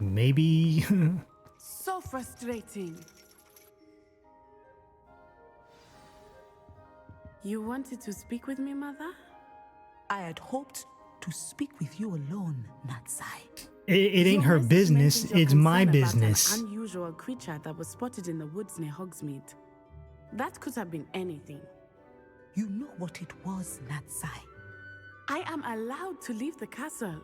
Maybe... So frustrating. You wanted to speak with me, Mother? I had hoped to speak with you alone, Natsai. It ain't her business, it's my business. An unusual creature that was spotted in the woods near Hogsmeade. That could have been anything. You know what it was, Natsai. I am allowed to leave the castle.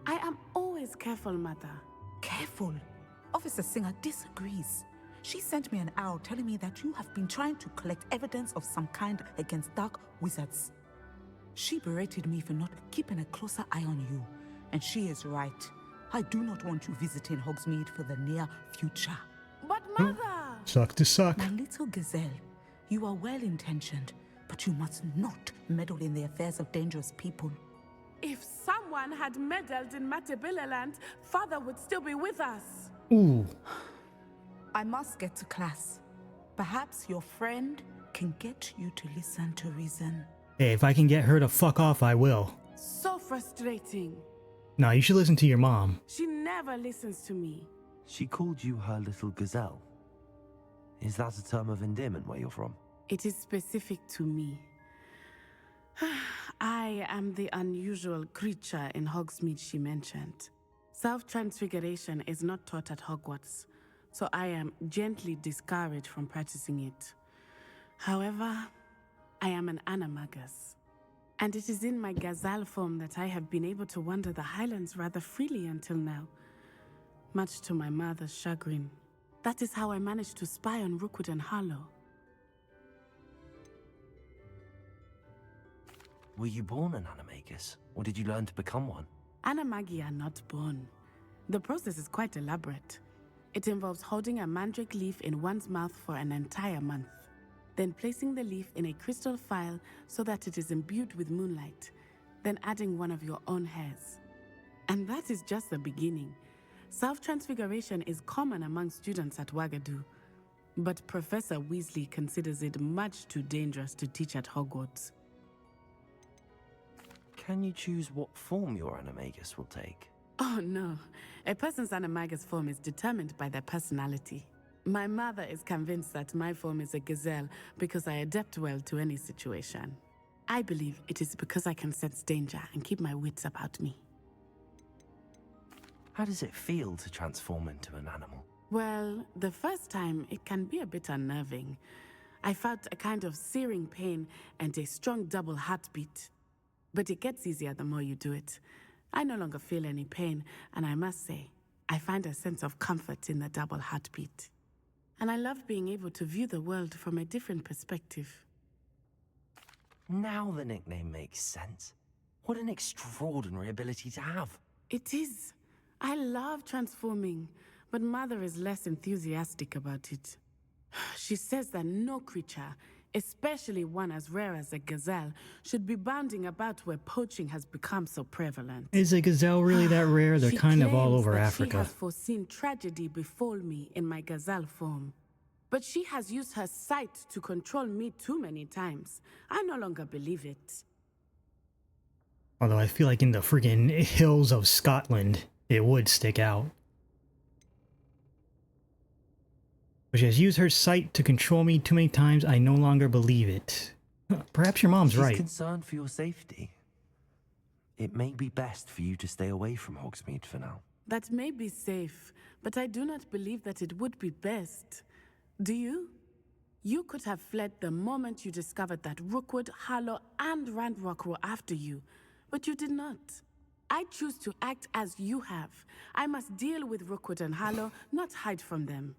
I am always careful, Mother. Careful? Officer Singer disagrees. She sent me an owl telling me that you have been trying to collect evidence of some kind against dark wizards. She berated me for not keeping a closer eye on you. And she is right. I do not want you visiting Hogsmeade for the near future. But Mother! Suck to suck. My little gazelle, you are well-intentioned, but you must not meddle in the affairs of dangerous people. If someone had meddled in Matabeleland, Father would still be with us. Ooh. I must get to class. Perhaps your friend can get you to listen to reason. Hey, if I can get her to fuck off, I will. So frustrating. No, you should listen to your mom. She never listens to me. She called you her little gazelle. Is that a term of endearment where you're from? It is specific to me. I am the unusual creature in Hogsmeade she mentioned. Self-transfiguration is not taught at Hogwarts, so I am gently discouraged from practicing it. However, I am an animagus, and it is in my gazelle form that I have been able to wander the Highlands rather freely until now, much to my mother's chagrin. That is how I managed to spy on Rookwood and Harlow. Were you born an animagus, or did you learn to become one? Animagi are not born. The process is quite elaborate. It involves holding a mandrake leaf in one's mouth for an entire month, then placing the leaf in a crystal phial so that it is imbued with moonlight, then adding one of your own hairs. And that is just the beginning. Self-transfiguration is common among students at Wagadu, but Professor Weasley considers it much too dangerous to teach at Hogwarts. Can you choose what form your animagus will take? Oh no, a person's animagus form is determined by their personality. My mother is convinced that my form is a gazelle because I adapt well to any situation. I believe it is because I can sense danger and keep my wits about me. How does it feel to transform into an animal? Well, the first time it can be a bit unnerving. I felt a kind of searing pain and a strong double heartbeat. But it gets easier the more you do it. I no longer feel any pain, and I must say, I find a sense of comfort in the double heartbeat. And I love being able to view the world from a different perspective. Now the nickname makes sense. What an extraordinary ability to have. It is. I love transforming, but Mother is less enthusiastic about it. She says that no creature, especially one as rare as a gazelle, should be bounding about where poaching has become so prevalent. Is a gazelle really that rare? They're She kind of all claims over that Africa. She has foreseen tragedy befall me in my gazelle form. But she has used her sight to control me too many times. I no longer believe it. Although I feel like in the friggin' hills of Scotland, it would stick out. But she has used her sight to control me too many times, I no longer believe it. Perhaps your mom's right. She's concerned for your safety. It may be best for you to stay away from Hogsmeade for now. That may be safe, but I do not believe that it would be best. Do you? You could have fled the moment you discovered that Rookwood, Harlow, and Randrock were after you, but you did not. I choose to act as you have. I must deal with Rookwood and Harlow, not hide from them.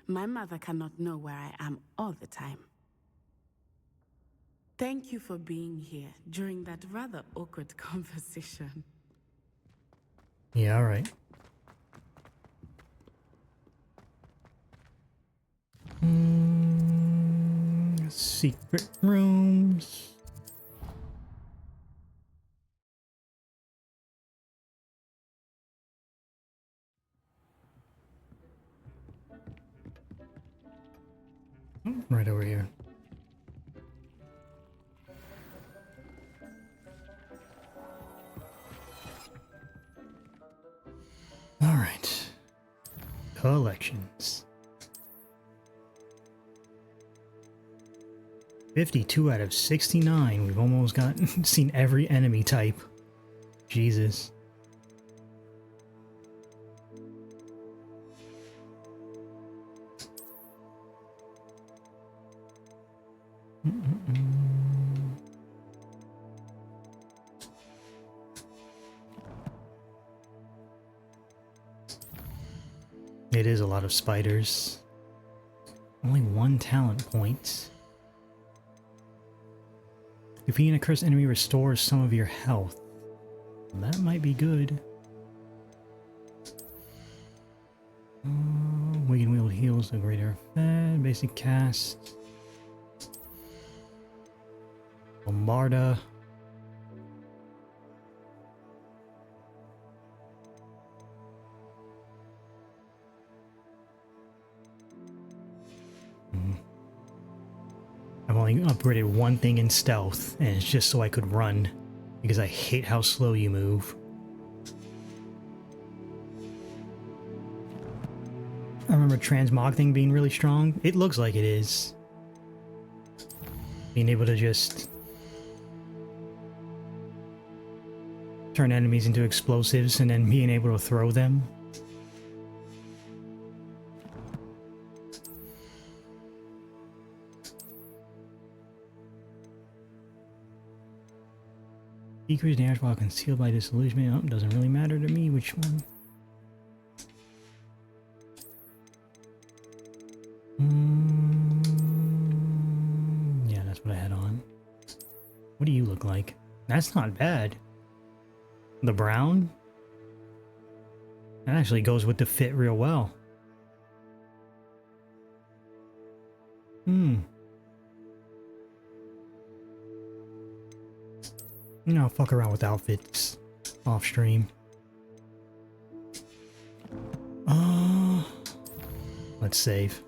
My mother cannot know where I am all the time. Thank you for being here during that rather awkward conversation. Yeah, alright. Secret rooms. Right over here. All right. Collections. 52 out of 69. We've almost seen every enemy type. Jesus. It is a lot of spiders. Only one talent point. Defeating a cursed enemy restores some of your health. That might be good. Wicked Wield heals the greater effect. Basic cast. Bombarda. I've only upgraded one thing in stealth, and it's just so I could run, because I hate how slow you move. I remember transmog thing being really strong. It looks like it is. Being able to just turn enemies into explosives and then being able to throw them. Decrease damage while concealed by disillusionment. Oh, doesn't really matter to me which one. Yeah, that's what I had on. What do you look like? That's not bad. The brown? That actually goes with the fit real well. You know, fuck around with outfits off stream. Let's save.